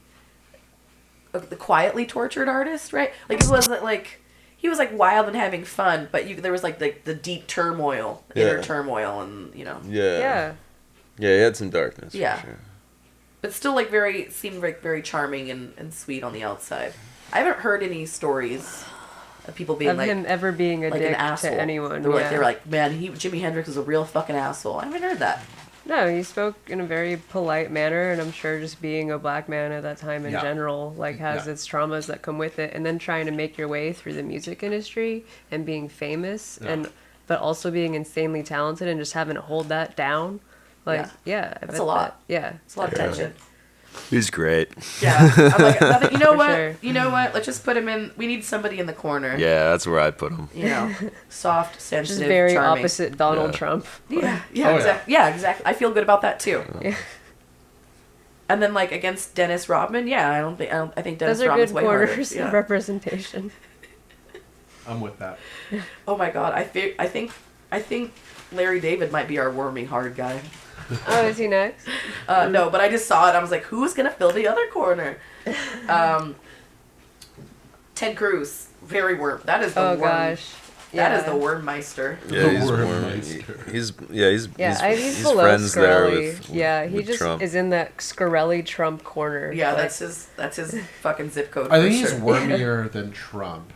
the quietly tortured artist, right? Like he was like wild and having fun, but there was like the deep turmoil, inner turmoil, and Yeah. Yeah. Yeah, he had some darkness. Yeah. For sure. But still seemed like very charming and sweet on the outside. I haven't heard any stories of people being Of like him ever being a like dick an asshole to anyone. They were yeah. like, man, Jimi Hendrix is a real fucking asshole. I haven't heard that. No, he spoke in a very polite manner, and I'm sure just being a black man at that time in Yeah. general, like, has its traumas that come with it, and then trying to make your way through the music industry and being famous, but also being insanely talented and just having to hold that down. Like, I That's bet a lot. Yeah. It's a lot of tension. He's great. Yeah. I'm like, you know For what? sure. You know what? Let's just put him in. We need somebody in the corner. Yeah, that's where I put him. You know, soft, sensitive, Just very charming. opposite Donald Trump. Yeah, Oh, exactly. Yeah, exactly. I feel good about that too. Yeah. And then like against Dennis Rodman, I think Dennis Those are Rodman's good way harder. corners Yeah. of representation. I'm with that. Oh my god, I think Larry David might be our wormy hard guy. Oh, is he next? No, but I just saw it. I was like, who's gonna fill the other corner? Ted Cruz, very worm. That is the worm. Gosh. That is Yeah. the wormmeister. Yeah, he's Wormmeister. he's below friends there Scarelli. with he with just Trump. is in that Scarelli Trump corner. Yeah, Like, that's his fucking zip code. I for think he's sure. wormier than Trump.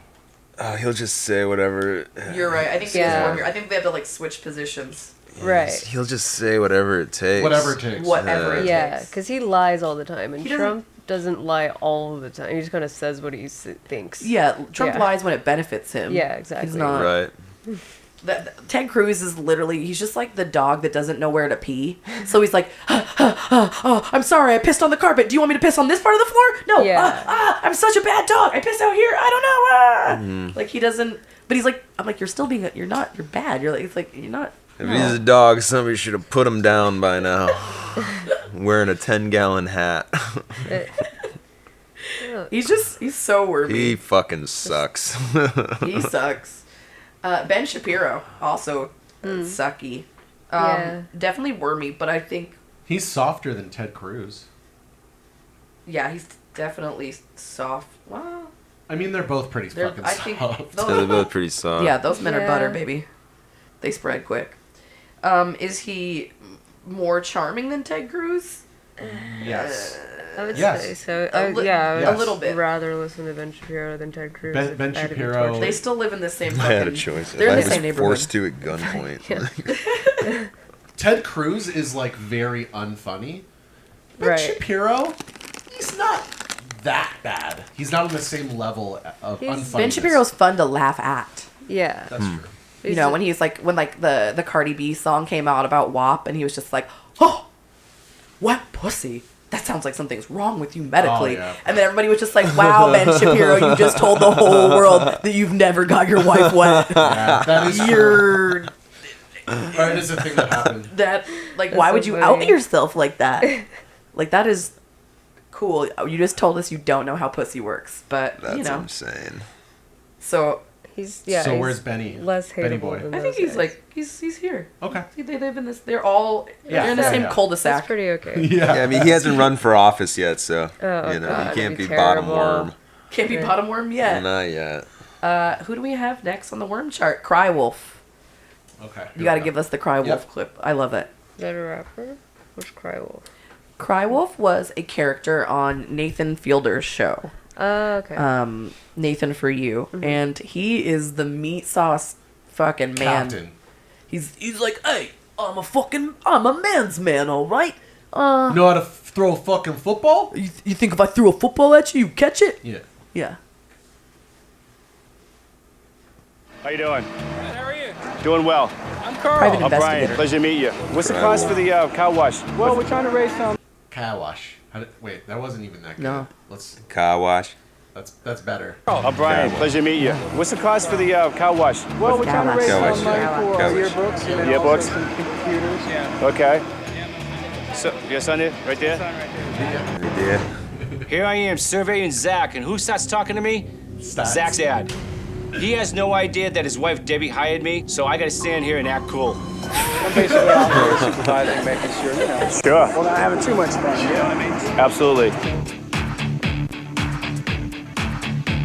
He'll just say whatever. You're right. I think he is wormier. I think they have to like switch positions. Right. He'll just say whatever it takes. Whatever it takes. Whatever it Yeah, takes. because he lies all the time, and He doesn't- Trump doesn't lie all the time. He just kind of says what he thinks. Yeah, Trump Yeah. lies when it benefits him. Yeah, exactly. He's not. Right. Ted Cruz is literally, he's just like the dog that doesn't know where to pee. So he's like, oh, I'm sorry, I pissed on the carpet. Do you want me to piss on this part of the floor? No. Yeah. I'm such a bad dog. I pissed out here. I don't know. Like he doesn't, but he's like, I'm like, you're still being, you're bad. You're like, it's like, you're not. If he's a dog, somebody should have put him down by now. Wearing a 10-gallon hat. He's so wormy. He fucking sucks. He sucks. Ben Shapiro, also sucky. Yeah. Definitely wormy, but I think, He's softer than Ted Cruz. yeah, he's definitely soft. Well, I mean, they're both pretty fucking I think soft. those- Yeah, they're both pretty soft. Yeah, those men are butter, Yeah. baby. They spread quick. Is he more charming than Ted Cruz? Yes. I would Yes. say so. A Yes. little bit. Rather listen to Ben Shapiro than Ted Cruz. Ben if I had to be Shapiro- tortured. They still live in the same. I had a fucking- choice. They're I in the was same neighborhood. forced to at gunpoint. Ted Cruz is like very unfunny. Ben Right. Shapiro, he's not that bad. He's not on the same level of unfunniness. Ben Shapiro's fun to laugh at. Yeah. That's true. You know, when he's like, when like the Cardi B song came out about WAP, and he was just like, oh, wet pussy. That sounds like something's wrong with you medically. Oh, yeah. And then everybody was just like, wow, Ben Shapiro, you just told the whole world that you've never got your wife wet. Yeah, that is You're That is a thing that happened. that, like, That's why so would you funny. out yourself like that? Like, that is cool. You just told us you don't know how pussy works, but, That's you know. insane. So, He's So he's where's Benny? Less Benny hateable boy. than I think those he's guys. like, he's here. Okay. They live in this, they're all, Yeah, they're in the yeah, same yeah. cul-de-sac. That's pretty okay. Yeah, I mean, he hasn't run for office yet, so, Oh, you know, God, he can't that'd be be bottom terrible. worm. Can't be Yeah. bottom worm yet. Not yet. Who do we have next on the worm chart? Cry Wolf. Okay. You got to give us the Cry Wolf clip. I love it. Is that a rapper? What's Cry Wolf? Cry Wolf was a character on Nathan Fielder's show. Oh, okay. Nathan For You. And he is the meat sauce fucking man. Captain. He's like, hey, I'm a man's man, all right? You know how to throw a fucking football? You think if I threw a football at you, you catch it? Yeah. Yeah. How you doing? Good, how are you? Doing well. I'm Carl. Private Brian, investigator. pleasure to meet you. What's the cost for the car wash? Well, we're trying to raise some. Car wash. Wait, that wasn't even that good. No. Let's. Car wash. That's better. Oh, Brian, pleasure to meet you. What's the cost for the car wash? Well, we're trying to raise Car some wash. money for Car wash. yearbooks. And Yearbooks? also some computers. Yeah. Okay. So, your son it right there? Yeah. Here I am surveying Zach, and who starts talking to me? Zach's dad. He has no idea that his wife Debbie hired me, so I gotta stand here and act cool. I'm basically out here supervising, making sure, Sure. we're not having too much fun. You know what I mean? Absolutely.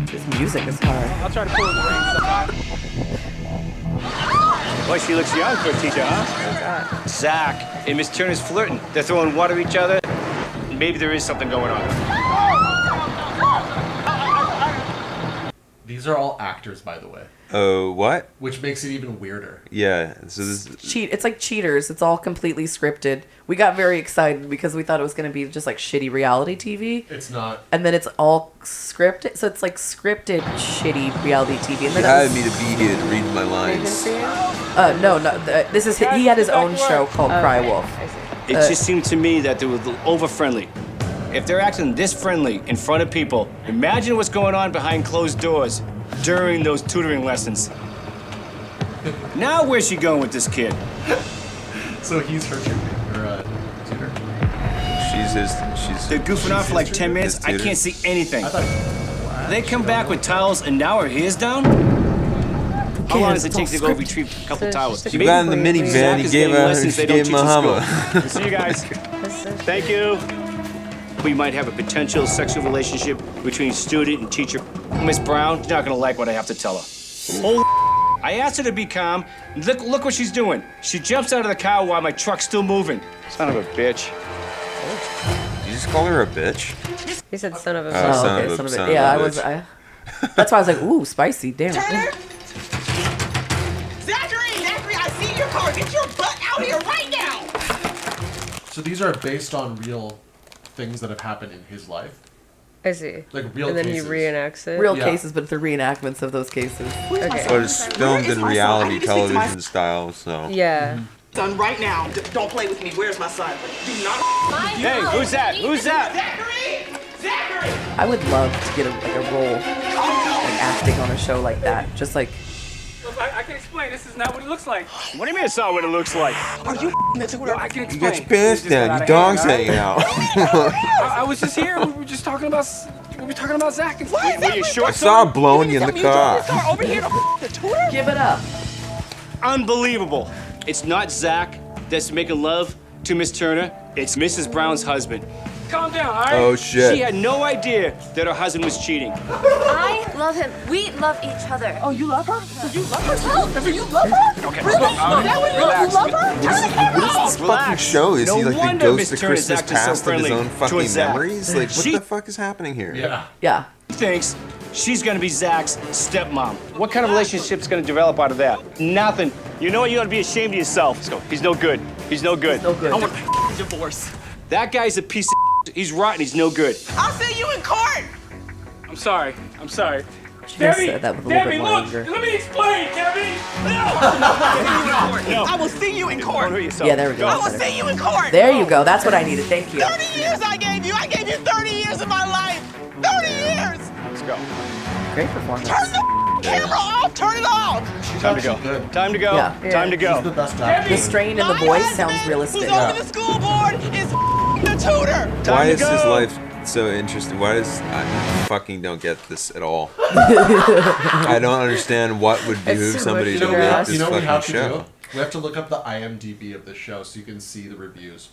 This music is hard. I'll try to pull the ring sometime. Boy, she looks young for a teacher, huh? Zach and Miss Turner's flirting. They're throwing water at each other. Maybe there is something going on. These are all actors, by the way. Oh, what? Which makes it even weirder. Yeah. So this. It's like Cheaters. It's all completely scripted. We got very excited because we thought it was going to be just like shitty reality TV. It's not. And then it's all scripted. So it's like scripted shitty reality TV. And You then hired me to be here to read my lines. No. This is he had his own show called Cry Wolf. It just seemed to me that they were over friendly. If they're acting this friendly in front of people, imagine what's going on behind closed doors during those tutoring lessons. Now where's she going with this kid? So he's her tutor. She's. They're goofing off for like 10 minutes. I can't see anything. They come back with towels and now her hair's down? How long does it take to go retrieve a couple towels? She got in the minivan. He gave him a Hummer. See you guys. Thank you. We might have a potential sexual relationship between student and teacher. Miss Brown, she's not gonna like what I have to tell her. Holy I asked her to be calm. Look what she's doing. She jumps out of the car while my truck's still moving. Son of a bitch. Did you just call her a bitch? He said son of a Oh, bitch. son okay, of a- son of son a, yeah, of a I was. bitch. That's why I was like, ooh, spicy, damn. Turner? Zachary, I see your car. Get your butt out here right now. So these are based on real things that have happened in his life. I see. Like real And then cases. he reenacts it. Real cases, but they're reenactments of those cases. Okay. But it's filmed in reality television style, so. Yeah. Son, right now. Don't play with me. Where's my son? Do not. Hey, who's that? Who's that? Zachary! I would love to get a role, like acting on a show like that. Just like. I can explain. This is not what it looks like. What do you mean it's not what it looks like? Are you the tutor? I can You explain. got your pants down. Your dog's hanging out. I was just here. We were just talking about. We were talking about Zach. And Were you short? I saw her blowing you in the car. Over here the tutor? Give it up. Unbelievable. It's not Zach that's making love to Miss Turner. It's Mrs. Brown's husband. Calm down, all right? Oh shit. She had no idea that her husband was cheating. I love him. We love each other. Oh, you love her? So you love her? So you love her? Okay, Really? look, Is that what you love her? What is this fucking show? Is he like the wonder ghost Miss of Turner's Christmas acting so past of his friendly own fucking towards Zach. memories? Like, what She the fuck is happening here? Yeah. Yeah. thinks she's gonna be Zach's stepmom. What kind of relationship's gonna develop out of that? Nothing. You know what? You ought to be ashamed of yourself. Let's go. He's no good. He's no good. No good. I want a divorce. That guy's a piece of He's rotten. He's no good. I'll see you in court. I'm sorry. I'm sorry. Should have said that with a little bit more anger. Let me explain, Debbie. I will see you in court. Yeah, there we go. I will see you in court. There you go. That's what I needed. Thank you. 30 years I gave you. I gave you 30 years of my life. 30 years. Let's go. Great performance. Turn the camera off. Turn it off. Time to go. Time to go. Yeah. Time to go. He's the best actor. The strain in the voice sounds realistic. Who's over the school board is the tutor. Why is to his go. life so interesting? Why does I fucking don't get this at all? I don't understand what would behoove too somebody much to for make us. this You know what we fucking have to show. do? We have to look up the IMDb of this show so you can see the reviews.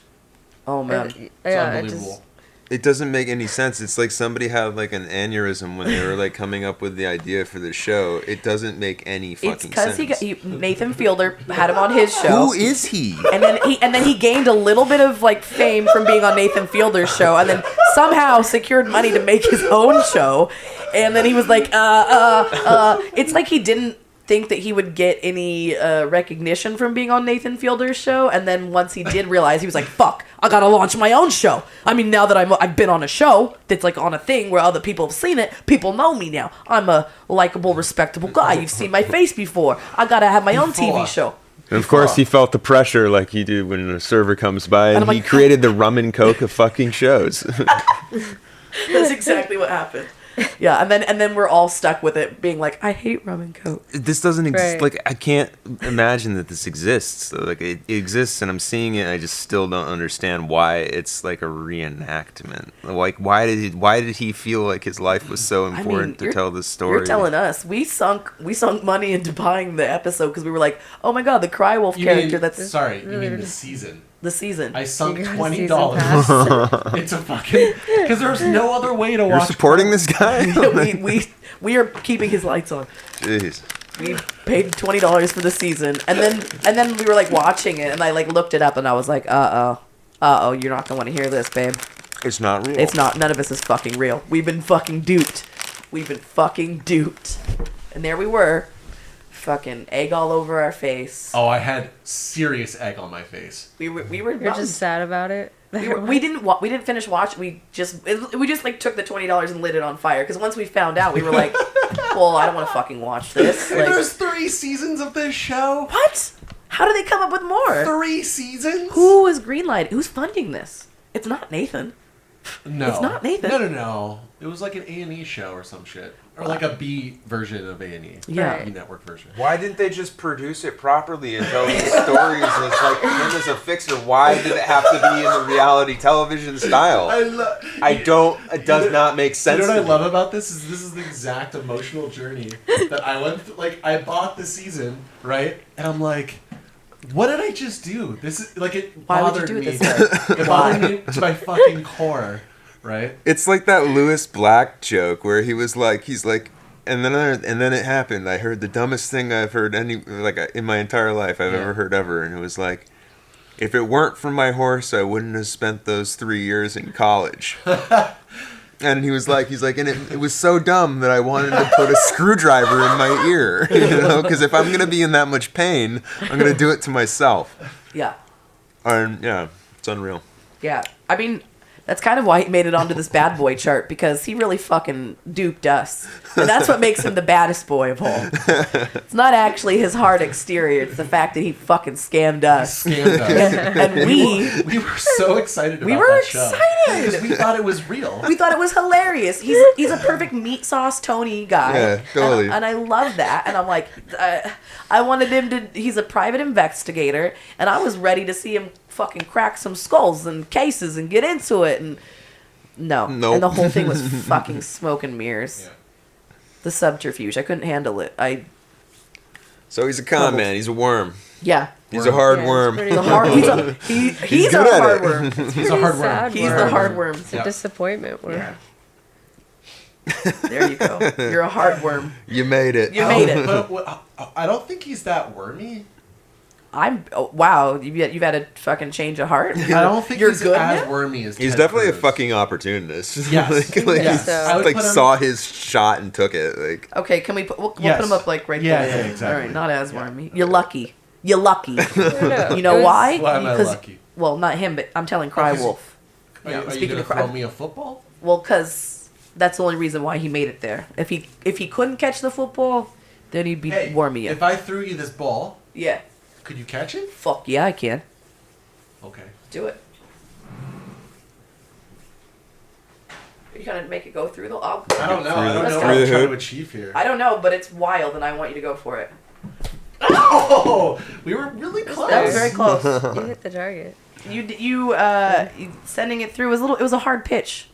Oh man. It's Yeah, unbelievable. It doesn't make any sense. It's like somebody had like an aneurysm when they were like coming up with the idea for the show. It doesn't make any fucking It's sense. because Nathan Fielder had him on his show. Who is he? And then he gained a little bit of like fame from being on Nathan Fielder's show, and then somehow secured money to make his own show. And then he was like, it's like he didn't think that he would get any recognition from being on Nathan Fielder's show, and then once he did realize, he was like, fuck, I gotta launch my own show. I mean, now that I've been on a show that's like on a thing where other people have seen it, people know me now. I'm a likable, respectable guy. You've seen my face before. I gotta have my own TV show. And of course, he felt the pressure like he did when a server comes by, and I'm he like, created the rum and coke of fucking shows. That's exactly what happened. Yeah, and then we're all stuck with it being like, I hate rum and coke. This doesn't exist. Right. Like, I can't imagine that this exists. So, like, it exists, and I'm seeing it. And I just still don't understand why it's like a reenactment. Like, why did he feel like his life was so important to tell this story? You're telling us we sunk money into buying the episode because we were like, oh my god, the Cry Wolf character. You mean the season? The season. I sunk $20 into fucking because there's no other way to watch. You're supporting this guy? Yeah, we are keeping his lights on. Jeez. We paid $20 for the season, and then we were like watching it, and I like looked it up, and I was like, you're not gonna want to hear this, babe. It's not real. It's not. None of this is fucking real. We've been fucking duped. And there we were, fucking egg all over our face. Oh, I had serious egg on my face. We were. You're just sad about it. We didn't finish watching. We just like took the $20 and lit it on fire because once we found out, we were like, well, I don't want to fucking watch this. Like, There's 3 seasons of this show. What? How do they come up with more? 3 seasons? Who is greenlight? Who's funding this? It's not Nathan. No. It's not Nathan. No. It was like an A&E show or some shit. Or like a B version of A&E. Yeah. B network version. Why didn't they just produce it properly and tell these stories? And it's like him as a fixer. Why did it have to be in the reality television style? It does not make sense. You know what I to me. love about this is the exact emotional journey that I went through. Like, I bought the season, right? And I'm like, what did I just do? This is like, it Why would you bothered do it me. this way? It bothered me to my fucking core, right? It's like that Lewis Black joke where he's like, and then it happened. I heard the dumbest thing I've heard in my entire life I've ever heard ever, and it was like, if it weren't for my horse, I wouldn't have spent those 3 years in college. And he's like, and it was so dumb that I wanted to put a screwdriver in my ear, because if I'm gonna be in that much pain, I'm gonna do it to myself. Yeah. And yeah, it's unreal. Yeah. I mean, that's kind of why he made it onto this bad boy chart, because he really fucking duped us. And that's what makes him the baddest boy of all. It's not actually his hard exterior, it's the fact that he fucking scammed us. And we were so excited about that show. Because we thought it was real. We thought it was hilarious. He's a perfect meat sauce Tony guy. Yeah, totally. And I love that. And I'm like, I wanted him to, he's a private investigator, and I was ready to see him fucking crack some skulls and cases and get into it, and nope. And the whole thing was fucking smoke and mirrors. Yeah. The subterfuge, I couldn't handle it. So he's a con man. He's a worm. Yeah. He's a hard worm. He's a hard worm. He's a hard worm. He's the hard worm. It's a disappointment worm. Yeah. There you go. You're a hard worm. You made it. You made it. But I don't think he's that wormy. Wow, you've had a fucking change of heart. I don't think you're he's good as now? wormy as He's Ted definitely Cruz. a fucking opportunist. Yes. He saw his shot and took it. Like, okay, can we put we'll put him up like right there? Yeah, exactly. All right, not as wormy. You're lucky. You're lucky. No, you know why? Why am I lucky? Well, not him, but I'm telling Cry Wolf. Are you gonna throw me a football? Well, because that's the only reason why he made it there. If he couldn't catch the football, then he'd be wormy. If I threw you this ball, yeah, could you catch it? Fuck yeah, I can. Okay. Do it. Are you trying to make it go through the? I don't know. I don't know Let's what go. I'm trying to achieve here. I don't know, but it's wild, and I want you to go for it. Oh, we were really close. That was very close. You hit the target. You sending it through was a little. It was a hard pitch.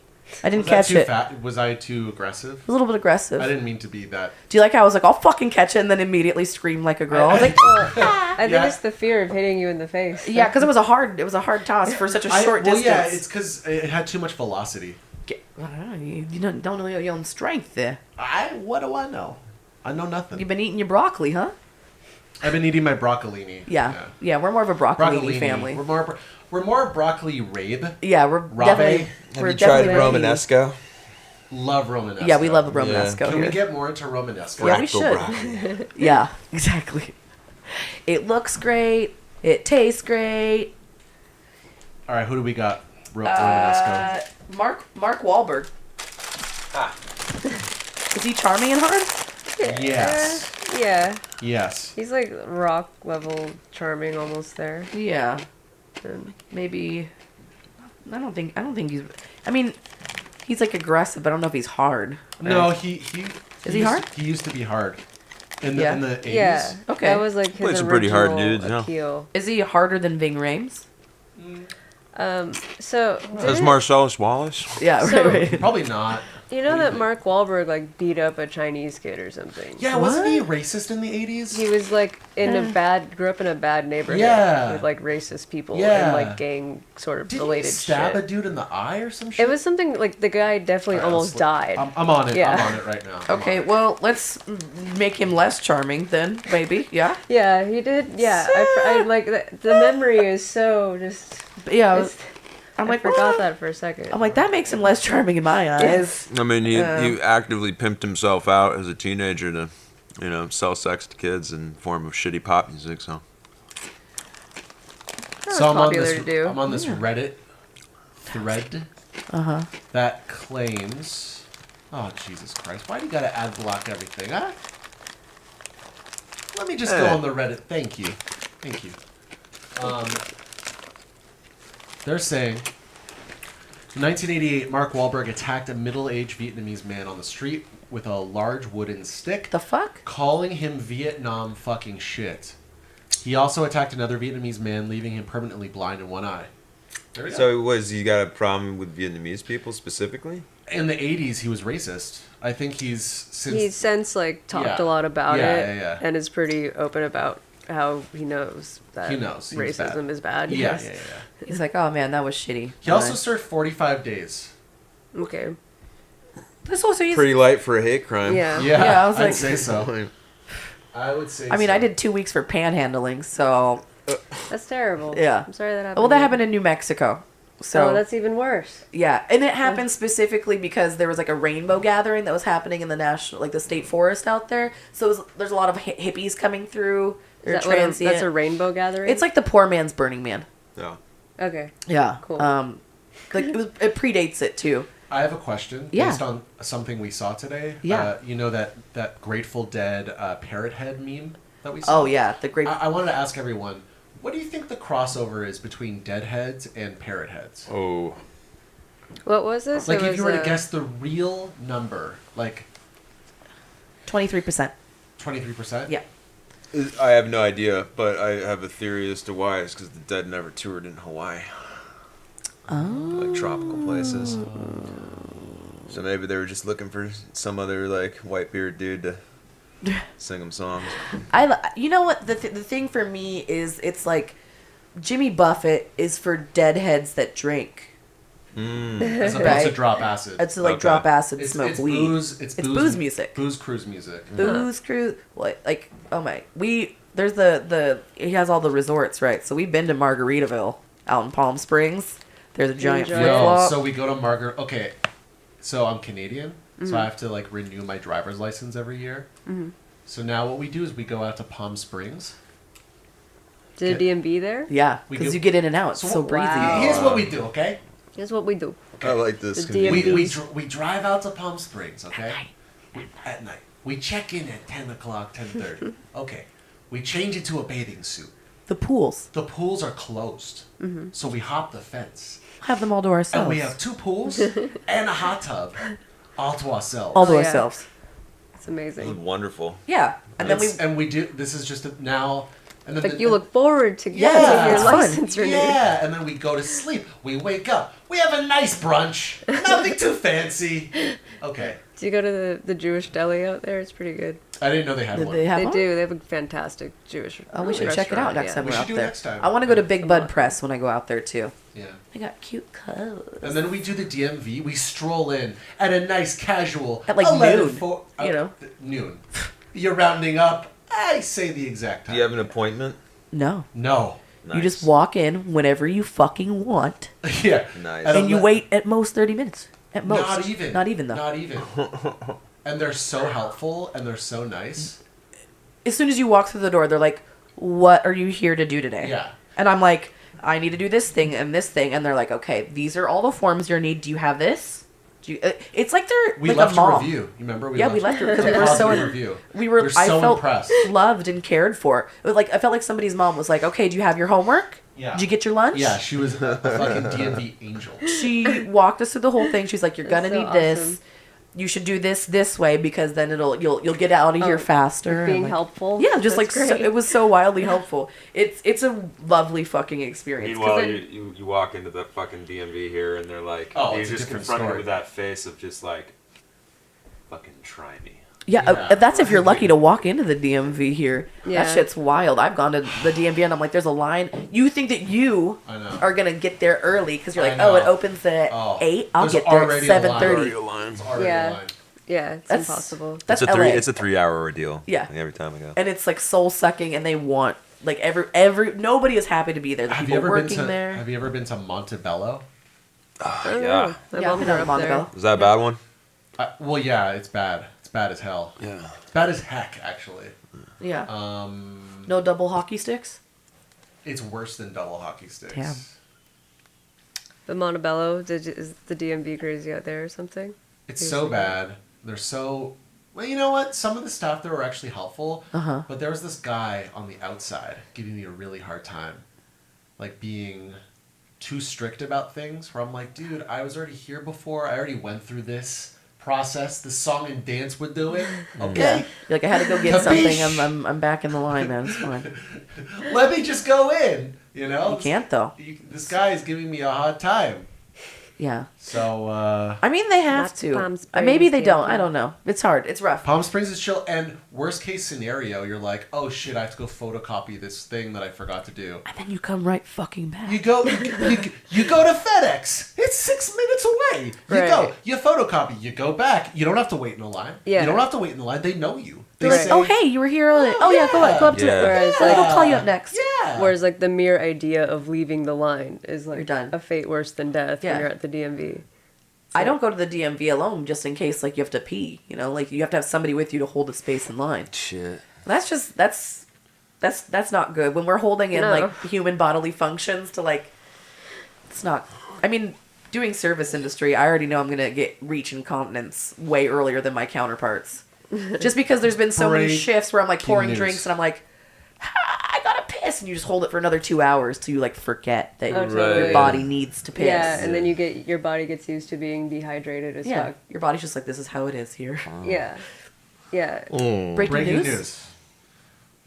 I didn't Was that catch too it. Fat? Was I too aggressive? A little bit aggressive. I didn't mean to be that. Do you like how I was like, I'll fucking catch it, and then immediately scream like a girl? I was like, I think Yeah. it's the fear of hitting you in the face. yeah, because it was a hard toss for such a short distance. Yeah, it's because it had too much velocity. I don't know, you don't know your own strength there. What do I know? I know nothing. You've been eating your broccoli, huh? I've been eating my broccolini. Yeah, we're more of a broccolini family. We're more broccoli rabe. Yeah, we're definitely. Have you tried Romanesco? Love Romanesco. Yeah, we love the Romanesco. Can we here. get more into Romanesco? Yeah, we should. Yeah, exactly. It looks great. It tastes great. All right, who do we got? Romanesco. Mark Wahlberg. Is he charming and hard? Yes. Yeah. Yes. He's like rock level charming almost there. Yeah. And maybe. I don't think he's. I mean, he's like aggressive, but I don't know if he's hard. No, Right? he Is he hard? He used to be hard. In the Yeah. in the 80s. Yeah. Okay. That was like his Played some original pretty hard dudes, yeah. appeal. Is he harder than Ving Rhames? So As didn't- Marcellus Wallace? Yeah, So- right. Probably not. You know that Mark Wahlberg like beat up a Chinese kid or something? Yeah, wasn't he racist in the 80s? He was like grew up in a bad neighborhood Yeah. with like racist people Yeah. and like gang sort of Did he related stab shit. a dude in the eye or some shit? It was something like the guy definitely All right, almost died. I'm on it. Yeah. I'm on it right now. Okay, well, let's make him less charming then, maybe. Yeah. Yeah, he did. Yeah, I like the memory is so just. Yeah. it's- I'm I like, forgot what? that for a second. I'm like, that makes him less charming in my eyes. I mean, he actively pimped himself out as a teenager to, sell sex to kids in form of shitty pop music. So, So I'm on popular this. to do. I'm on this Reddit thread that claims. Oh Jesus Christ! Why do you gotta ad block everything? Huh? Let me just go on the Reddit. Thank you. Thank you. They're saying, in 1988, Mark Wahlberg attacked a middle-aged Vietnamese man on the street with a large wooden stick. The fuck? Calling him Vietnam fucking shit. He also attacked another Vietnamese man, leaving him permanently blind in one eye. There we go. so was he got a problem with Vietnamese people specifically? In the 80s, he was racist. I think he's since... He's since like talked Yeah. a lot about Yeah, it yeah. and is pretty open about how he knows that He knows. He was racism bad. is bad. Yeah, yes. yeah. He's like, oh man, that was shitty. He also served 45 days. Okay. This also is. Pretty light for a hate crime. Yeah. Yeah, I was I'd like- say so. I would say I mean, so. I did 2 weeks for panhandling, so That's terrible. yeah. I'm sorry that happened. Well, that to you. happened in New Mexico. So Oh, that's even worse. yeah, and it happened specifically because there was like a rainbow gathering that was happening in the national, like the state forest out there. So there's a lot of hippies coming through. They're Is that what transient. that's a rainbow gathering? It's like the poor man's Burning Man. Yeah. Okay. Yeah. Cool. Like it predates it too. I have a question Yeah. based on something we saw today. Yeah. You know that Grateful Dead parrot head meme that we saw? Oh yeah, the great. I wanted to ask everyone, what do you think the crossover is between dead heads and parrot heads? Oh. What was this? Like It if you was, were to guess the real number, like 23%. 23%? Yeah. I have no idea, but I have a theory as to why. It's because the Dead never toured in Hawaii. Oh. Like tropical places. So maybe they were just looking for some other like white beard dude to sing them songs. You know what the thing for me is, it's like Jimmy Buffett is for deadheads that drink. As opposed to drop acid. It's like drop acid, smoke it's weed. Booze, it's booze music. Booze cruise music. Booze cruise. What? Like, oh my. There's the he has all the resorts, right? So we've been to Margaritaville out in Palm Springs. There's a giant flip flop. So we go to Okay, so I'm Canadian, so Mhm. I have to like renew my driver's license every year. Mhm. So now what we do is we go out to Palm Springs. Did B&B there? Yeah, We because go- you get in and out. It's so what- breezy. Here's what we do, okay? Here's what we do. I like this. The DMVs. We drive out to Palm Springs, okay? At night. We check in at 10 o'clock, 10:30. Okay. We change into a bathing suit. The pools. The pools are closed. Mhm. So we hop the fence. Have them all to ourselves. And we have 2 pools and a hot tub all to ourselves. All to ourselves. It's amazing. Wonderful. Yeah. And then we do, this is just now, And then Like you look forward to yeah, getting your it's fun. license renewed. Yeah, and then we go to sleep. We wake up. We have a nice brunch. Nothing too fancy. Okay. Do you go to the Jewish deli out there? It's pretty good. I didn't know they had one. They have They one? do. They have a fantastic Jewish Oh, we should check it out next time We we're should out do it there. next time. I want to go to Big Bud Press when I go out there too. Yeah. They got cute clothes. And then we do the DMV. We stroll in at a nice casual At like 11 noon, you know. Noon. You're rounding up. I say the exact time. Do you have an appointment? No. No. You just walk in whenever you fucking want. Yeah. Nice. And you wait at most 30 minutes. At most. Not even. Not even though. Not even. And they're so helpful and they're so nice. As soon as you walk through the door, they're like, "What are you here to do today?" Yeah. And I'm like, "I need to do this thing and this thing." And they're like, "Okay, these are all the forms you need. Do you have this?" Do you, it's like they're We like left a mom. review. You remember? We left it because we were so review. we were. so I felt impressed. loved and cared for. It was like I felt like somebody's mom was like, "Okay, do you have your homework? Yeah. Did you get your lunch?" Yeah, she was a fucking DMV angel. She walked us through the whole thing. She's like, "You're gonna That's so need this. awesome. You should do this way because then you'll get out of here faster." Like being I'm like, helpful. Yeah, just That's like so, great. it was so wildly helpful. It's a lovely fucking experience. 'cause Meanwhile, it- you walk into the fucking DMV here, and they're like, Oh, you're it's a just different confronted story. with that face of just like, fucking try me. yeah, that's if you're lucky to walk into the DMV here. Yeah. That shit's wild. I've gone to the DMV and I'm like, there's a line. You think that you I know. are gonna get there early because you're I like, oh, it know. opens at Oh, 8. I'll there's get there at already a line. 7:30. It's already a Yeah. line. Yeah, it's That's- impossible. That's it's a LA. It's a 3-hour ordeal. Yeah. Like, every time I go. And it's like soul sucking, and they want like every nobody is happy to be there. The Have people you ever been working to there. Have you ever been to Montebello? Yeah. My Yeah, mom I've been grew to up Montebello. there. Was that a bad one? Well, yeah, it's bad. It's bad as hell. Yeah. It's bad as heck, actually. Yeah. Um, No double hockey sticks. it's worse than double hockey sticks. Damn. But Montebello, is the DMV crazy out there or something? It's so bad. They're so. Well, you know what? Some of the staff there were actually helpful. Uh-huh. But there was this guy on the outside giving me a really hard time. Like being too strict about things. Where I'm like, dude, I was already here before. I already went through this process. The song and dance would do it. Okay. Yeah. You're like, I had to go get Capiche? something. I'm back in the line, man. It's fine. Let me just go in. You know? You can't though. This guy is giving me a hard time. Yeah. So, I mean, they have That's to. Palm Maybe Springs, they yeah. don't. I don't know. It's hard. It's rough. Palm Springs is chill, and worst case scenario, you're like, oh shit, I have to go photocopy this thing that I forgot to do. And then you come right fucking back. You go to FedEx. It's 6 minutes away. You Right. go, you photocopy, you go back. You don't have to wait in a line. Yeah. You don't have to wait in the line. They know you. They They're like, say, oh hey, you were here earlier. Oh yeah, go up to Yeah. it. Whereas, We'll like, call you up next. Yeah. Whereas, like, the mere idea of leaving the line is like You're done. a fate worse than death Yeah. when you're at the DMV. I don't go to the DMV alone just in case like you have to pee. You know, like you have to have somebody with you to hold the space in line. Shit. That's not good. When we're holding in No. like human bodily functions to like, it's not. I mean, doing service industry, I already know I'm gonna get reach incontinence way earlier than my counterparts. Just because there's been so many Breaking shifts where I'm like pouring news. drinks and I'm like, I gotta piss, and you just hold it for another 2 hours till you like forget that Oh, your totally. body needs to piss. Yeah, and then your body gets used to being dehydrated as Yeah, fuck. your body's just like, this is how it is here. Yeah. Yeah. Breaking news?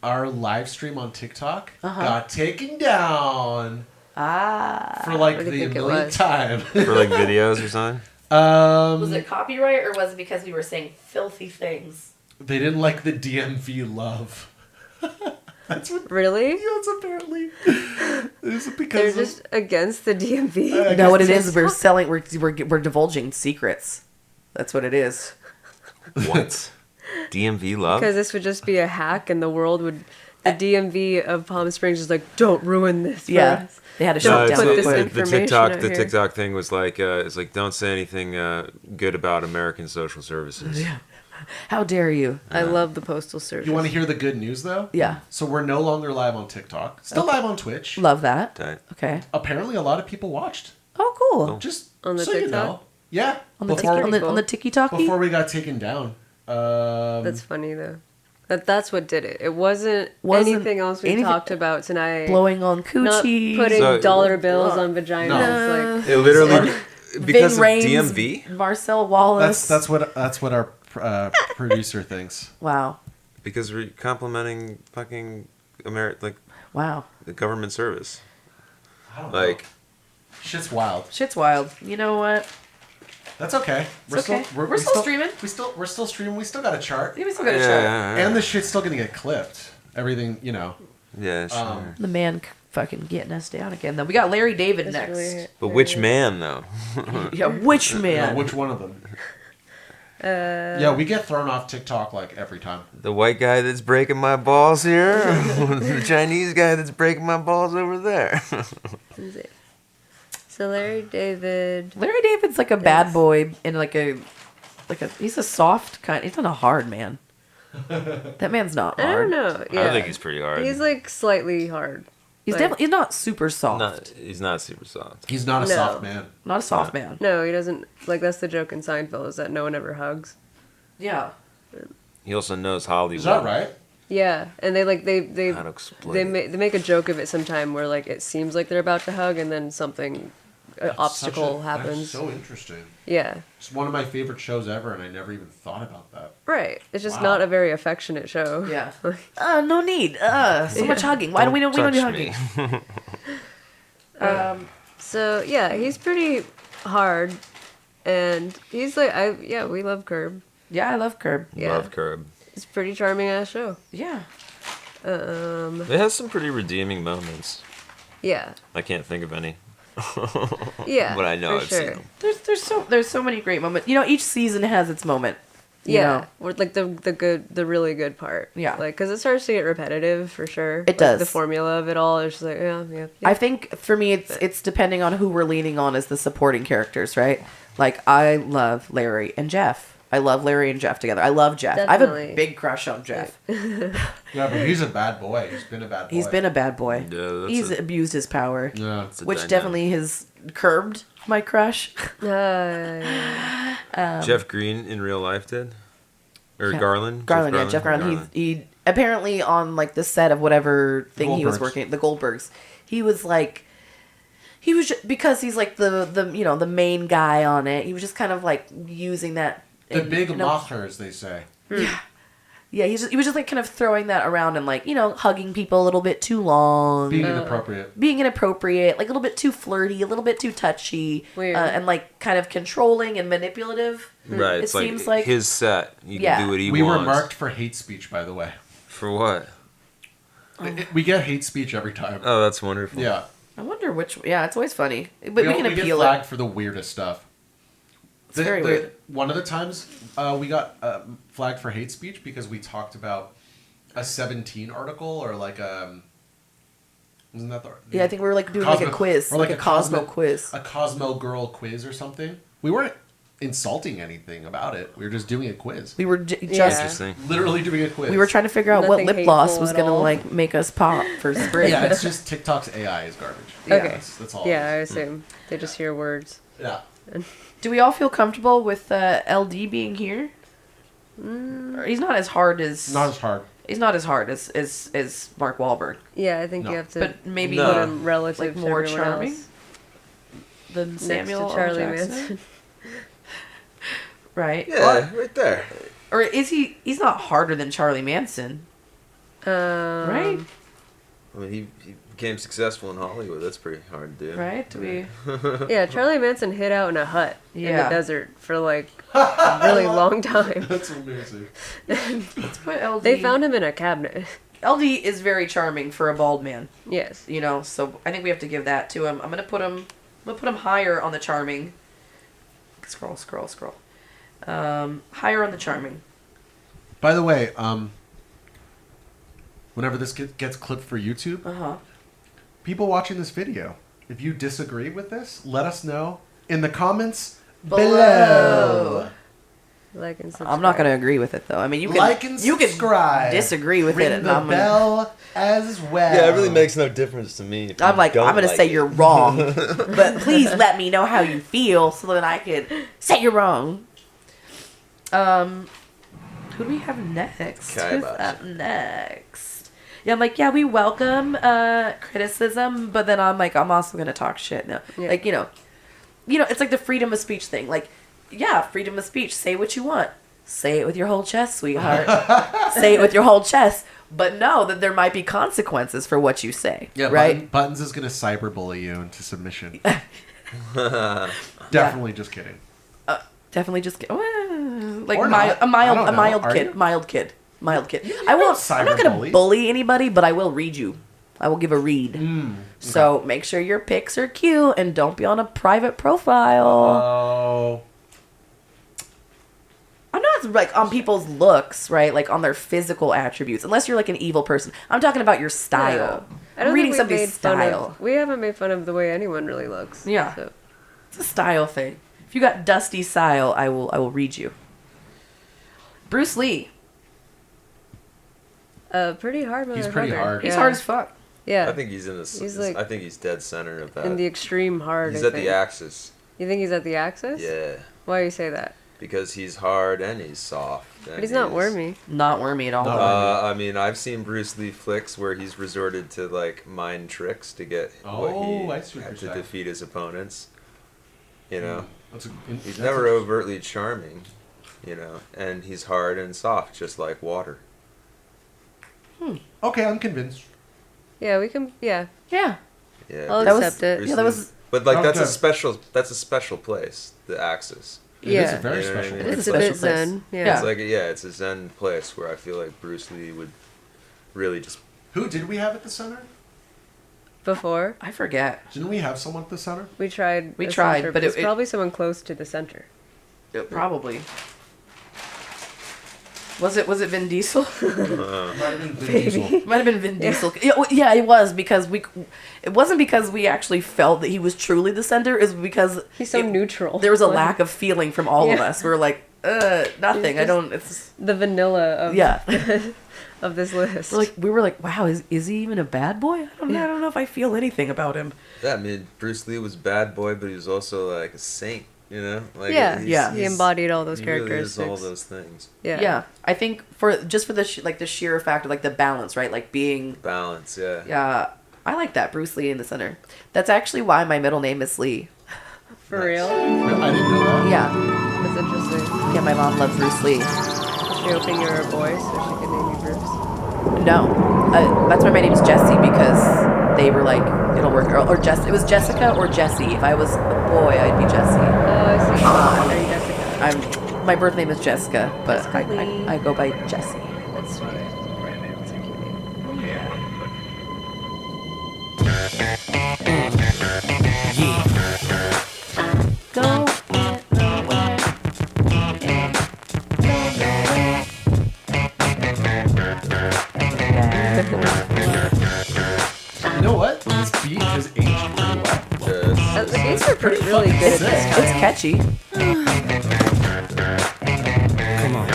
Our live stream on TikTok Uh-huh. got taken down Ah. for like What do you the think it millionth was? time. For like videos or something? Was it copyright or was it because we were saying filthy things? They didn't like the DMV love. That's what. Really? Yes, apparently. It's They're because just against the DMV. You know what it is? We're selling. We're divulging secrets. That's what it is. What? DMV love? Because this would just be a hack, and the world would. The DMV of Palm Springs is like, don't ruin this. For Yeah. us. They had to Don't shut put down this quick. The information TikTok, out the here. TikTok thing was like, it's like, don't say anything good about American social services. Yeah. How dare you? I love the postal service. You want to hear the good news though? Yeah. So we're no longer live on TikTok. Still live on Twitch. Love that. Tight. Okay. Apparently, a lot of people watched. Oh, cool. Just On the so you TikTok? know. Yeah. On the before, on the Tiki Talkie. before we got taken down. That's funny though. That's what did it. It wasn't anything else we anything- talked about tonight. blowing on Not coochies. putting So- dollar bills on vaginas. No. Like It literally, because Vin of Rames, DMV? Marcel Wallace. That's what our producer thinks. Wow. Because we're complimenting fucking Wow. the government service. I don't know. Like, Shit's wild. Shit's wild. You know what? That's okay. It's okay. We're still streaming. We're still streaming. We still got a chart. Yeah, we still got a chart. And the shit's still gonna get clipped. Everything, you know. Yeah, sure. The man fucking getting us down again. Though we got Larry David next. But which man, though? Yeah, which man? Yeah, which one of them? Yeah, we get thrown off TikTok like every time. The white guy that's breaking my balls here? The Chinese guy that's breaking my balls over there? So Larry David. Larry David's like a bad boy and like a he's a soft kind. He's not a hard man. That man's not hard. I don't know. Yeah. I think he's pretty hard. He's like slightly hard. He's definitely he's not super soft. He's not super soft. He's not a soft man. Not a soft man. No, he doesn't. Like that's the joke in Seinfeld is that no one ever hugs. Yeah. He also knows Hollywood. Is that right? Yeah, and they How to explain they make a joke of it sometime where like it seems like they're about to hug and then something obstacle happens. That's so interesting. Yeah. It's one of my favorite shows ever, and I never even thought about that. Right. It's just Wow. not a very affectionate show. Yeah. No need. So much hugging. Why do we don't do hugging? So yeah, he's pretty hard, and he's like we love Curb. Yeah, I love Curb. Yeah. Love Curb. It's a pretty charming ass show. Yeah. It has some pretty redeeming moments. Yeah. I can't think of any. Yeah. But I know for I've sure. seen them. There's so many great moments. You know, each season has its moment. You Yeah, know? or like the really good part. Yeah. like because it starts to get repetitive for sure. It does. The formula of it all is just like yeah. I think for me, it's depending on who we're leaning on as the supporting characters, right? Like I love Larry and Jeff. I love Larry and Jeff together. I love Jeff. I have Definitely. a big crush on Jeff. Yeah, but he's a bad boy. He's been a bad boy. He's been a bad boy. Yeah, He's abused his power, Yeah. which dynamic. definitely has curbed my crush. Jeff Green in real life did? Or Yeah. Garland? Garland, Jeff Garland. He apparently on like the set of whatever thing he was Goldbergs. working, the Goldbergs. He was just, because he's like the main guy on it. He was just kind of like using that. The and, big you know, mockers, they say. Yeah, he was just like kind of throwing that around and like hugging people a little bit too long, Being inappropriate. like a little bit too flirty, a little bit too touchy, Weird. and like kind of controlling and manipulative. Right, It it's seems like like his set. You Yeah. can do what he We were wants. marked for hate speech, by the way. For what? We get hate speech every time. Oh, that's wonderful. Yeah. I wonder which. Yeah, it's always funny, but we can get appeal flagged it. for the weirdest stuff. It's very weird. One of the times we got flagged for hate speech because we talked about a 17 article or like wasn't that the Yeah, I think we were like doing like a quiz, or like a Cosmo quiz. a Cosmo girl quiz or something. We weren't insulting anything about it. We were just doing a quiz. We were just literally doing a quiz. we were trying to figure out what Nothing lip gloss hateful was at gonna all. like make us pop for spring. Yeah, it's just TikTok's AI is garbage. Okay. That's all. Yeah, I it is. assume they just hear words. Yeah. Do we all feel comfortable with LD being here? Or he's not as hard as Not as hard. He's not as hard as Mark Wahlberg. Yeah, I think No. you have to. But maybe put him relative like to more everyone charming else. than Next Samuel to Charlie L. Jackson. Manson. Right? Yeah, right there. Or is he? He's not harder than Charlie Manson, right? I mean, he became successful in Hollywood. That's pretty hard to do. Right? Do we? Yeah, Charlie Manson hid out in a hut in Yeah. the desert for like a really long time. That's amazing. Let's put LD. They found him in a cabinet. LD is very charming for a bald man. Yes. You know, so I think we have to give that to him. I'm gonna put him higher on the charming. Scroll. Higher on the charming. By the way, whenever this gets clipped for YouTube, people watching this video, if you disagree with this, let us know in the comments below. Like and subscribe. I'm not gonna agree with it though. I mean, you can Like and subscribe. disagree with Ring it, and the I'm gonna, bell as well. Yeah, it really makes no difference to me. if I'm you like, don't I'm gonna like say it. you're wrong, but please let me know how you feel so that I can say you're wrong. Who do we have next? Who's Kibosh. up next? Yeah, I'm like, yeah, we welcome criticism, but then I'm like, I'm also gonna talk shit now. Yeah. Like, you know, it's like the freedom of speech thing. Like, yeah, freedom of speech. Say what you want. Say it with your whole chest, sweetheart. Say it with your whole chest. but know that there might be consequences for what you say. Yeah, right? Buttons is going to cyberbully you into submission. Definitely just kidding. Definitely just like Or my, not. a mild I don't a know. mild Are kid, you? mild kid, mild kid. You I won't. don't I'm not gonna cyberbully. bully anybody, but I will read you. I will give a read. So make sure your pics are cute and don't be on a private profile. Oh. I'm not like on people's looks, right? Like on their physical attributes, unless you're like an evil person. I'm talking about your style. I don't I'm reading think we've somebody's made fun style. of. We haven't made fun of the way anyone really looks. Yeah. So. It's a style thing. If you got dusty style, I will read you. Bruce Lee. Pretty hard. He's pretty motherfucker. hard. He's Yeah. hard as fuck. Yeah. I think he's in this. He's like I think he's dead center of that. in the extreme hard. He's I at the think. axis. You think he's at the axis? Yeah. Why do you say that? Because he's hard and he's soft. But he's not wormy. Not wormy at all. I mean, I've seen Bruce Lee flicks where he's resorted to like mind tricks to get what I he see what had you're to saying. defeat his opponents. You know, That's he's never overtly charming. You know, and he's hard and soft, just like water. Okay, I'm convinced. Yeah, we can. Yeah. Yeah. Yeah, I'll Bruce- accept it. Bruce Yeah, that Lee's- was- But like Okay. that's a special place, the Axis. It is a very special I mean? place. It's a bit zen. Yeah. It's like it's a zen place where I feel like Bruce Lee would really just. Who did we have at the center? Before I forget. Didn't we have someone at the center? we tried. We a tried, center, but it's it- probably someone close to the center. Probably. Was it Vin Diesel? Might have been Vin Diesel. Might have been Vin Diesel. Yeah, it was because it wasn't because we actually felt that he was truly the center. It was because He's so neutral. there was a Like- lack of feeling from all of Yeah. us. We were like, nothing. He's I don't. It's the vanilla of Yeah. of this list. we were like, wow, is he even a bad boy? I don't know if I feel anything about him. Yeah, I mean, Bruce Lee was a bad boy, but he was also like a saint. You know, like Yeah, he's- he embodied all those he really is characteristics. all those things. Yeah. I think for the sheer fact of like the balance, right? Like being Balance, yeah. Yeah, I like that Bruce Lee in the center. That's actually why my middle name is Lee. For real? I didn't know that. Yeah. That's interesting. Yeah, my mom loved Bruce Lee. Is she hoping you're a boy so she can name you Bruce? No, that's why my name is Jessie because they were like, it'll work. Or Jess. It was Jessica or Jessie. If I was a boy, I'd be Jessie. Oh, I see. Are you Jessica? My birth name is Jessica, but Jessica Lee. I go by Jessie. That's sweet. Go get nowhere. You know what? This beat has aged pretty well. The beats are really good at this It's time. catchy.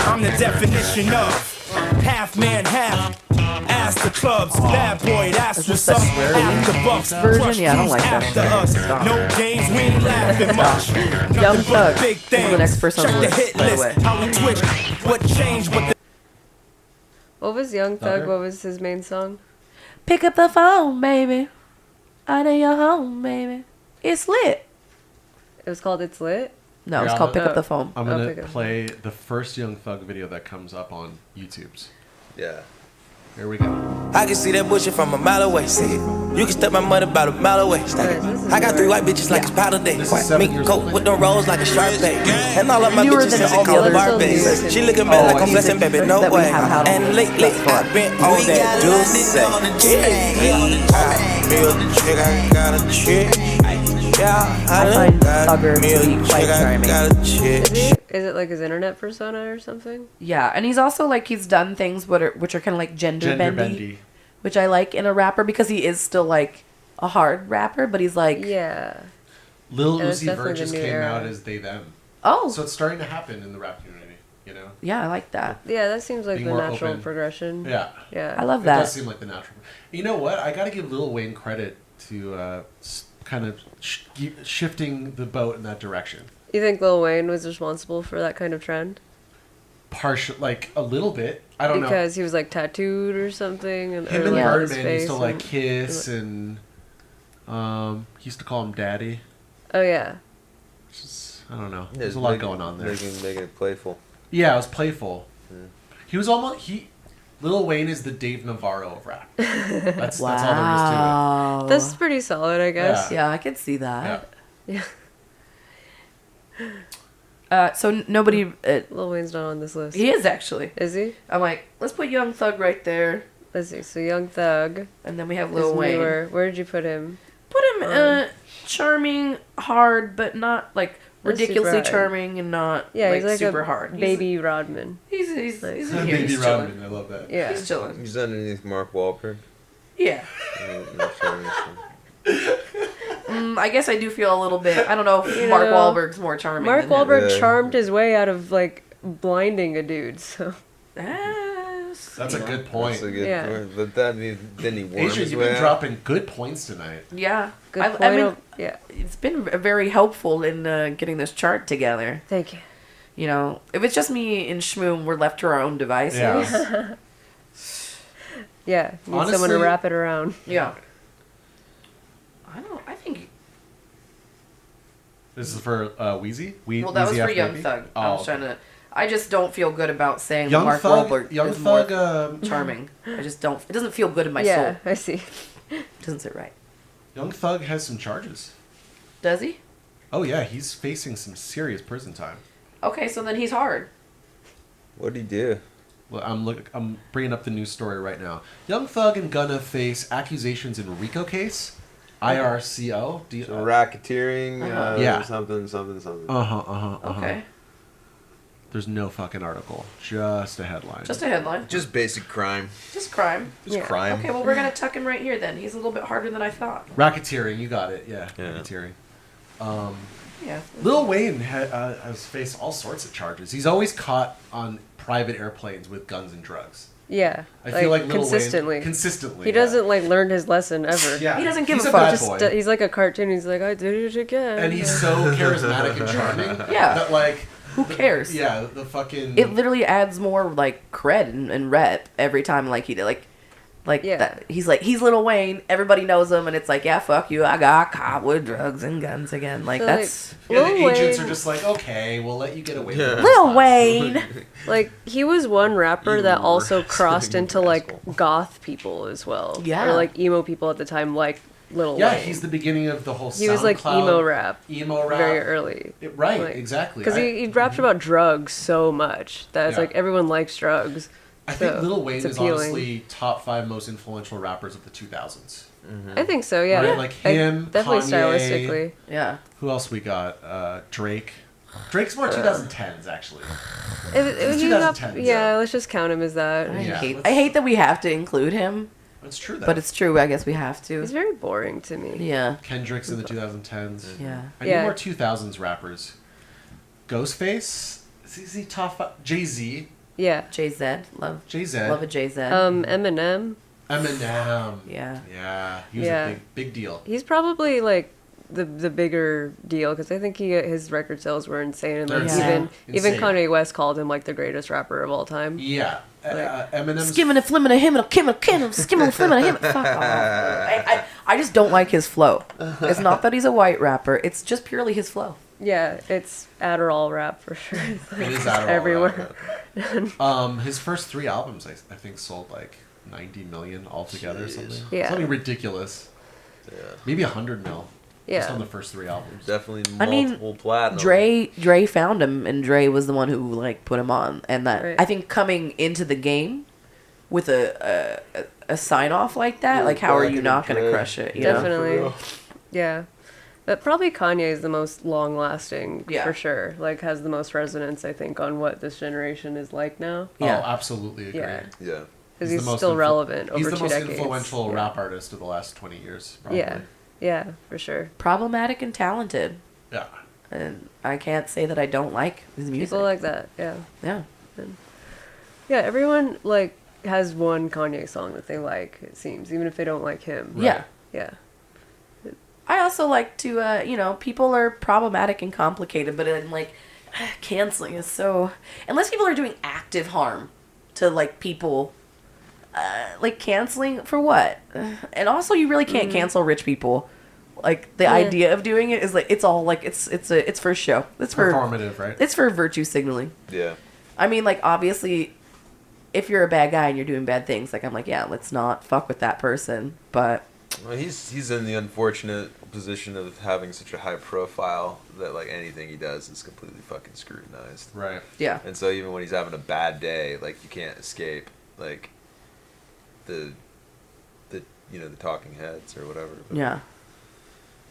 I'm the definition of half man, half ass the clubs. Bad boy, that's what's up. After bucks, version? Yeah, I don't like that. after us. No games, we ain't laughing much. Young Thug. Big This is the next person on the Check the list, hit by the list. way. How we twitch, what changed, what the What was Young Thug? Thugger? What was his main song? Pick up the phone, baby. Out of your home, baby. It's lit. It was called It's Lit? No, it's Yeah, called Pick Up Oh. the Phone. I'm Pick gonna up the play the first Young Thug video that comes up on YouTube's. Yeah. Here we go. I can see that bullshit from a mile away. See it. You can step my mother about a mile away. I got 3 white bitches like it's powder day. This is 7 Mink years coat old. with the rolls like a sharp bait. And all of my Newer bitches than is all the called others. Barbies. She looking Oh, back like I'm music blessing, baby, no that we way. have had on And lately I've been on that juice. I got a chick. I find Thugger to be quite charming. Is he? Is it like his internet persona or something? Yeah, and he's also like he's done things which are kind of like gender bendy, which I like in a rapper because he is still like a hard rapper, but he's like Yeah. Lil Yeah, that's Uzi definitely Vert the just new came era. out as they them. Oh. So it's starting to happen in the rap community, you know? Yeah, I like that. Yeah, that seems like Being the more natural open. progression. Yeah. Yeah. I love It that. does seem like the natural. You know what? I got to give Lil Wayne credit to kind of shifting the boat in that direction. You think Lil Wayne was responsible for that kind of trend? Partial, like a little bit. I don't know. Because he was like tattooed or something, and Him or, and like, his Birdman used to face like and- kiss, and he used to call him Daddy. Oh yeah. I don't know. Yeah, There's a lot going on there. Making it playful. Yeah, it was playful. Yeah. He was almost Lil Wayne is the Dave Navarro of rap. That's all there is to it. That's pretty solid, I guess. Yeah, I could see that. Yeah. So nobody. Lil Wayne's not on this list. He is actually. Is he? I'm like, let's put Young Thug right there. Let's see. So Young Thug, and then we have Lil Wayne. Where did you put him? Put him charming, hard, but not like ridiculously super hard. charming and not He's like super a hard. baby Rodman. He's in here. Baby He's Rodman, chilling. I love that. Yeah. He's chilling. He's underneath Mark Wahlberg. Yeah. I guess I do feel a little bit. I don't know if Mark Wahlberg's more charming. Mark than him. Wahlberg charmed his way out of like blinding a dude. So That's a good point. That's a good point. But then he warmed Adrian, his you've way been out. dropping good points tonight. Yeah. Good I point. mean, Yeah. It's been very helpful in getting this chart together. Thank you. You know, if it's just me and Shmoom, we're left to our own devices. Yeah. Yeah. Need someone to Honestly- wrap it around. Yeah. I think. This is for Wheezy? Well, that was Wheezy for F Young Baby? Thug. I Oh, was trying to. I just don't feel good about saying Young Mark Thug- Wahlberg Young is more Thug, charming. I just don't. It doesn't feel good in my Yeah, soul. I see. Doesn't sit right. Young Thug has some charges. Does he? Oh yeah, he's facing some serious prison time. Okay, so then he's hard. What'd he do? Well, I'm bringing up the news story right now. Young Thug and Gunna face accusations in RICO case. IRCO. So racketeering, Yeah. something. Okay. There's no fucking article. Just a headline. Just a headline. Just basic crime. Just crime. Just crime. Okay, well we're gonna tuck him right here then. He's a little bit harder than I thought. Racketeering, you got it. Yeah, racketeering. Yeah. Lil Wayne has faced all sorts of charges. He's always caught on private airplanes with guns and drugs. Yeah. I feel like Lil consistently. Wayne, consistently. He doesn't like learn his lesson ever. Yeah. He doesn't give He's a a fuck. bad Just boy. He's like a cartoon. He's like, I did it again. And he's so charismatic and charming. Yeah. That like, who cares? Yeah, the fucking. It literally adds more like cred and rep every time like he did like Yeah. that. He's Lil Wayne. Everybody knows him, and it's like, yeah, fuck you. I got caught with drugs and guns again. Like So, that's Yeah, the Lil agents Wayne- are just like, okay, we'll let you get away with it. Lil Wayne. Like he was one rapper that You also were crossed such a into like goth people as well. Yeah. Or like emo people at the time, like Lil Yeah, Wayne. he's the beginning of the whole. He was like SoundCloud emo rap. Emo rap. Very early. Right, Like, exactly. Because he rapped about drugs so much that it's Yeah. like everyone likes drugs. I think so Lil Wayne it's is appealing. honestly top 5 most influential rappers of the 2000s. I think so, yeah. Right, like him, definitely Kanye. stylistically. Yeah. Who else we got? Drake. Drake's more 2010s actually. If He's you got- 2010s. yeah, let's just count him as that. I hate that we have to include him. That's true though. But it's true. I guess we have to. He's very boring to me. Yeah. Kendrick's in the 2010s. Yeah. I need more 2000s rappers. Ghostface. Is he top 5? Jay-Z. Yeah. Jay-Z. Love Jay-Z. Love a Jay-Z. Eminem. Eminem. Yeah. Yeah. He was Yeah. a big deal. He's probably like the bigger deal because I think his record sales were insane and like They're even insane. Kanye West called him like the greatest rapper of all time. Yeah. Eminem's Skimming and flimming a him and a kim and skimming and flimming a him. Fuck off. I just don't like his flow. It's not that he's a white rapper. It's just purely his flow. Yeah, it's Adderall rap for sure. It's like It is Adderall everywhere. His first 3 albums, I think, sold like 90 million altogether or something. Yeah. Something ridiculous. Yeah. Maybe 100 mil. Just Yeah. on the first 3 albums. Definitely I mean, multiple platinum. Dre found him, and Dre was the one who like put him on. And that Right. I think coming into the game with a sign off like that, like how are you not going to crush it? You know? Definitely. Yeah. But probably Kanye is the most long lasting Yeah. for sure. Like has the most resonance I think on what this generation is like now. Yeah. Oh, absolutely agree. Yeah. Yeah. Because the he's most still relevant over He's the 2 most decades. influential Yeah. rap artist of the last 20 years. Probably. Yeah. Yeah, for sure. Problematic and talented. Yeah. And I can't say that I don't like his music. People like that, yeah. Yeah. And yeah, everyone like has one Kanye song that they like, it seems, even if they don't like him. Yeah. Yeah. I also like to, people are problematic and complicated, but then, like, canceling is so... Unless people are doing active harm to, like, people, like, canceling for what? And also, you really can't cancel rich people. Like, the idea of doing it is, like, it's all, like, it's for show. It's for... Performative, right? It's for virtue signaling. Yeah. I mean, like, obviously, if you're a bad guy and you're doing bad things, like I'm like, yeah, let's not fuck with that person. But well, he's in the unfortunate position of having such a high profile that like anything he does is completely fucking scrutinized. Right. Yeah. And so even when he's having a bad day, like you can't escape like the the talking heads or whatever. But yeah.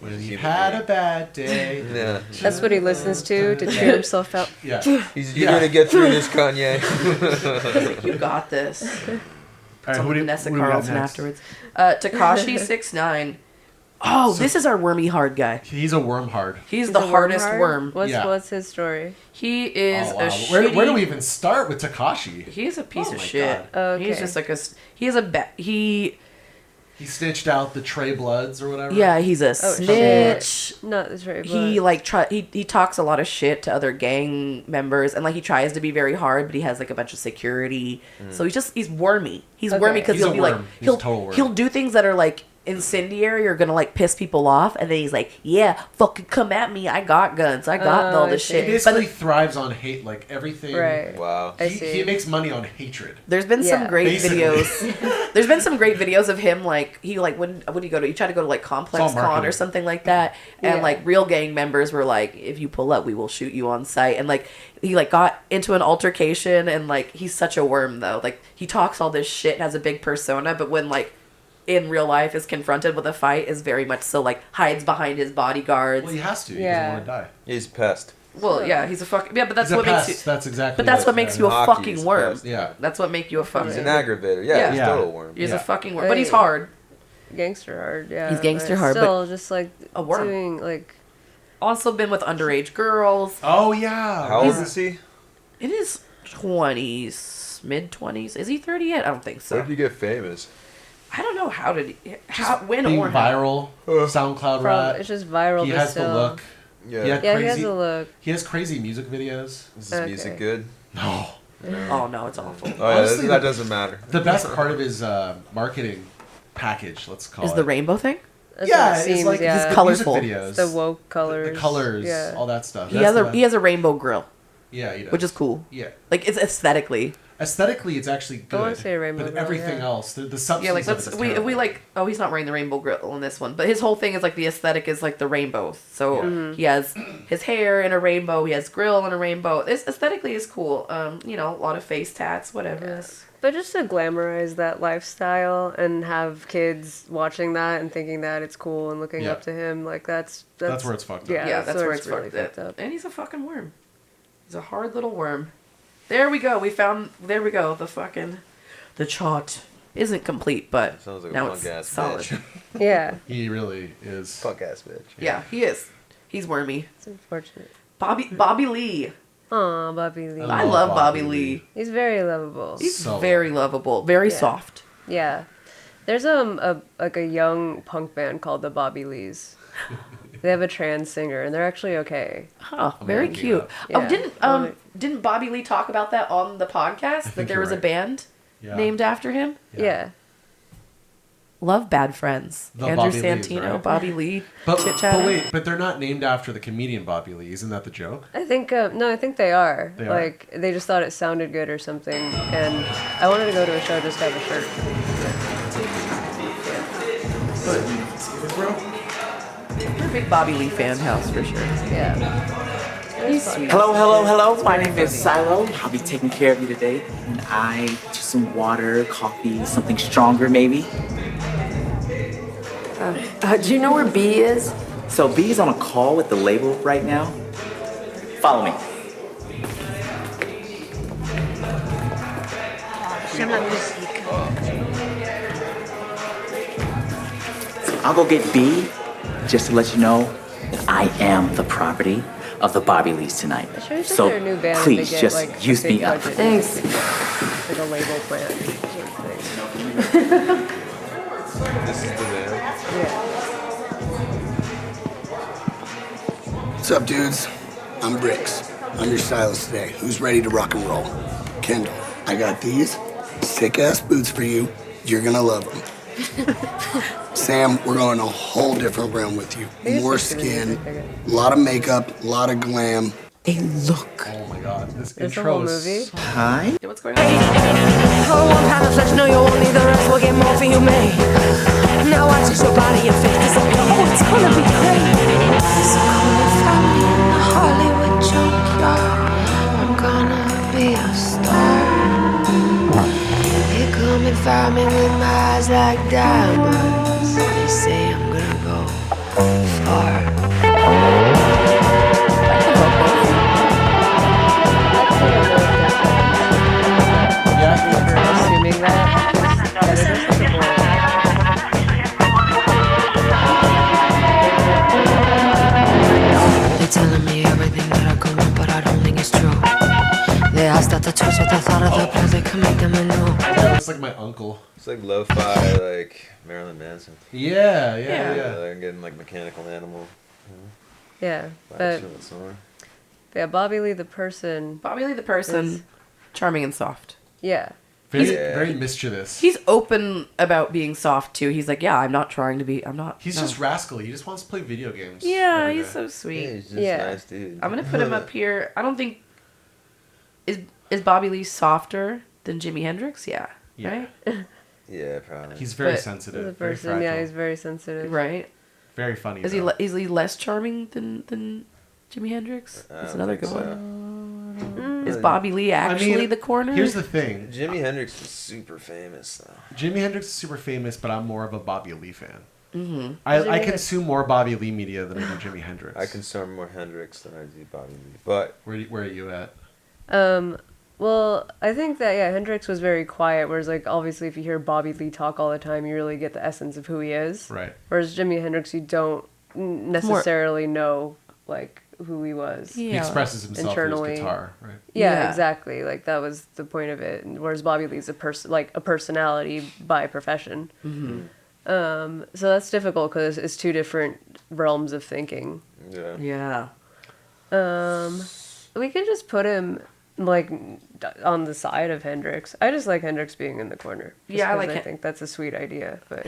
When he had a bad day. Yeah. That's what he listens to cheer himself up. Yeah. You're gonna get through this, Kanye. You got this. All right, Vanessa who do we got Carlton next? afterwards. Takashi 6ix9ine. Oh, this is our wormy hard guy. He's a worm hard. He's the hardest worm. What's his story? He is wow. a Where do we even start with Takashi? He's a piece of my shit. God. He's just like He snitched out the Trey Bloods or whatever. Yeah, he's a snitch. Not the Trey He like he talks a lot of shit to other gang members, and like he tries to be very hard, but he has like a bunch of security. So he's wormy. He's wormy because he'll be like he'll do things that are like incendiary or gonna like piss people off, and then he's like, yeah, fucking come at me, I got guns, I got all this shit. He basically thrives on hate, like everything. Right. Wow. He makes money on hatred. There's been some great videos. There's been some great videos of him like he like when would he go to? He tried to go to like Complex Con or something like that, and like real gang members were like, if you pull up, we will shoot you on sight. And like he like got into an altercation, and like he's such a worm though. Like he talks all this shit, has a big persona, but when like in real life is confronted with a fight is very much so like hides behind his bodyguards. Well, he has to. He doesn't want to die. He's a pest. Well, yeah, he's a fucking but that's He's a what pest. makes you. That's exactly. But that's what makes you a Hockey, fucking he's a worm. pest. Yeah, that's what makes you a fucking. He's an aggravator. Yeah, he's a total worm. He's a fucking worm, but he's hard. Gangster hard, yeah. He's gangster but hard, still but just like a worm. doing like. Also been with underage girls. Oh yeah. How old is he? In his 20s, mid-20s. Is he 30 yet? I don't think so. Where did he get famous? I don't know when being or how. viral, SoundCloud rap. It's just viral. He but has still. the look. Yeah, he has the look. He has crazy music videos. Is his music good? No. Oh no, it's awful. Oh, yeah, honestly, that doesn't matter. The best part of his marketing package, let's call is it, the rainbow thing. Yeah, it's like his colorful music videos, the woke colors, the colors, yeah. all that stuff. He has a rainbow grill. Yeah, he does. Which is cool. Yeah, like it's aesthetically. Aesthetically, it's actually good. I want to say rainbow but grill, everything yeah. else, the substance. Yeah, like of it is terrible. we like. Oh, he's not wearing the rainbow grill in this one, but his whole thing is like the aesthetic is like the rainbow. So he has his hair in a rainbow. He has grill in a rainbow. This aesthetically is cool. You know, a lot of face tats, whatever. Yeah. But just to glamorize that lifestyle and have kids watching that and thinking that it's cool and looking up to him, like that's where it's fucked up. Yeah, that's where it's really fucked up. And he's a fucking worm. He's a hard little worm. There we go. There we go. The chart isn't complete, but sounds like now a it's punk ass solid. bitch. Yeah. He really is. Punk ass bitch. Yeah, he is. He's wormy. It's unfortunate. Bobby Lee. Aw, Bobby Lee. I love Bobby Lee. He's very lovable. He's very lovable. Very soft. Yeah. There's a young punk band called the Bobby Lees. They have a trans singer, and they're actually okay. Oh, very cute. Yeah. Oh, didn't Bobby Lee talk about that on the podcast? That there was a band named after him? Yeah. Love Bad Friends. The Andrew Bobby Lees, Santino, right? Bobby Lee. But chit-chatting. wait, they're not named after the comedian Bobby Lee. Isn't that the joke? I think no, I think they are. They are? Like they just thought it sounded good or something, and I wanted to go to a show just to have a shirt. We're a big Bobby Lee fan house for sure. Yeah. He's sweet. Hello. My name is Silo. I'll be taking care of you today. And I just some water, coffee, something stronger maybe. Do you know where B is? So B is on a call with the label right now. Follow me. I'll go get B just to let you know that I am the property of the Bobby Lees tonight. Sure you said So they're a new band and please they get, just like, a use big me up. budget. Thanks. Like a label plant. This is the man. What's up, dudes? I'm Bricks. I'm your stylist today. Who's ready to rock and roll? Kendall, I got these sick-ass boots for you. You're gonna love them. Sam, we're going a whole different realm with you. More skin, a lot of makeup, a lot of glam. They look. Oh my god, this It's a intro whole is movie. so- Hi. Yeah, what's going on? Oh, one pound of flesh, no, you won't need the rest. We'll get more for you, mate. Now watch as your body and face disappear. Oh, it's gonna be great. So come and find me in the Hollywood junkyard. I'm gonna be a star. Here come and find me with my eyes like diamonds. They say I'm gonna go far. Assuming that editors look at They're telling me everything that I could want, but I don't think it's true. They asked at the church what they thought of the play, they could make them anew. That looks like my uncle. It's like lo-fi, like Marilyn Manson. Yeah. They're getting like Mechanical Animal. Yeah, Vibes but from the summer. yeah, Bobby Lee the person. Bobby Lee the person, is- charming and soft. Yeah. Very mischievous. He's open about being soft too. He's like, yeah, I'm not trying to be. I'm not. He's no. just rascally. He just wants to play video games. Yeah, every he's day. so sweet. Yeah, he's just a nice dude. I'm gonna put him up here. I don't think is Bobby Lee softer than Jimi Hendrix? Yeah. Yeah. Right. Yeah, probably. He's very But- sensitive. The very person, fragile. yeah, he's very sensitive. Right. Very funny. Is though. he less charming than Jimi Hendrix? I That's don't another think good so. one. Is Bobby Lee actually the corner? Here's the thing. Jimi Hendrix is super famous, though. Jimi Hendrix is super famous, but I'm more of a Bobby Lee fan. Mm-hmm. I consume more Bobby Lee media than I do Jimi Hendrix. I consume more Hendrix than I do Bobby Lee. But where are you at? Well, I think that Hendrix was very quiet. Whereas, like, obviously, if you hear Bobby Lee talk all the time, you really get the essence of who he is. Right. Whereas Jimi Hendrix, you don't necessarily know like who he was. He expresses himself internally. through his guitar, right? Yeah, exactly. Like that was the point of it. And whereas Bobby Lee's a personality by profession. Mm-hmm. So that's difficult because it's two different realms of thinking. Yeah. We could just put him like on the side of Hendrix. I just like Hendrix being in the corner. Yeah, I like I it. think that's a sweet idea, but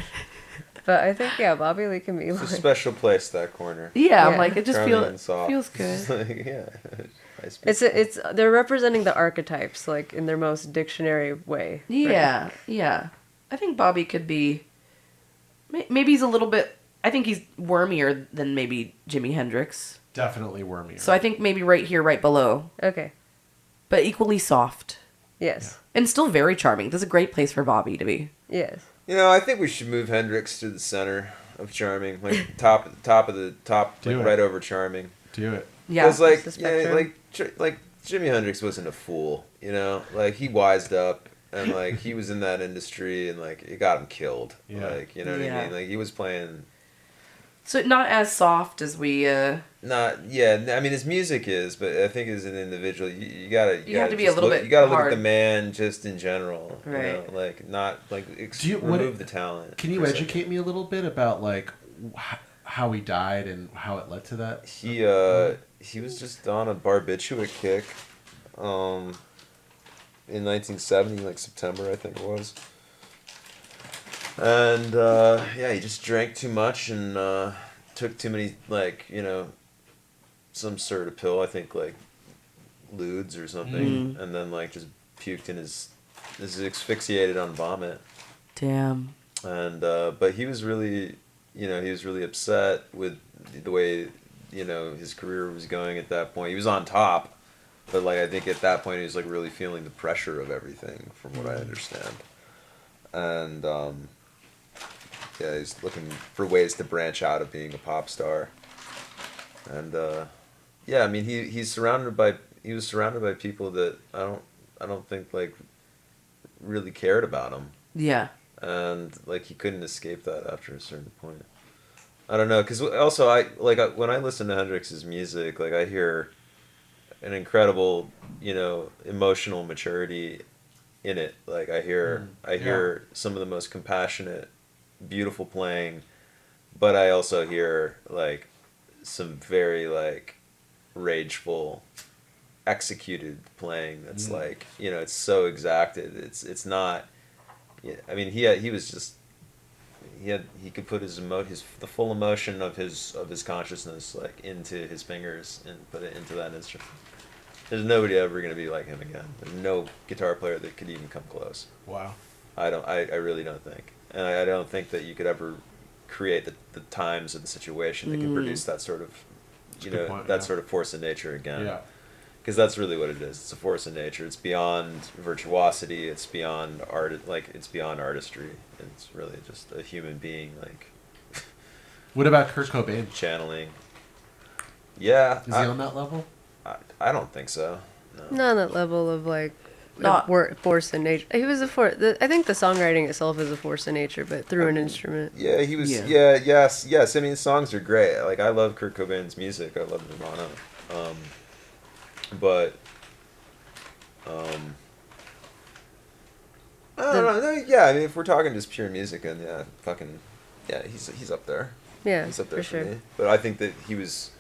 I think BobbyLee can be it's like a special place, that corner. Yeah, I'm like, it just Charming and soft. feels good. It's like, yeah. Nice it's they're representing the archetypes like in their most dictionary way. Yeah, right? yeah. I think Bobby could be. Maybe he's a little bit. I think he's wormier than maybe Jimi Hendrix. Definitely wormier. So I think maybe right here, right below. Okay. But equally soft. Yes. And still very charming. This is a great place for Bobby to be. Yes. You know, I think we should move Hendrix to the center of Charming, like top of the top, Do like it. right over Charming. Do it. Yeah. Because like, the yeah, spectrum. like Jimi Hendrix wasn't a fool, you know. Like he wised up, and like he was in that industry, and like it got him killed. Yeah. Like you know what I mean. Like he was playing. So not as soft as we. Not yeah. I mean, his music is, but I think as an individual, you gotta You have to be a just little look, bit You gotta look at hard. the man just in general, Right. You know? Like not like what- remove the talent. Can you for a second. educate me a little bit about like how he died and how it led to that? He was just on a barbiturate kick, in 1970, like September, I think it was. And yeah, he just drank too much and took too many, like, you know, some sort of pill, I think like Ludes or something, and then like just puked in his asphyxiated on vomit. Damn. And but he was really, you know, he was really upset with the way, you know, his career was going at that point. He was on top, but like I think at that point he was like really feeling the pressure of everything, from what I understand. And yeah, he's looking for ways to branch out of being a pop star. And yeah, I mean he was surrounded by people that I don't think like really cared about him. Yeah. And like he couldn't escape that after a certain point. I don't know, because also when I listen to Hendrix's music, like I hear an incredible, you know, emotional maturity in it. Like I hear some of the most compassionate, beautiful playing, but I also hear like some very like rageful, executed playing. That's like, you know, it's so exacted. It's not. Yeah, I mean he was just he could put the full emotion of his consciousness like into his fingers and put it into that instrument. There's nobody ever gonna be like him again. There's no guitar player that could even come close. Wow. I really don't think, and I don't think that you could ever create the times and the situation that can produce that sort of, sort of force of nature again. Yeah. Because that's really what it is. It's a force of nature. It's beyond virtuosity. It's beyond art. It's beyond artistry. It's really just a human being. Like. What about Kurt Cobain? Channeling. Yeah. Is he on that level? I don't think so. No. Not on that level of like Not- force in nature. He was a force. I think the songwriting itself is a force in nature, but through an instrument. Yeah, he was. Yeah. Yes. I mean, songs are great. Like I love Kurt Cobain's music. I love Nirvana. But I don't know. Yeah, I mean, if we're talking just pure music, and he's up there. Yeah, he's up there for sure. me. But I think that he was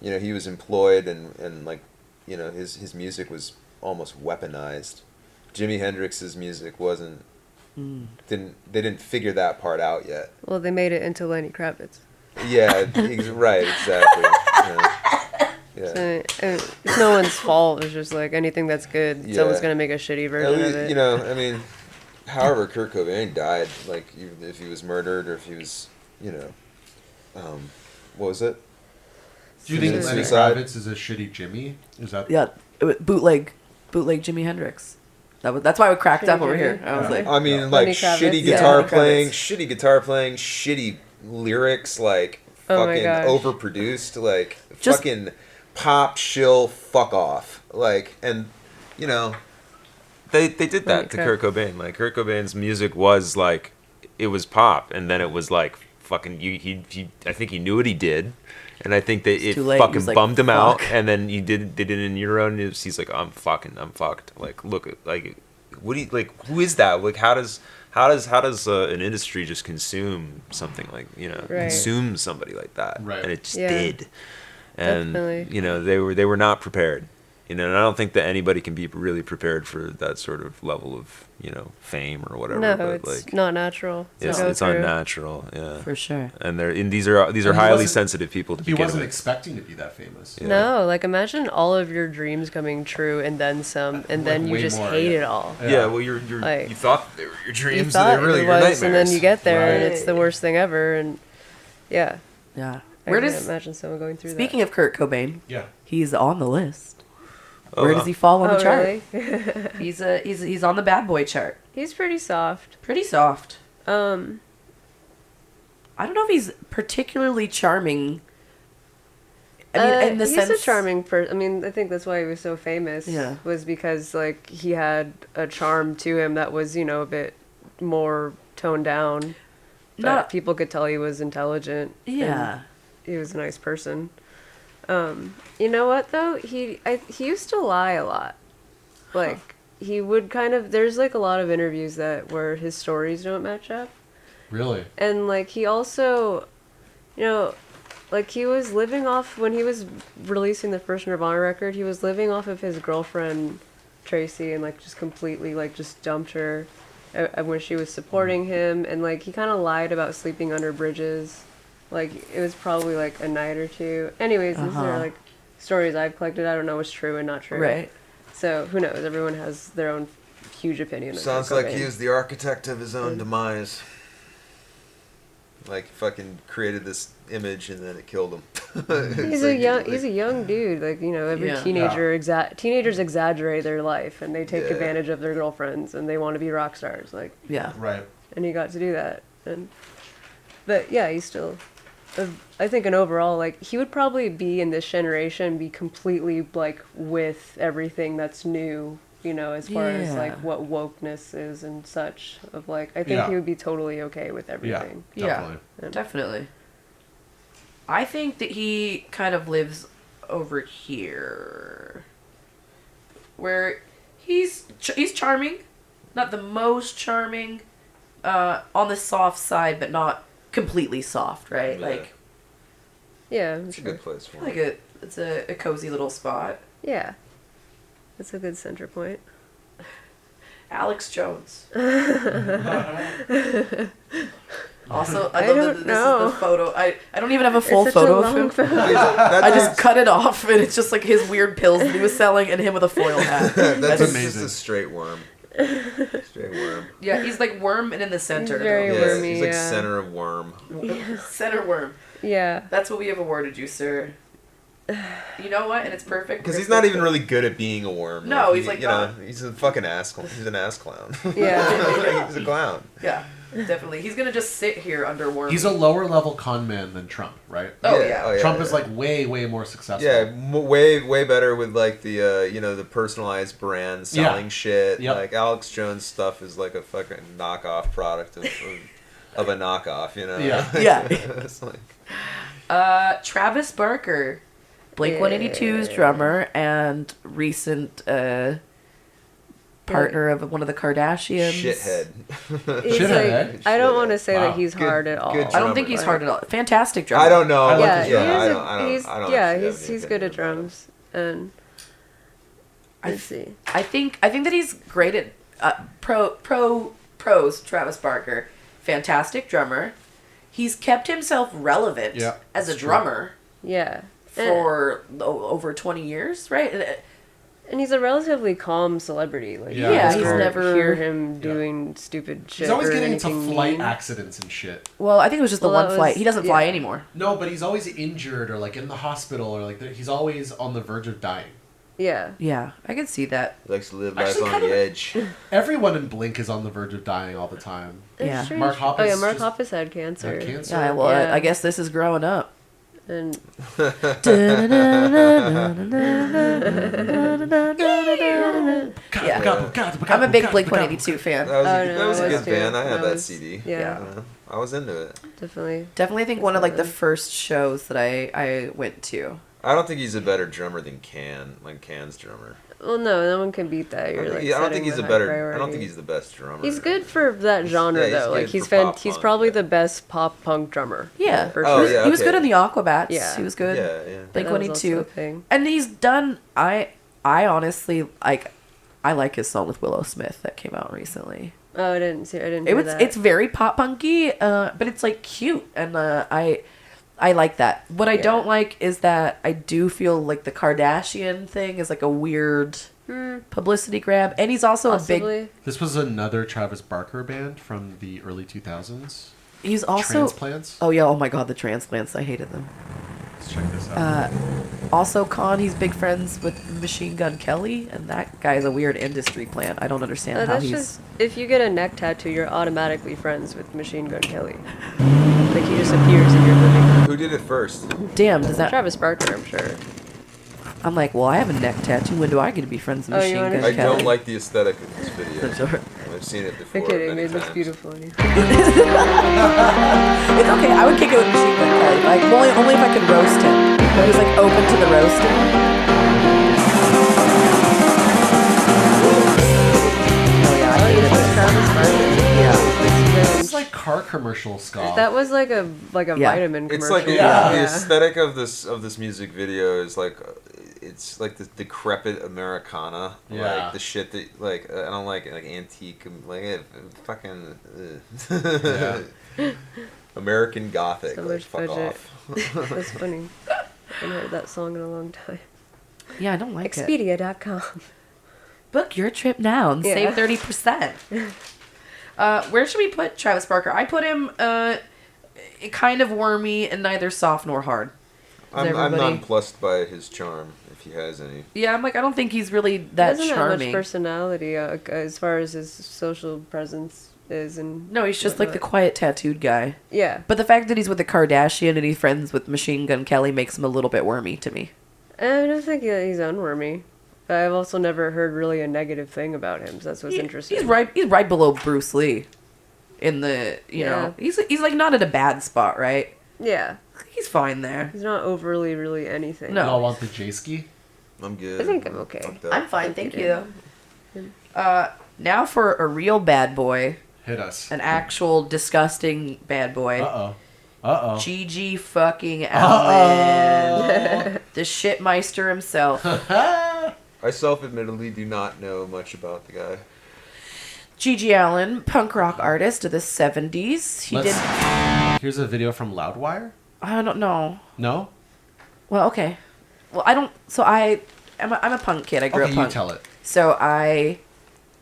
employed and like, his music was almost weaponized. Jimi Hendrix's music wasn't. They didn't figure that part out yet. Well, they made it into Lenny Kravitz. Yeah, right, exactly. Yeah. So, it's no one's fault. It's just like anything that's good, someone's gonna make a shitty version of it. I mean, however Kurt Cobain died, like if he was murdered or if he was, what was it? Do you think Lenny Suicide? Kravitz is a shitty Jimmy? Is that? Yeah, bootleg Jimi Hendrix. That's why I cracked up over here. I was like, I mean, like shitty guitar playing, shitty lyrics, like fucking overproduced, like just fucking pop shill fuck off, like, and they did that to Kurt Cobain. Like Kurt Cobain's music was like, it was pop, and then it was like fucking I think he knew what he did. And I think that it fucking bummed him out, and then they did it in Euro, and he's like, I'm fucked. Like, look, like, what do you, like, who is that? Like, how does an industry just consume something like, consume somebody like that? Right. And it just did. And, definitely. they were not prepared. And I don't think that anybody can be really prepared for that sort of level of, fame or whatever. No, but it's like, not natural. It's unnatural, yeah. For sure. And these are highly sensitive people to begin with. He wasn't expecting to be that famous. Yeah. No, like imagine all of your dreams coming true and then some, and then you just hate it all. Yeah, well, you thought they were your dreams, and they're really your nightmares. And then you get there, and it's the worst thing ever, and yeah. Yeah. I can't imagine someone going through that. Speaking of Kurt Cobain, he's on the list. Oh, Where does he fall on the chart? Really? He's on the bad boy chart. He's pretty soft. Pretty soft. I don't know if he's particularly charming. I mean, in the sense, he's a charming person. I mean, I think that's why he was so famous. Yeah. Was because like he had a charm to him that was a bit more toned down. But people could tell he was intelligent. Yeah. He was a nice person. You know what though? He used to lie a lot. Like he would there's like a lot of interviews where his stories don't match up. Really? And like he also, like he was living off when he was releasing the first Nirvana record, he was living off of his girlfriend Tracy and like just completely like just dumped her when she was supporting him, and like he kind of lied about sleeping under bridges. Like, it was probably, like, a night or two. Anyways, these are, like, stories I've collected. I don't know what's true and not true. Right. So, who knows? Everyone has their own huge opinion. Sounds like he was the architect of his own demise. Like, fucking created this image and then it killed him. He's a young dude. Like, every teenagers exaggerate their life and they take advantage of their girlfriends and they want to be rock stars. Like, yeah. Right. And he got to do that. But, yeah, he's still... I think an overall, like, he would probably be in this generation be completely, like, with everything that's new, as far as, like, what wokeness is and such. Of, like, I think he would be totally okay with everything. Yeah, definitely. I think that he kind of lives over here. Where he's charming. Not the most charming. On the soft side, but not... completely soft, right? Yeah. Like, it's a good place for him. It's a cozy little spot. Yeah, it's a good center point. Alex Jones. Also, I love don't this know. is the photo. I don't even have a full It's such a photo of long him. photo. I just cut it off, and it's just like his weird pills that he was selling, and him with a foil hat. That's amazing. just a straight worm. Straight worm. Yeah, he's like worm and in the center. He's very Yeah, wormy. he's like yeah. center of worm. Center worm. Yeah. That's what we have awarded you, sir. You know what? And it's perfect. Because he's not even really good at being a worm. No, he's like you know, he's a fucking ass. He's an ass clown. Yeah. He's a clown. Yeah, definitely. He's gonna just sit here under worm. He's a lower level con man than Trump, right? Oh, yeah. Oh, yeah, Trump yeah. is like way more successful. Yeah, way better with like the the personalized brand selling shit. Yep. Like Alex Jones stuff is like a fucking knockoff product of a knockoff. You know. Yeah. Yeah. It's like, Travis Barker, Blink 182's drummer and recent partner of one of the Kardashians. shithead. He's like, I don't want to say that he's hard at all. I don't think he's hard at all. Fantastic drummer. I don't know. Yeah, I don't he's good at drums, and let's see. I think that he's great at pros. Travis Barker, fantastic drummer. He's kept himself relevant as a drummer. Yeah. For over 20 years, right? And he's a relatively calm celebrity. Like, yeah, he's you don't never hear him doing stupid shit. He's always or getting into anything flight mean. accidents and shit. Well, I think it was just the Well, one that flight. was- He doesn't fly anymore. No, but he's always injured or like in the hospital or like he's always on the verge of dying. Yeah. Yeah, I can see that. He likes to live Actually, life on the edge. Everyone in Blink is on the verge of dying all the time. Yeah. Strange. Mark Hoppus. Oh yeah, Mark just Hoppus had cancer. had cancer. Yeah, well, Yeah. I guess this is growing up. And I'm a big Blink 182 fan. That was a good too. band. I had that was- CD. Yeah. I was into it. Definitely think one of like the first shows that I went to. I don't think he's a better drummer than Can's drummer. Well, no one can beat that. You're like. I don't setting think he's the a high better. priority. I don't think he's the best drummer. He's good for that genre he's though. Like good he's for pop he's punk, probably the best pop punk drummer. Yeah, For Oh, sure. yeah, he was okay. good in the Aquabats. Yeah. He was good. Yeah, yeah. Blink That was also 182, a thing. and he's done. I honestly like. I like his song with Willow Smith that came out recently. Oh, I didn't It hear was. that. It's very pop punky, but it's like cute, and I like that. What I don't like is that I do feel like the Kardashian thing is like a weird publicity grab, and he's also a big. This was another Travis Barker band from the early 2000s. He's also Transplants. Oh yeah! Oh my God, the Transplants! I hated them. Let's check this out. Also, he's big friends with Machine Gun Kelly, and that guy's a weird industry plant. I don't understand how That's he's. just if you get a neck tattoo, you're automatically friends with Machine Gun Kelly. Like he just appears in your living room. Who did it first? Damn, does that? Travis Barker, I'm sure. I'm like, well, I have a neck tattoo. When do I get to be friends with Oh, Machine you Gun wanna- Kelly? I don't like the aesthetic of this video. I've seen it before. You're kidding. many It looks times. beautiful. It's okay. I would kick it with Machine Gun Kelly. Like only if I could roast him. When he's like open to the roasting. Oh yeah, I hated this. Travis Barker. Yeah. It's like car commercial ska. That was like a Yeah. vitamin It's commercial. like the aesthetic of this music video is like it's like the decrepit Americana, Yeah. like the shit that like I don't like antique, like fucking Yeah. American Gothic. So like, much fuck budget. off. That's funny. I haven't heard that song in a long time. Yeah, I don't like it. Expedia.com. Book your trip now and Yeah. save 30%. Where should we put Travis Barker? I put him kind of wormy and neither soft nor hard. I'm everybody- nonplussed by his charm, if he has any. Yeah, I'm like, I don't think he's really He that doesn't have charming. much personality as far as his social presence is. And No, he's just like the whatnot. quiet tattooed guy. Yeah. But the fact that he's with a Kardashian and he's friends with Machine Gun Kelly makes him a little bit wormy to me. I don't think he's unwormy. But I've also never heard really a negative thing about him, so that's what's interesting. He's right below Bruce Lee. In the you know he's like not at a bad spot, right? Yeah. He's fine there. He's not overly really anything. No. Y'all want the J-ski? I'm good. I think I'm okay. I'm fine, thank you. you. Now for a real bad boy. Hit us. An actual disgusting bad boy. Uh-oh. Gigi fucking Allen. The shitmeister himself. I self-admittedly do not know much about the guy. G.G. Allen, punk rock artist of the 70s. Here's a video from Loudwire. I don't know. No? Well, okay. Well, I don't... So I'm a punk kid. I grew up Okay, punk. you tell it. So I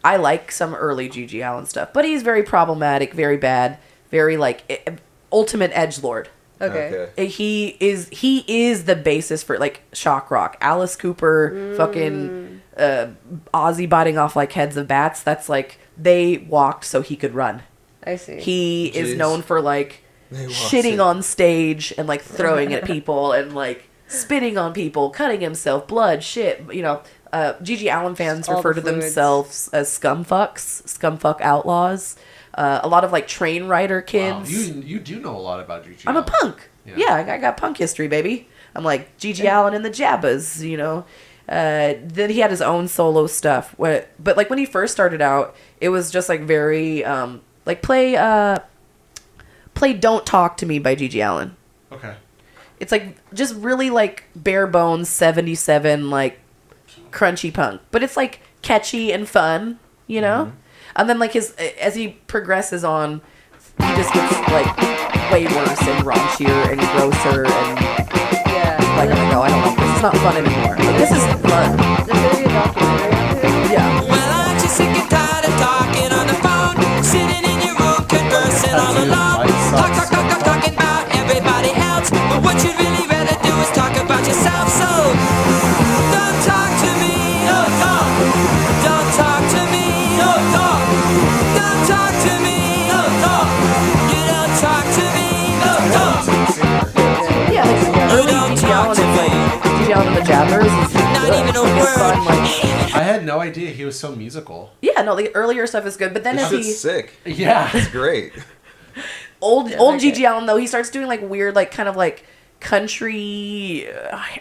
like some early G.G. Allen stuff. But he's very problematic, very bad, very, like, ultimate edgelord. Okay. He is the basis for, like, shock rock. Alice Cooper, fucking Ozzy biting off, like, heads of bats. That's, like, they walked so he could run. I see. He is known for, like, shitting on stage and, like, throwing at people and, like, spitting on people, cutting himself, blood, shit. You know, G.G. Allen fans refer to themselves as scumfuck outlaws. A lot of, like, train rider kids. Wow. You do know a lot about G.G. I'm Allen. a punk. Yeah, I got punk history, baby. I'm like G.G. Allen and the Jabbas, you know. Then he had his own solo stuff. But, like, when he first started out, it was just, like, very, like, play Don't Talk to Me by G.G. Allen. Okay. It's, like, just really, like, bare bones 77, like, crunchy punk. But it's, like, catchy and fun, you know? Mm-hmm. And then, like, as he progresses on, he just gets, like, way worse and raunchier and grosser and, like, I'm like, oh, I don't like this. It's not fun anymore. Like, this is fun. There's gonna be a documentary on it? Yeah. Well, aren't you sick and tired of talking on the phone? Sitting in your room, conversing all alone. Talking about everybody else. But what you'd really rather do is talk about yourself. So, don't talk to me, oh, don't. Don't talk to me, oh, don't. Don't talk to me, oh, don't. You don't talk to me, oh, don't. Yeah, like, early G.G. Allen is, like, G.G. Allen and the Jabbers is good. It's fun, like... I had no idea he was so musical. Yeah, no, the earlier stuff is good, but then as It's he... sick. Yeah. It's great. Old G.G. Allen, though, he starts doing, like, weird, like, kind of, like, country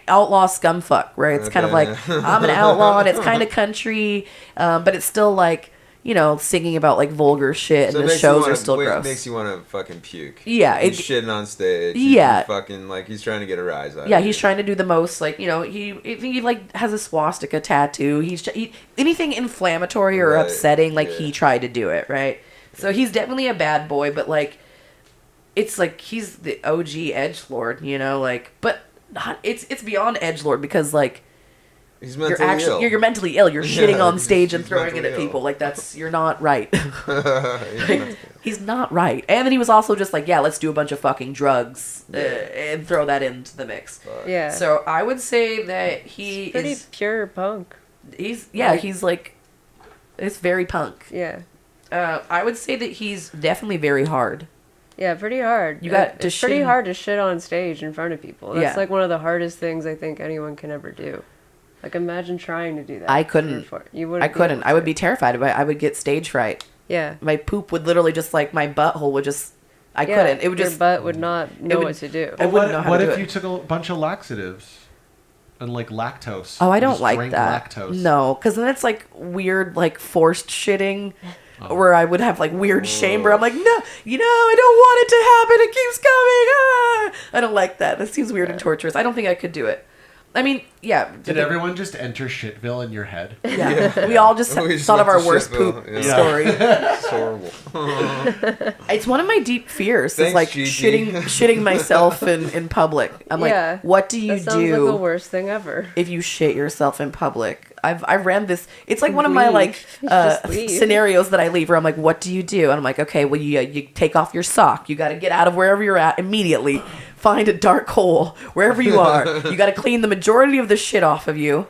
outlaw scumfuck, where it's kind of like, I'm an outlaw, and it's kind of country, but it's still, like, you know, singing about, like, vulgar shit, So and it the makes you shows wanna- are still wait, gross. Makes you want to fucking puke. Yeah, He's it- shitting on stage. Yeah. He's fucking, like, he's trying to get a rise out Yeah, of he's you. trying to do the most, like, you know, I think he, like, has a swastika tattoo. Anything inflammatory or Right, upsetting, like, he tried to do it, right? So he's definitely a bad boy, but, like, it's, like, he's the OG edgelord, you know, like, but not, it's beyond edgelord because, like, He's you're mentally actually, ill. you're mentally ill. You're shitting Yeah, on he's- stage and he's throwing it mentally at ill. people. Like, you're not right. He's He's not right. And then he was also just like, yeah, let's do a bunch of fucking drugs and throw that into the mix. Yeah. So I would say that he Pretty is pure punk. he's it's very punk. Yeah. I would say that he's definitely very hard. Yeah, pretty hard. You got to it's pretty shit- hard to shit on stage in front of people. That's Yeah. like one of the hardest things I think anyone can ever do. Like, imagine trying to do that. I couldn't. You wouldn't. I couldn't. I would be terrified. I would get stage fright. Yeah. My poop would literally just like my butthole would just. I Yeah, couldn't. It would your just. butt would not know would- what to do. I wouldn't know how What to do if it. you took a bunch of laxatives and like lactose? Oh, I You don't just like drank that. Lactose. No, because then it's like weird, like forced shitting, where I would have like weird shame where I'm like, no, you know, I don't want it to happen. It keeps coming. Ah! I don't like that. That seems weird and torturous. I don't think I could do it. I mean, yeah. Did everyone just enter Shitville in your head? Yeah. We all just thought of went our to worst Shitville, poop yeah. story. It's horrible. It's one of my deep fears. Is Thanks, like Gigi. shitting myself in public. I'm Yeah. like, what do you That sounds do? like the worst thing ever. If you shit yourself in public. I ran this. It's like one of my Leave. like Just leave. scenarios that I leave where I'm like, what do you do? And I'm like, okay, well you take off your sock. You got to get out of wherever you're at immediately. Find a dark hole wherever you are. You got to clean the majority of the shit off of you.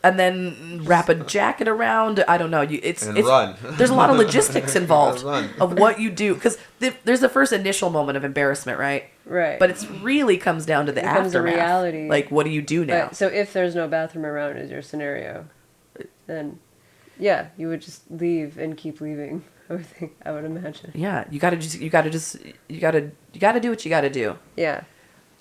And then wrap a jacket around. I don't know. It's run. There's a lot of logistics involved Run. of what you do because there's the first initial moment of embarrassment, right? Right. But it really comes down to the It becomes a aftermath. reality. Like, what do you do now? But, so if there's no bathroom around is your scenario, then yeah, you would just leave and keep leaving. I would imagine. Yeah, you gotta do what you gotta do. Yeah.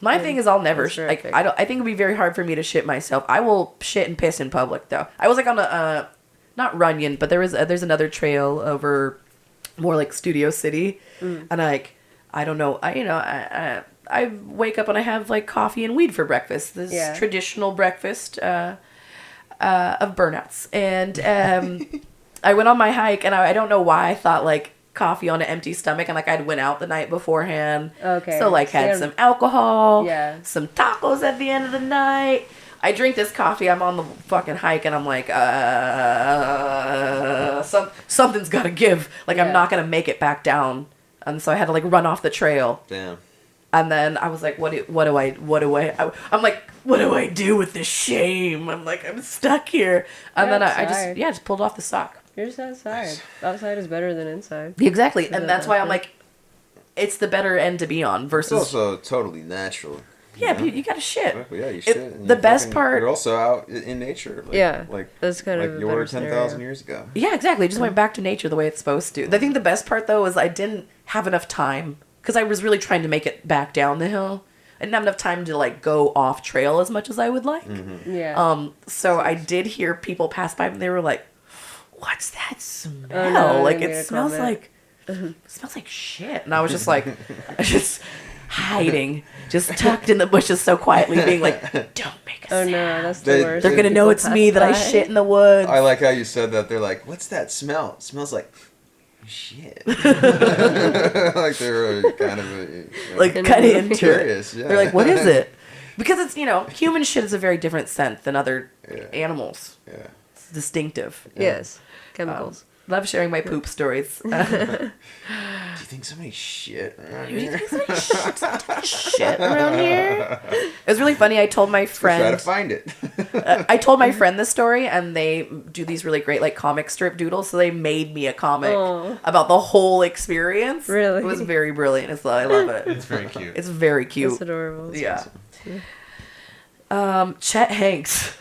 My And thing is, I'll never that's like. terrific. I think it'd be very hard for me to shit myself. I will shit and piss in public though. I was like on a not Runyon, but there's another trail over more like Studio City, and I don't know. I wake up and I have like coffee and weed for breakfast. This traditional breakfast of burnouts, and I went on my hike, and I don't know why I thought like coffee on an empty stomach, and like I'd went out the night beforehand. Okay. So like had Yeah. some alcohol, Yeah. some tacos at the end of the night. I drink this coffee. I'm on the fucking hike, and I'm like, something's got to give. Like I'm not gonna make it back down, and so I had to like run off the trail. Damn. And then I was like, what do I'm like, what do I do with this shame? I'm like, I'm stuck here. And You're then I outside. just pulled off the sock. You're just outside. Outside is better than inside. Exactly. Is And it that's why I'm better? like, it's the better end to be on It's versus. also totally natural. Yeah, but you gotta shit. Yeah, you It- shit. and the you best fucking- part- You're also out in nature. Like, Yeah, like that's kind like of a you better were 10,000 scenario. years ago. Yeah, exactly. Just went back to nature the way it's supposed to. I think the best part though is I didn't have enough time because I was really trying to make it back down the hill. I didn't have enough time to like go off trail as much as I would like. Yeah. So I did hear people pass by and they were like, "What's that smell? Oh, no, like they made it a smells comment. like shit." And I was just like, just hiding, just tucked in the bushes so quietly, being like, "Don't make a Oh sound. no, that's the They- worst. They're gonna know People it's me pass that I by. shit in the woods." I like how you said that. They're like, "What's that smell? It smells like shit." Like they're kind of Like kind of into curious. it. Yeah. They're like, "What is it?" Because it's human shit is a very different scent than other animals. Yeah. It's distinctive. Yes, chemicals. Love sharing my poop stories. Do you think somebody shit around Do you here? think somebody shit around here? It was really funny. I told my friend. Try to find it. I told my friend this story, and they do these really great like comic strip doodles. So they made me a comic Aw. about the whole experience. Really? It was very brilliant. I love it. It's very cute. It's very cute. That's adorable. Yeah. Chet Hanks,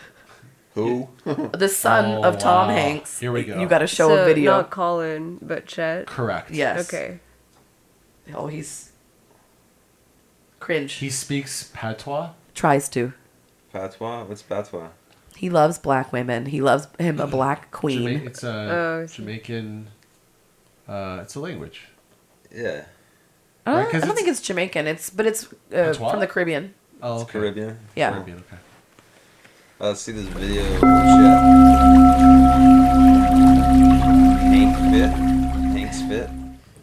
Who? the son of Tom wow. Hanks. Here we go. You got to show So a video. not Colin, but Chet. Correct. Yes. Okay. Oh, he's cringe. He speaks patois. Tries to. Patois? What's patois? He loves black women. He loves him a black queen. It's Oh, a Jamaican. It's a language. Yeah. Right, 'cause I don't think it's Jamaican. It's Patois? from the Caribbean. Oh, It's okay. Caribbean. Yeah. Caribbean. Okay. Let's see this video. Hank's fit.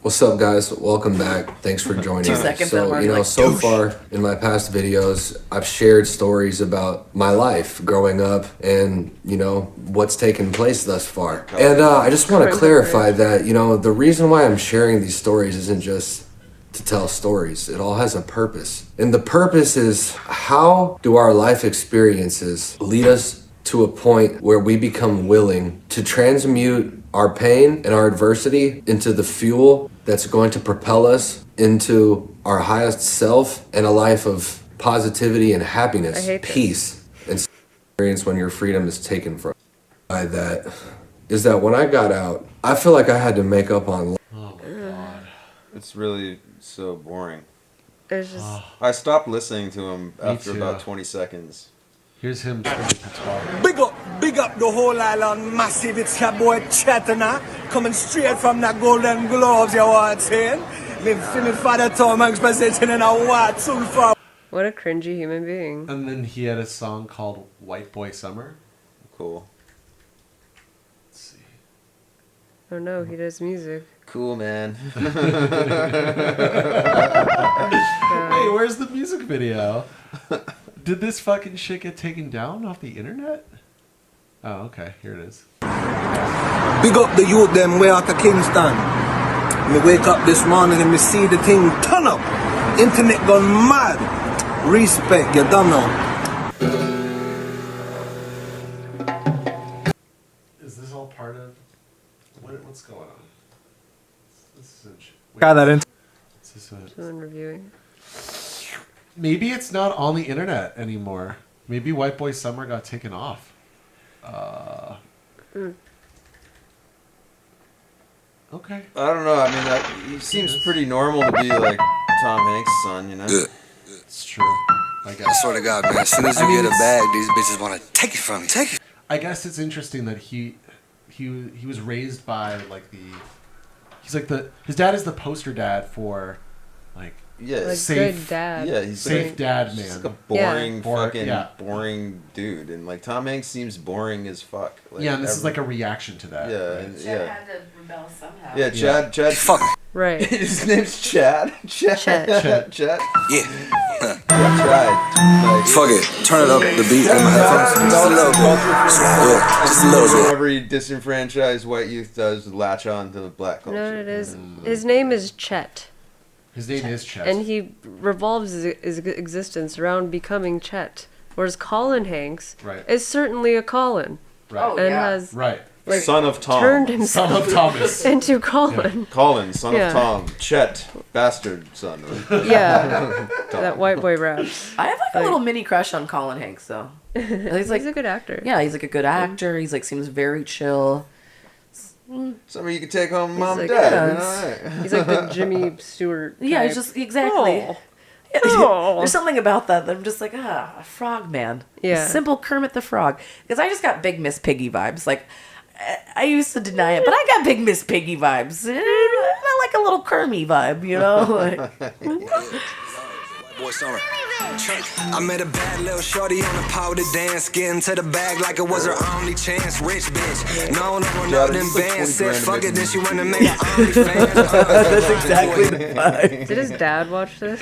What's up, guys? Welcome back. Thanks for joining. 2 seconds So, and we're you know, like, so douche. far in my past videos, I've shared stories about my life growing up and, what's taken place thus far. And I just want to clarify that, the reason why I'm sharing these stories isn't just to tell stories. It all has a purpose. And the purpose is, how do our life experiences lead us to a point where we become willing to transmute our pain and our adversity into the fuel that's going to propel us into our highest self and a life of positivity and I happiness, hate this. peace, and experience when your freedom is taken from you. By that is that when I got out, I feel like I had to make up on It's really so boring. It's just I stopped listening to him after too. about 20 seconds. Here's him speaking patois. Big up the whole island massive. It's your boy Chetana coming straight from the Golden Globes. You want saying? Me father Tom Hanks presenting in a what sulfur. what a cringy human being. And then he had a song called "White Boy Summer." Cool. Let's see. Oh no, he does music. Cool, man. Hey, where's the music video? Did this fucking shit get taken down off the internet? Oh, okay. Here it is. Big up the youth them way out of Kingston. Me wake up this morning and me see the thing turn up. Internet gone mad. Respect, you don't know. Is this all part of what's going on? This isn't. Got that in. Is this Someone reviewing. maybe it's not on the internet anymore. Maybe White Boy Summer got taken off. Okay. I don't know. I mean, he seems pretty normal to be like Tom Hanks' son, you know? It's true. I guess. I swear to God, man, as soon as you get a bag, these bitches want to take it from you. Take it. I guess it's interesting that he was raised by like his dad is the poster dad for Like Yeah, safe good dad. Yeah, he's safe dad man. He's like a boring, Yeah. boring dude, and like Tom Hanks seems boring as fuck. Like, Yeah, and this is like a reaction to that. Yeah, right? and- Chad yeah. had to rebel somehow. Yeah, Chad. Fuck. Right. His name's Chad. Chad. Chet. Chad. Yeah. I tried. Like, Fuck it. Turn it up, the beat on my headphones. Just a little bit. Yeah, just a little bit. Every disenfranchised white youth does latch on to the black culture. No, it is. His name is Chet. His name is Chet. And he revolves his existence around becoming Chet. Whereas Colin Hanks is certainly a Colin. Right. Oh, and yeah. has Right. like, Son of Tom. turned himself Son of Thomas. into Colin. Colin, son Yeah. of Tom. Chet, bastard son. Yeah. Tom. That white boy raps. I have like a little mini crush on Colin Hanks though. He's a good actor. Yeah, he's like a good actor. He's like seems very chill. Somebody you could take home, mom, like, dad. yeah, You know, right? He's like the Jimmy Stewart. Yeah, he's type. just exactly. Oh. Yeah, Oh. There's something about that I'm just like, a frog man. Yeah. A simple Kermit the Frog. Because I just got Big Miss Piggy vibes. Like, I used to deny it, but I got Big Miss Piggy vibes. I like a little Kermit vibe, you know? Like, Boy summer. I met a bad little shorty on a powder dance, getting to the bag like it was her only chance. Rich bitch, no nothing bands. Said fuck it, then she went and made an OnlyFans. That's exactly the vibe. Did his dad watch this?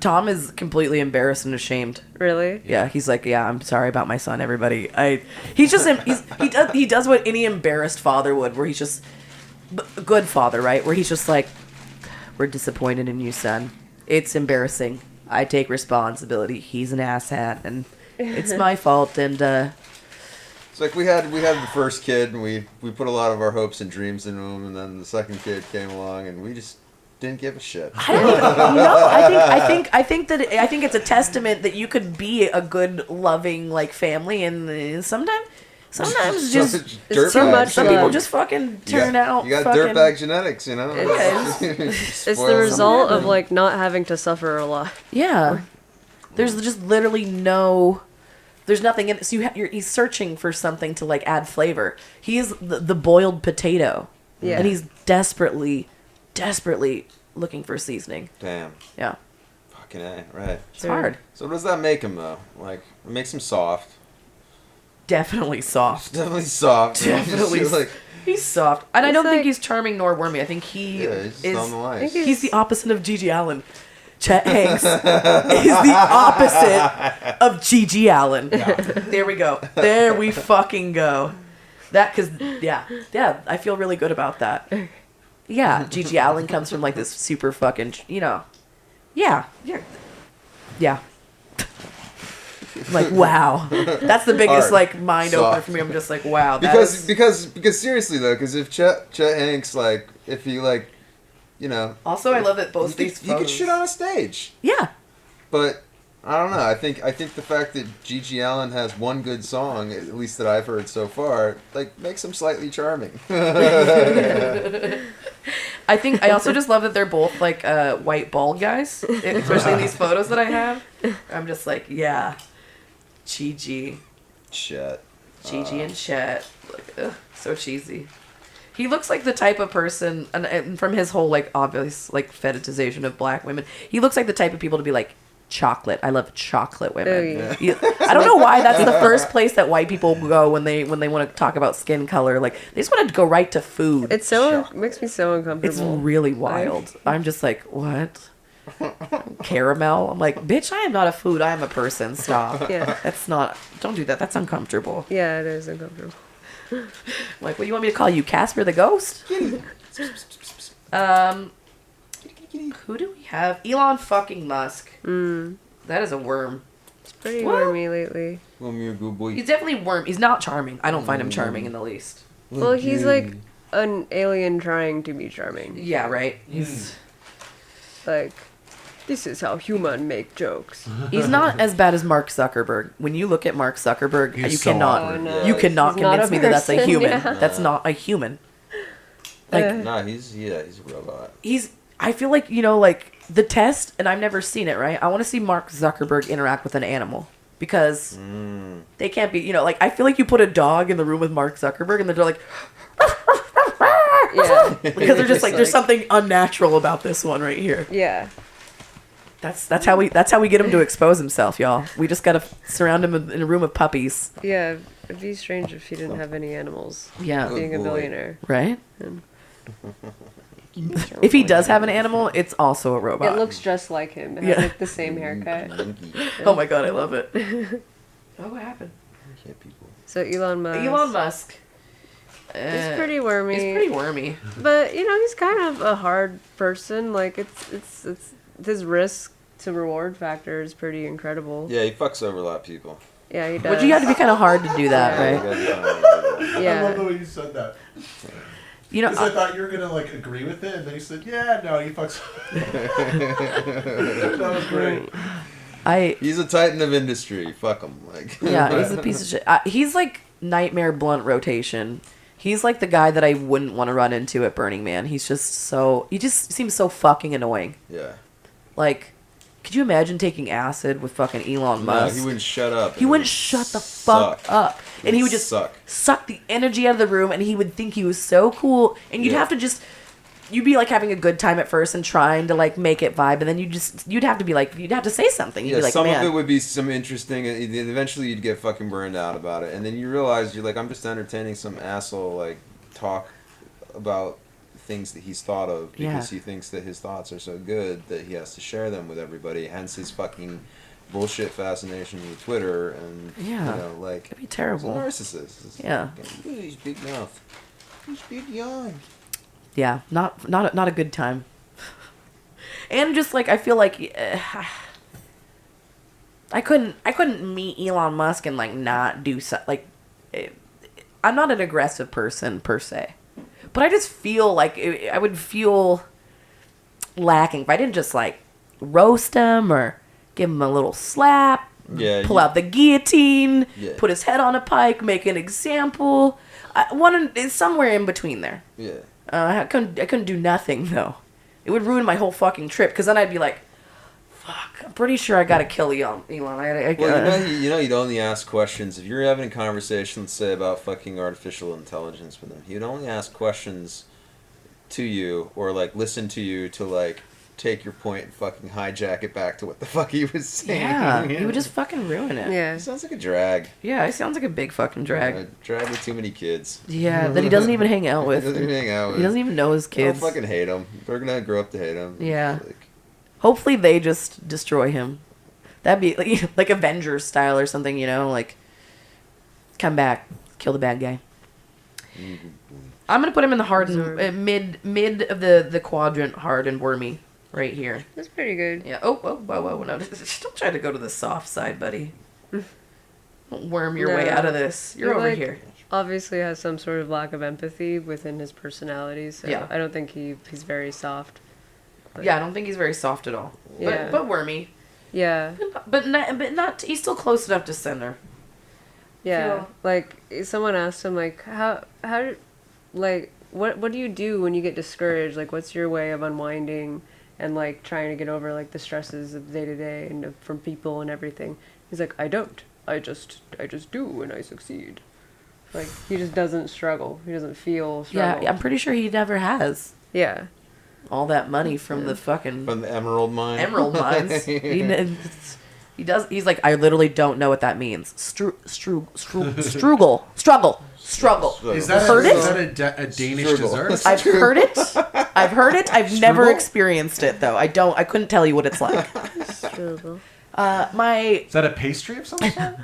Tom is completely embarrassed and ashamed. Really? Yeah, he's like, yeah, I'm sorry about my son, everybody. He does what any embarrassed father would, where he's just a good father, right? Where he's just like, we're disappointed in you, son. It's embarrassing. I take responsibility. He's an asshat, and it's my fault. And It's like we had the first kid, and we put a lot of our hopes and dreams into him, and then the second kid came along, and we just didn't give a shit. I think it's a testament that you could be a good, loving like family, and sometimes just some people just fucking turn out. You got fucking, dirtbag genetics, you know. It's the result of like not having to suffer a lot. Yeah, there's just literally there's nothing in it. So he's searching for something to like add flavor. He is the boiled potato. Yeah. And he's desperately looking for seasoning. Damn. Yeah. Fucking A, right. It's hard. So what does that make him though? Like, it makes him soft. Definitely soft. Definitely soft. Definitely. Like, he's soft. And I don't like- think he's charming nor wormy. I think he he's just is. on the line. He's the opposite of Gigi Allen. Chet Hanks is the opposite of Gigi Allen. There we go. There we fucking go. Yeah, I feel really good about that. Yeah, Gigi Allen comes from like this super fucking, yeah. Like, wow. That's the biggest Hard. like mind opener Soft. for me. I'm just like, wow. Because seriously though, because if Chet Hanks, like, if he like, Also, I love that both these he could photos- shit on a stage. Yeah. But I don't know. I think the fact that Gigi Allen has one good song, at least that I've heard so far, like, makes him slightly charming. I also just love that they're both like white bald guys, especially in these photos that I have. I'm just like, yeah, Gigi, Chet, and Chet, like, ugh, so cheesy. He looks like the type of person, and from his whole like obvious like fetishization of black women, he looks like the type of people to be like, chocolate. I love chocolate women. Oh, yeah. I don't know why that's the first place that white people go when they want to talk about skin color. Like they just want to go right to food. Makes me so uncomfortable. It's really wild. I'm just like, what? Caramel? I'm like, bitch, I am not a food. I am a person. Stop. Yeah. That's not. Don't do that. That's uncomfortable. Yeah, it is uncomfortable. Like, what do you want me to call you? Casper the Ghost? Who do we have? Elon fucking Musk. That is a worm. It's pretty wormy lately. He's definitely worm. He's not charming. I don't find him charming in the least. Well, he's like an alien trying to be charming. Yeah, right. He's like, this is how human make jokes. He's not as bad as Mark Zuckerberg. When you look at Mark Zuckerberg, He's you so cannot awkward. you cannot He's not convince a me that that's a person, human. yeah. That's not a human. Like nah, he's a robot. I feel like, like the test, and I've never seen it, right? I want to see Mark Zuckerberg interact with an animal. Because they can't be, like, I feel like you put a dog in the room with Mark Zuckerberg and they're like, Yeah. Because they're just like, there's something unnatural about this one right here. Yeah. That's how we get him to expose himself, y'all. We just gotta surround him in a room of puppies. Yeah, it'd be strange if he didn't have any animals. Yeah. Being a billionaire. Right? And If he does have an animal, it's also a robot. it looks just like him. It has Yeah. like the same haircut. Oh my god, I love it. Oh, what happened? So Elon Musk. Elon Musk. He's pretty wormy. He's pretty wormy. But you know, he's kind of a hard person. Like it's his risk to reward factor is pretty incredible. Yeah, he fucks over a lot of people. Yeah, he does. But you got to be kind of hard to do that, Yeah, right? you gotta be kinda hard to do that. I love the way you said that. You know, because I thought you were gonna like agree with it, and then you said, "Yeah, no, he fucks." That was great. He's a titan of industry. Fuck him. Like. Yeah, he's a piece of shit. He's like nightmare blunt rotation. He's like the guy that I wouldn't want to run into at Burning Man. He just seems so fucking annoying. Yeah. Like, could you imagine taking acid with fucking Elon No, Musk? he wouldn't shut up. He wouldn't shut the fuck up. And he would just suck the energy out of the room, and he would think he was so cool. And you'd have to you'd be like having a good time at first and trying to like make it vibe, and then you'd have to say something. You'd Yeah, be like, some man. of it would be some interesting. Eventually, you'd get fucking burned out about it, and then you realize you're like, I'm just entertaining some asshole like talk about things that he's thought of because he thinks that his thoughts are so good that he has to share them with everybody. Hence his fucking bullshit fascination with Twitter and you know, like it'd be terrible. He's a narcissist. Yeah. He's big mouth. He's big yawn. Yeah, not a good time. And just like I feel like I couldn't meet Elon Musk and like not do so, like I'm not an aggressive person per se, but I just feel like I would feel lacking if I didn't just like roast him or give him a little slap, pull out the guillotine, put his head on a pike, make an example. It's somewhere in between there. Yeah. I couldn't do nothing though. It would ruin my whole fucking trip because then I'd be like, "Fuck, I'm pretty sure I gotta kill Elon." Well, you know, you'd only ask questions if you're having a conversation, let's say about fucking artificial intelligence with him. He'd only ask questions to you or like listen to you to like take your point and fucking hijack it back to what the fuck he was saying. Yeah, he would just fucking ruin it. Yeah, sounds like a drag. Yeah, it sounds like a big fucking drag. Drag with too many kids. Yeah, that he doesn't even hang out with. He doesn't even hang out with. He doesn't even know his kids. They'll fucking hate him. They're gonna grow up to hate him. Yeah. Hopefully they just destroy him. That'd be like Avengers style or something, you know, like come back, kill the bad guy. I'm gonna put him in the hard and mid of the quadrant, hard and wormy, right here. That's pretty good. Yeah. Oh, whoa, no! Don't try to go to the soft side, buddy. Don't worm your way out of this. You're over like, here. Obviously has some sort of lack of empathy within his personality, so Yeah. I don't think he's very soft. But Yeah, I don't think he's very soft at all. Yeah. But wormy. Yeah. But not. He's still close enough to center. Yeah. Feel- Like someone asked him like how like what do you do when you get discouraged? Like what's your way of unwinding and like trying to get over like the stresses of day to day and from people and everything? He's like, I don't. I just do and I succeed. Like he just doesn't struggle. He doesn't feel struggle. Yeah, I'm pretty sure he never has. Yeah. All that money from the fucking from the emerald mine. Emerald mines. He does. He's like, I literally don't know what that means. Struggle. Is that a Danish dessert? I've heard it. I've never experienced it though. I couldn't tell you what it's like. Struggle. Is that a pastry of some sort?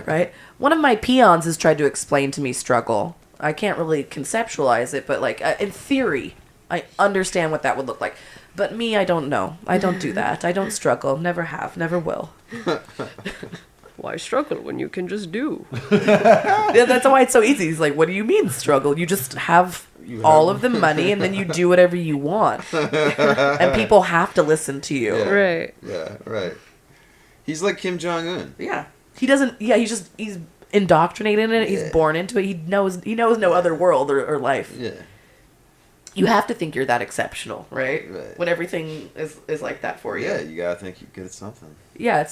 Right. One of my peons has tried to explain to me struggle. I can't really conceptualize it, but like in theory, I understand what that would look like. But me, I don't know. I don't do that. I don't struggle. Never have. Never will. Why struggle when you can just do? Yeah, that's why it's so easy. He's like, what do you mean struggle? You just have all of the money and then you do whatever you want. And people have to listen to you. Yeah. Right. Yeah, right. He's like Kim Jong-un. Yeah. He doesn't, he's indoctrinated in it. He's born into it. He knows no other world or life. Yeah. You have to think you're that exceptional, right? When everything is like that for you. Yeah, you gotta think you're good at something. Yeah,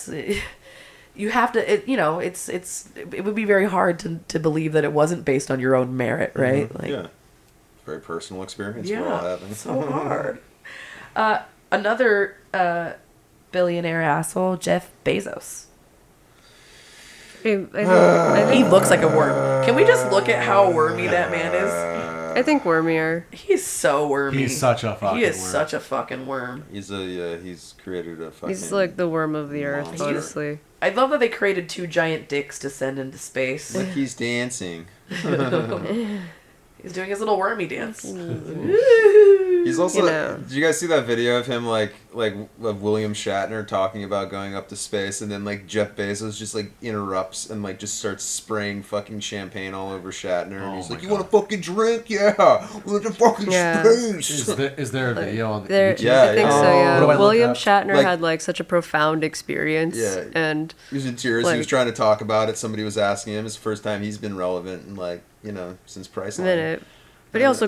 you have to. It would be very hard to believe that it wasn't based on your own merit, right? Mm-hmm. Like, yeah. very personal experience we're all having. So hard. Another billionaire asshole, Jeff Bezos. I think He looks like a worm. Can we just look at how wormy that man is? I think wormier. He's so wormy. He's such a fucking He is worm. such a fucking worm. He's created a fucking... He's like the worm of the earth, monster. honestly. I love that they created 2 giant dicks to send into space. Look, he's dancing. He's doing his little wormy dance. He's also. Did you guys see that video of him of William Shatner talking about going up to space, and then like Jeff Bezos just like interrupts and like just starts spraying fucking champagne all over Shatner, and he's like, "You want a fucking drink? Yeah, we're in fucking space." Is there a video on the There, YouTube? yeah, I think so. Yeah, What do I look William up? Shatner had like such a profound experience. Yeah, and he was in tears. He was trying to talk about it. Somebody was asking him. It's the first time he's been relevant in since Priceline. minute. But he also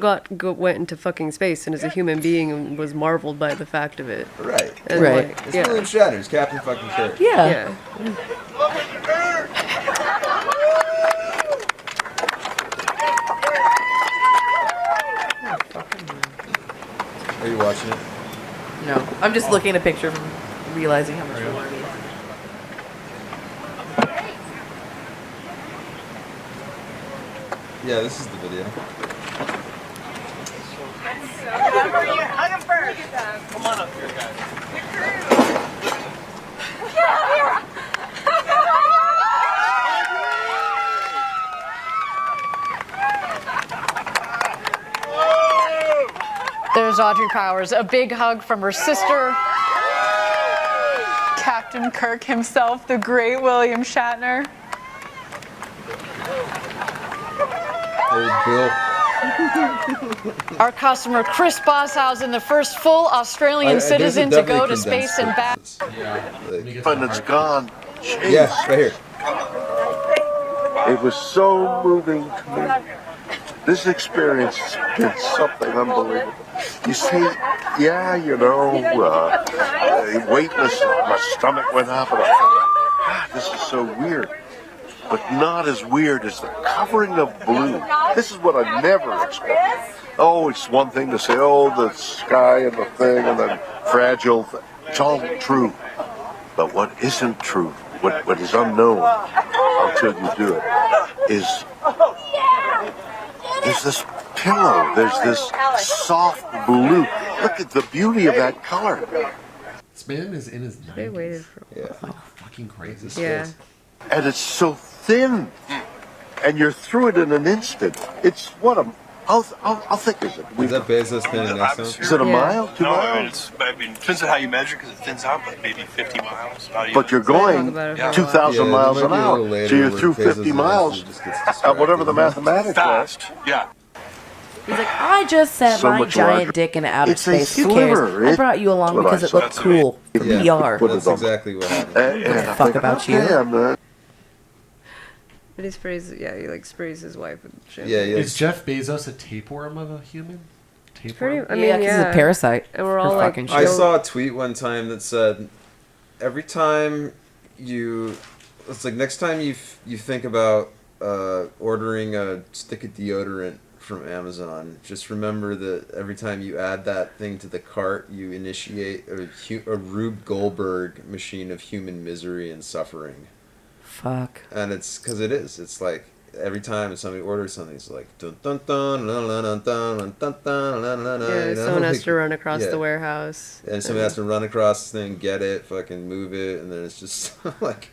went into fucking space and as a human being and was marveled by the fact of it. Right. And Right. It's William Shatner. It's Captain fucking Kirk. Yeah. Are you watching it? No, I'm just looking at a picture of him, realizing how much worm he is. Yeah, this is the video. Come on up here, guys. There's Audrey Powers. A big hug from her sister. Captain Kirk himself, the great William Shatner. Old Bill. Our customer, Chris Bosshausen, the first full Australian citizen to go to space and back. When it's gone. Yeah, right here. It was so moving to me. This experience has been something unbelievable. You see, weightless, my stomach went up, and I thought, God, this is so weird. But not as weird as the covering of blue. This is what I never expected. Oh, it's one thing to say, the sky and the thing and the fragile thing. It's all true. But what isn't true, what is unknown, until you do it, is there's this pillow, there's this soft blue. Look at the beauty of that color. This man is in his 90s. They waited for Fucking crazy. Yeah. And it's so thin, and you're through it in an instant. It's what I'll think of it. Is that Bezos standing next to him? Is it a mile? 2 No, miles? it depends on how you measure because it thins out, but maybe 50 miles. But you're going 2,000 miles an hour, so you're through 50 miles at whatever the mathematics Fast. are. Yeah. He's like, I just sent So my much giant larger. dick into outer It's a space. Who cares? sliver. I brought you along That's what because I it looked said. cool for PR. That's exactly what happened. And I Fuck think, about you. okay, I'm not. But he sprays, he sprays his wife with shampoo. Yeah, Is Jeff Bezos a tapeworm of a human? Tapeworm? I mean, 'cause he's a parasite. And we're all For like, fucking I saw a tweet one time that said, every time it's like next time you think about ordering a stick of deodorant from Amazon, just remember that every time you add that thing to the cart, you initiate a Rube Goldberg machine of human misery and suffering. Fuck. And it's because it is. It's like every time somebody orders something, it's like dun dun dun dun dun dun dun dun dun dun dun. Yeah, someone has to run across the warehouse. And somebody has to run across this thing, get it, fucking move it, and then it's just like.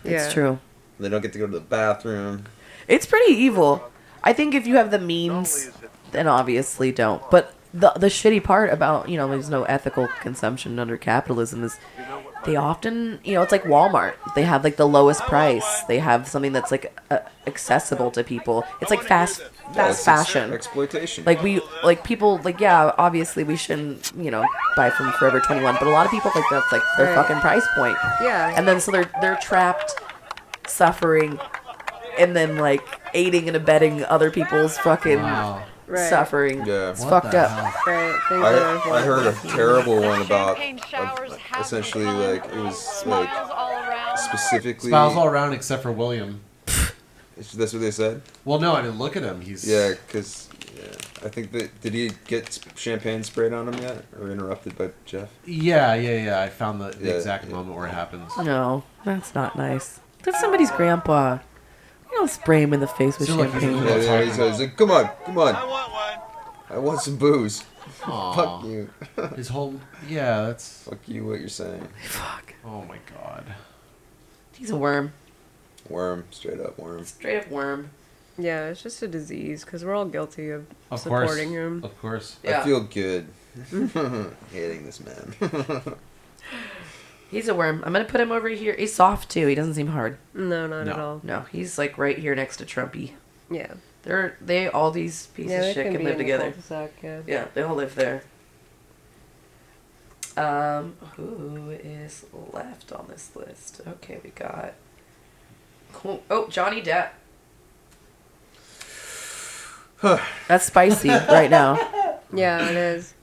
It's true. They don't get to go to the bathroom. It's pretty evil. I think if you have the means, then obviously don't. But the shitty part about, there's no ethical consumption under capitalism is they often, it's like Walmart. They have like the lowest price. They have something that's like accessible to people. It's like fast fashion. Exploitation. People, obviously we shouldn't, buy from Forever 21. But a lot of people think that's like their fucking price point. Yeah. And then so they're trapped, suffering, and then like aiding and abetting other people's fucking suffering. Yeah. It's fucked up. Right. I heard a terrible one about essentially like it was like specifically Smiles all around except for William. That's what they said? Well, no, I didn't look at him. He's because I think that did he get champagne sprayed on him yet, or interrupted by Jeff? Yeah. I found the exact moment where it happens. No, that's not nice. That's somebody's grandpa. You don't spray him in the face with champagne. He's like, come on. I want some booze. Aw. Fuck you. His whole that's. Fuck you. What you're saying? Fuck. Oh my god. He's a worm. Worm, straight up worm. Straight up worm. Yeah, it's just a disease because we're all guilty of Of supporting him. Of course. Yeah. I feel good hating this man. He's a worm. I'm gonna put him over here. He's soft too. He doesn't seem hard. No, not at all. No, he's like right here next to Trumpy. Yeah. They all these pieces of shit can live together. Yeah, they all live there. Who is left on this list? Okay, we got. Cool. Oh, Johnny Depp. That's spicy right now. Yeah, it is.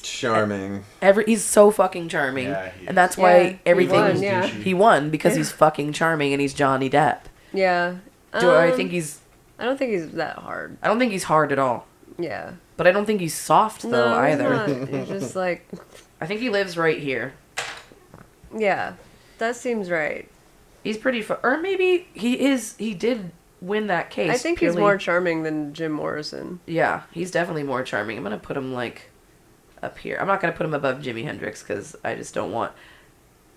Charming. He's so fucking charming, and that's why everything he won because he's fucking charming and he's Johnny Depp. Yeah. I think he's. I don't think he's that hard. I don't think he's hard at all. Yeah. But I don't think he's soft though either. He's not. He's just like. I think he lives right here. Yeah, that seems right. He's pretty or maybe he is. He did win that case. I think he's more charming than Jim Morrison. Yeah, he's definitely more charming. I'm gonna put him like up here. I'm not gonna put him above Jimi Hendrix because I just don't want.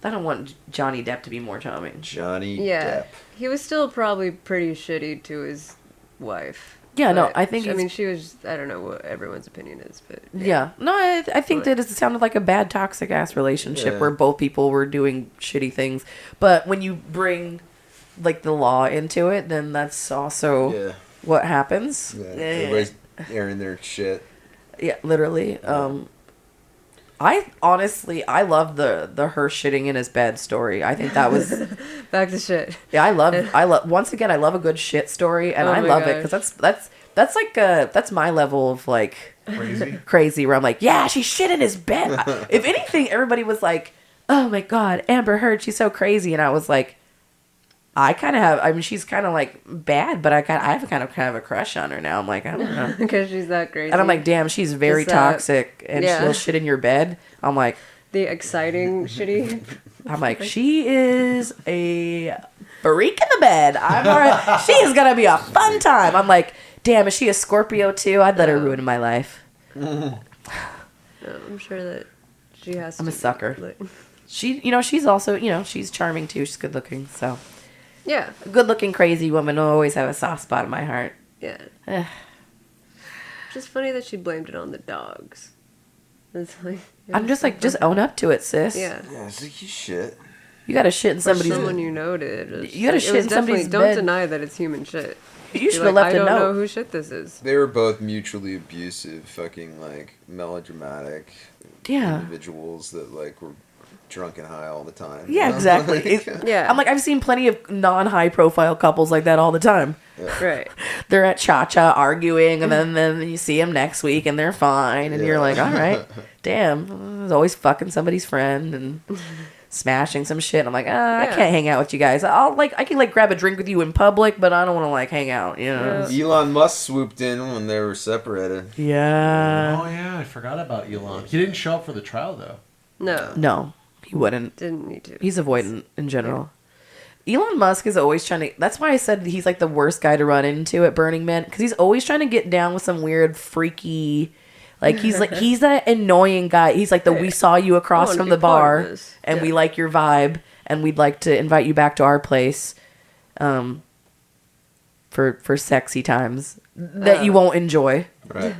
I don't want Johnny Depp to be more charming. Johnny Yeah, Depp. he was still probably pretty shitty to his wife. Yeah, no, but, I think. I mean, she was. I don't know what everyone's opinion is, but yeah. No, I think that it sounded like a bad toxic ass relationship Yeah. where both people were doing shitty things. But when you bring like the law into it, then that's also what happens. Yeah, everybody's airing their shit. Yeah, literally. I honestly, I love the her shitting in his bed story. I think that was back to shit. Yeah, I love. Once again, I love a good shit story, and Oh I my love it because that's like that's my level of like crazy. Where I'm like, yeah, she shit in his bed. If anything, everybody was like, oh my god, Amber Heard, she's so crazy, and I was like, I kind of have. I mean, she's kind of like bad, but I have kind of a crush on her now. I'm like, I don't know, because she's that crazy. and I'm like, damn, she's very toxic, and she'll shit in your bed. I'm like, the exciting shitty. I'm like, she is a freak in the bed. I'm alright. She is gonna be a fun time. I'm like, damn, is she a Scorpio too? I'd let her ruin my life. No, I'm sure that she has. I'm to a sucker. Like, She's also, she's charming too. She's good looking. So, yeah, a good looking crazy woman will always have a soft spot in my heart. Yeah. Just funny that she blamed it on the dogs. It's like, I'm just like, just own up to it, sis. Yeah. Yeah, it's like you shit. You gotta shit in somebody's. Someone you know did. You gotta shit in somebody's Don't bed. deny that it's human shit. You should have left a I don't note. know who shit this is. They were both mutually abusive, fucking like melodramatic individuals that like were drunk and high all the time. Yeah, you know? exactly. Yeah. I'm like, I've seen plenty of non-high profile couples like that all the time. Yeah. Right. They're at Cha-Cha arguing, and then you see them next week, and they're fine, and you're like, all right, damn, I was always fucking somebody's friend and smashing some shit. I'm like, I can't hang out with you guys. I can like grab a drink with you in public, but I don't want to like hang out, you know. Elon Musk swooped in when they were separated. Yeah. Oh yeah, I forgot about Elon. He didn't show up for the trial though. No, he wouldn't. Didn't need to. He's avoidant in general. Elon Musk is always trying to. That's why I said he's like the worst guy to run into at Burning Man, because he's always trying to get down with some weird, freaky. Like he's that annoying guy. He's like we saw you across from the bar, and we like your vibe, and we'd like to invite you back to our place, for sexy times that you won't enjoy, right?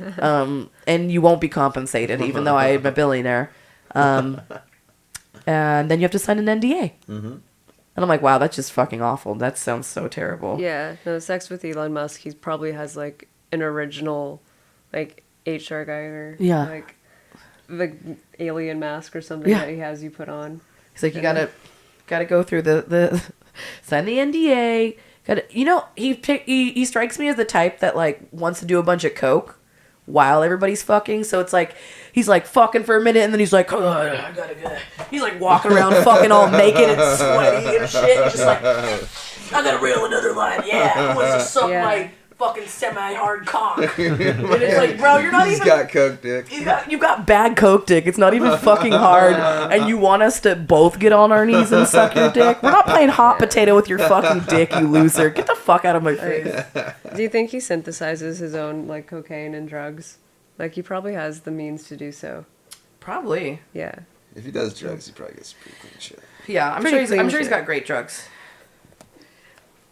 And you won't be compensated, even though I am a billionaire. And then you have to sign an NDA. Mm-hmm. And I'm like, wow, that's just fucking awful. That sounds so terrible. Yeah, no, sex with Elon Musk, he probably has like an original, like HR guy or like the alien mask or something that he has you put on. He's like, you gotta go through the sign the NDA. He strikes me as the type that like wants to do a bunch of coke while everybody's fucking. So it's like he's like fucking for a minute, and then he's like, oh, I gotta go. He's like walking around fucking all naked and sweaty and shit. He's just like, I gotta reel another line. Yeah, who wants to suck my fucking semi-hard cock? And it's like, bro, you're not He's even. got coke dick. You've got bad coke dick. It's not even fucking hard, and you want us to both get on our knees and suck your dick? We're not playing hot potato with your fucking dick, you loser. Get the fuck out of my face. Do you think he synthesizes his own like cocaine and drugs? Like he probably has the means to do so. Probably. Yeah. If he does drugs, he probably gets pretty clean shit. Yeah, I'm Pretty sure clean he's shit. got great drugs.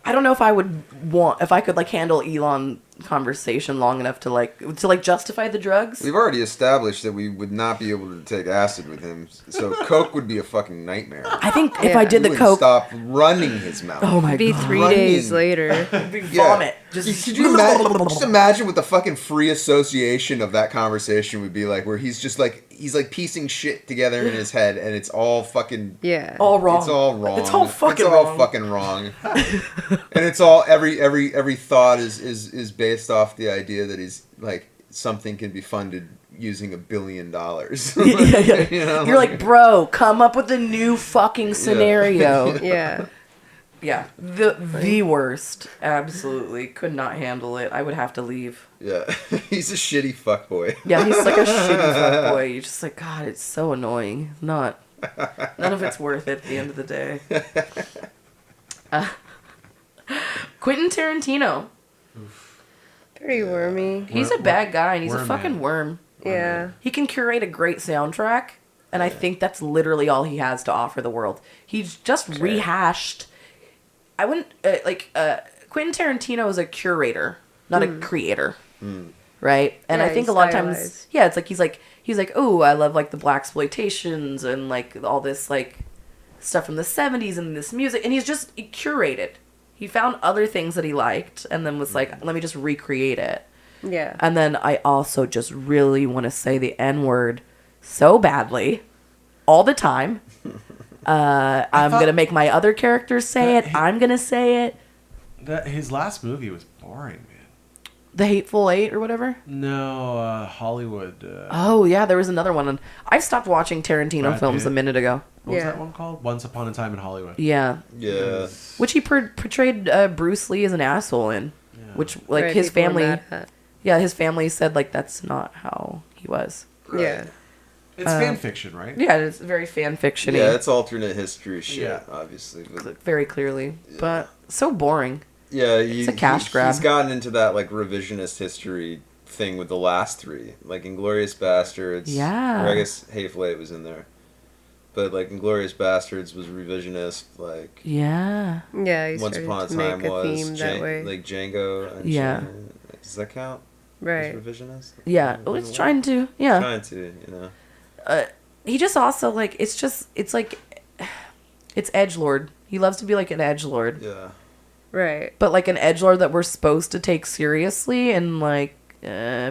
I don't know if I could like handle Elon conversation long enough to justify the drugs. We've already established that we would not be able to take acid with him, so coke would be a fucking nightmare. I think if I did He the would coke, stop running his mouth. Oh my Be god, 3 days later. It'd be vomit. Could you imagine? Just imagine what the fucking free association of that conversation would be like, where he's piecing shit together in his head, and it's all fucking all wrong. It's all wrong. It's all fucking It's all wrong. fucking wrong. And it's all every thought is based off the idea that he's like something can be funded using $1 billion. Yeah. You know? You're like, bro, come up with a new fucking scenario. Yeah. Yeah, the worst. Absolutely could not handle it. I would have to leave. Yeah, he's a shitty fuckboy. Yeah, he's like a shitty fuckboy. You're just like, God, it's so annoying. None of it's worth it at the end of the day. Quentin Tarantino. Pretty wormy. He's a bad guy, and he's a Worm fucking man. worm. Yeah. He can curate a great soundtrack, and I think that's literally all he has to offer the world. He's just rehashed. I wouldn't Quentin Tarantino is a curator, not a creator, right? And Yeah, I think he's a lot of times, stylized. yeah, it's like he's like, oh, I love like the blaxploitations and like all this like stuff from the '70s and this music, and he curated. He found other things that he liked, and then was like, let me just recreate it. Yeah. And then I also just really want to say the N-word so badly all the time. I'm going to make my other characters say it. I'm going to say it. That his last movie was boring, man. The Hateful Eight or whatever? No, Hollywood. Oh, yeah, there was another one. I stopped watching Tarantino Brad films Pitt. a minute ago. What was that one called? Once Upon a Time in Hollywood. Yeah. Yeah. Which he portrayed Bruce Lee as an asshole in. Which, like, Right, his people were family... mad at. Yeah, his family said, like, that's not how he was. Yeah. It's fan fiction, right? Yeah, it's very fan fiction-y. Yeah, it's alternate history shit, Yeah. obviously. But Very clearly. But so boring. yeah, It's a cash grab. He's gotten into that like revisionist history thing with the last three, like Inglourious Bastards. Yeah. Or I guess Hateful Eight was in there, but like Inglourious Bastards was revisionist. Like Yeah. Yeah, he Once started Upon a to Time make a was theme that way. like Django. And Yeah. Does that count? Right. As revisionist. Yeah. Oh, it's trying to. Yeah. Trying to, you know. He just also, like, it's like, it's edgelord. He loves to be like an edgelord. Yeah. Right. But like an edgelord that we're supposed to take seriously and like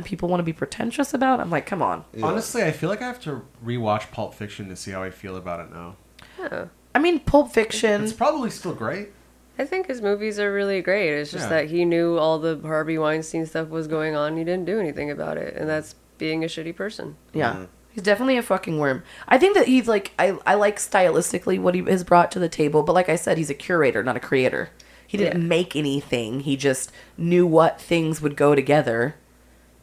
people want to be pretentious about. I'm like, come on. Yeah. Honestly, I feel like I have to rewatch Pulp Fiction to see how I feel about it now. Yeah. I mean, Pulp Fiction. It's probably still great. I think his movies are really great. It's just Yeah. that he knew all the Harvey Weinstein stuff was going on. He didn't do anything about it, and that's being a shitty person. Yeah. He's definitely a fucking worm. I think that he's like, I like stylistically what he has brought to the table, but like I said, he's a curator, not a creator. He didn't make anything. He just knew what things would go together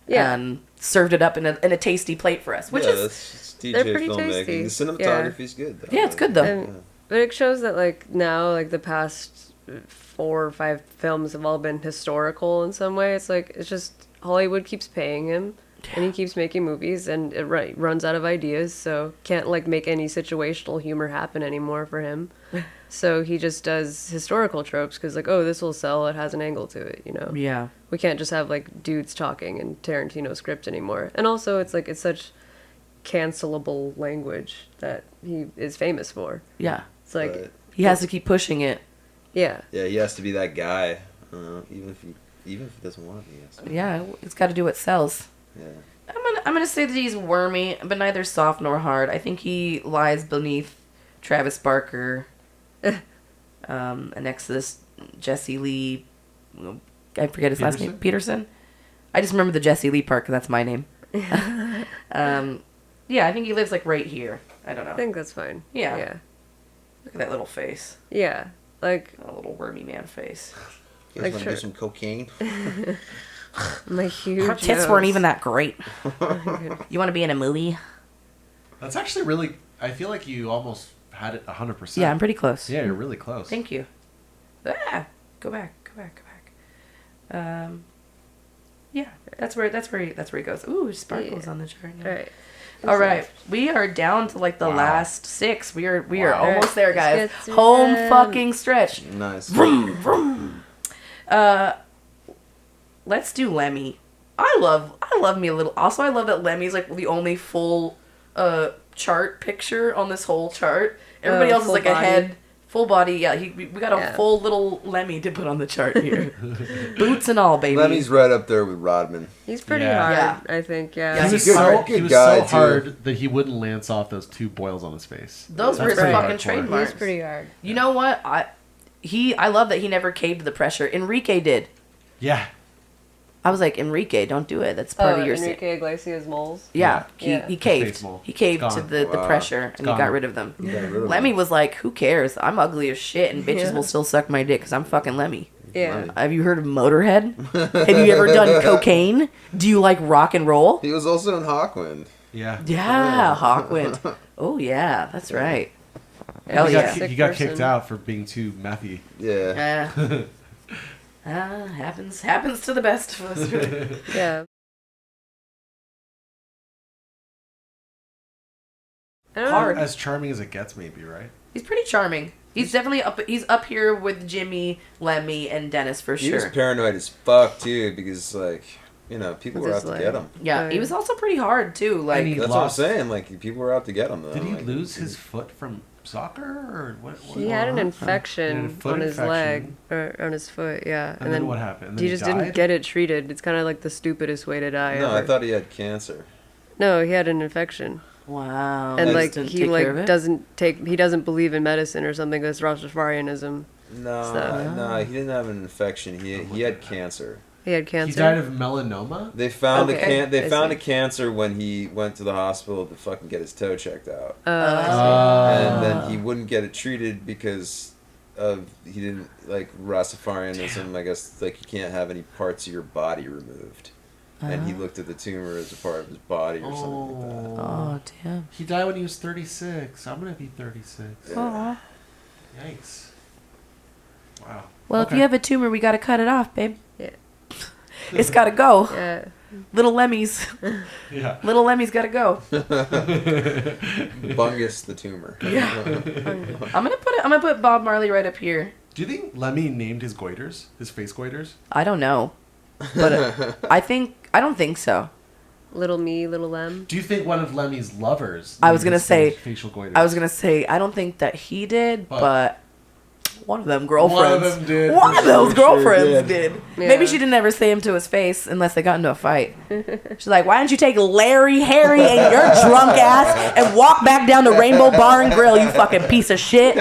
and served it up in a tasty plate for us, which yeah, is... that's DJ they're pretty filmmaking. tasty. The cinematography's good, though. Yeah, it's good, though. And, but it shows that, like, now, like, the past 4 or 5 films have all been historical in some way. It's like, it's just Hollywood keeps paying him, and he keeps making movies, and it runs out of ideas, so can't, like, make any situational humor happen anymore for him. So he just does historical tropes, because, like, oh, this will sell, it has an angle to it, you know? Yeah. We can't just have, like, dudes talking in Tarantino script anymore. And also, it's like, it's such cancelable language that he is famous for. Yeah. It's like... Right. He has to keep pushing it. Yeah. Yeah, he has to be that guy. Even if he doesn't want to be. He has to. Yeah, it's got to do what sells. Yeah. I'm gonna say that he's wormy, but neither soft nor hard. I think he lies beneath Travis Barker, and next to this Jesse Lee. I forget his last name. Peterson. I just remember the Jesse Lee part because that's my name. Yeah, I think he lives like right here. I don't know. I think that's fine. Yeah. Yeah. Look at that little face. Yeah. Like a little wormy man face. You guys want to do some cocaine? my huge. Her tits nose. weren't even that great. You want to be in a movie? That's actually really. I feel like you almost had it 100%. Yeah, I'm pretty close. Yeah, you're really close. Thank you. Go back. Yeah, that's where he goes. Ooh, sparkles on the chart. Yeah. All right, we are down to like the last 6. We are almost there, guys. Home fucking stretch. Nice. Vroom, vroom. Let's do Lemmy. I love me a little. Also, I love that Lemmy's like the only full chart picture on this whole chart. Everybody else is like body. a head, full body. Yeah, we got a full little Lemmy to put on the chart here. Boots and all, baby. Lemmy's right up there with Rodman. He's pretty Yeah. hard, I think. Yeah. Yeah, He was he's so, hard. he was guy, so too. hard that he wouldn't lance off those 2 boils on his face. Those were That's his pretty fucking hardcore. trademarks. He's pretty hard. You know what? I love that he never caved to the pressure. Enrique did. Yeah. I was like, Enrique, don't do it. That's part of your Enrique Iglesias moles. Yeah, Yeah. he Face caved. mole. He caved It's to gone. the Wow. pressure, It's and he got gone. rid of them. You got rid of Lemmy him. was like, "Who cares? I'm ugly as shit, and bitches Yeah. will still suck my dick because I'm fucking Lemmy." Yeah. Have you heard of Motorhead? Have you ever done cocaine? Do you like rock and roll? He was also in Hawkwind. Yeah. Yeah, Hawkwind. Oh yeah, that's right. Hell he yeah. got, he got kicked out for being too methy. Yeah. Happens to the best of us. Yeah. I don't know. Hard. As charming as it gets, maybe, right? He's pretty charming. He's definitely up. He's up here with Jimmy, Lemmy, and Dennis for He was sure. paranoid as fuck too, because like, you know, people were out to get him. Yeah, he was also pretty hard too. Like And he That's what I'm lost- saying. Like, people were out to get him. Though. Did he Like, lose his foot from soccer or what? He had an infection foot on his infection. leg or on his foot, yeah. And then what happened? And then he he just didn't died? get it treated. It's kind of like the stupidest way to die. No, I ever. thought he had cancer. No, he had an infection. Wow. And They like just didn't he take care of like it? he doesn't believe in medicine or something. That's Rastafarianism. No, So- no, he didn't have an infection. He had cancer. He had cancer. He died of melanoma. They found Okay, they I found see. a cancer when he went to the hospital to fucking get his toe checked out. I And then he wouldn't get it treated because of he didn't like Rastafarianism. I guess like you can't have any parts of your body removed. And he looked at the tumor as a part of his body or something like that. Oh damn. He died when he was 36. I'm gonna be 36. Aw. Yikes. Wow. Well, if you have a tumor, we gotta cut it off, babe. Yeah. It's gotta go. Yeah. Little Lemmy's. Yeah. Little Lemmy's gotta go. Bungus the tumor. Yeah. I'm gonna put Bob Marley right up here. Do you think Lemmy named his goiters? His face goiters? I don't know, but I don't think so. Little me, little Lem. Do you think one of Lemmy's lovers? I was named gonna his say. facial goiters. I was gonna say I don't think that he did, But- but one of them girlfriends. One of them did. One of those For sure girlfriends did. did. Yeah. Maybe she didn't ever say him to his face unless they got into a fight. She's like, "Why don't you take Larry, Harry, and your drunk ass and walk back down to Rainbow Bar and Grill, you fucking piece of shit?"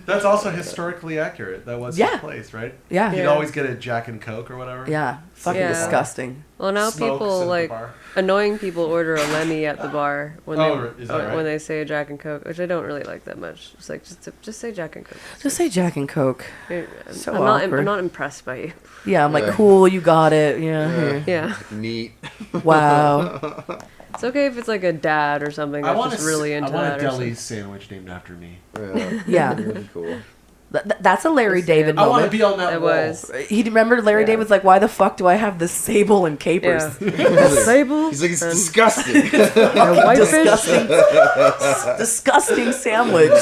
That's also historically accurate. That was Yeah. his place, right? Yeah. He'd Yeah. always get a Jack and Coke or whatever. Yeah. Fucking Yeah. disgusting. Well, now Smokes people at the like bar. annoying people order a Lemmy at the bar when Is that right? when they say a Jack and Coke, which I don't really like that much. It's like just say Jack and Coke. Just say Jack and Coke. I'm So not awkward. I'm not impressed by you. Yeah, I'm like, Yeah. cool, you got it. Yeah. here. Yeah. Neat. Wow. It's okay if it's like a dad or something I that's want just really into I want that. a or deli something. sandwich named after me. Yeah. Really cool. That's a Larry David I want moment. to be on that It wall. was. He remembered Larry David's like, "Why the fuck do I have this sable and capers?" Yeah. Sable. He's like, it's disgusting. disgusting, disgusting sandwich.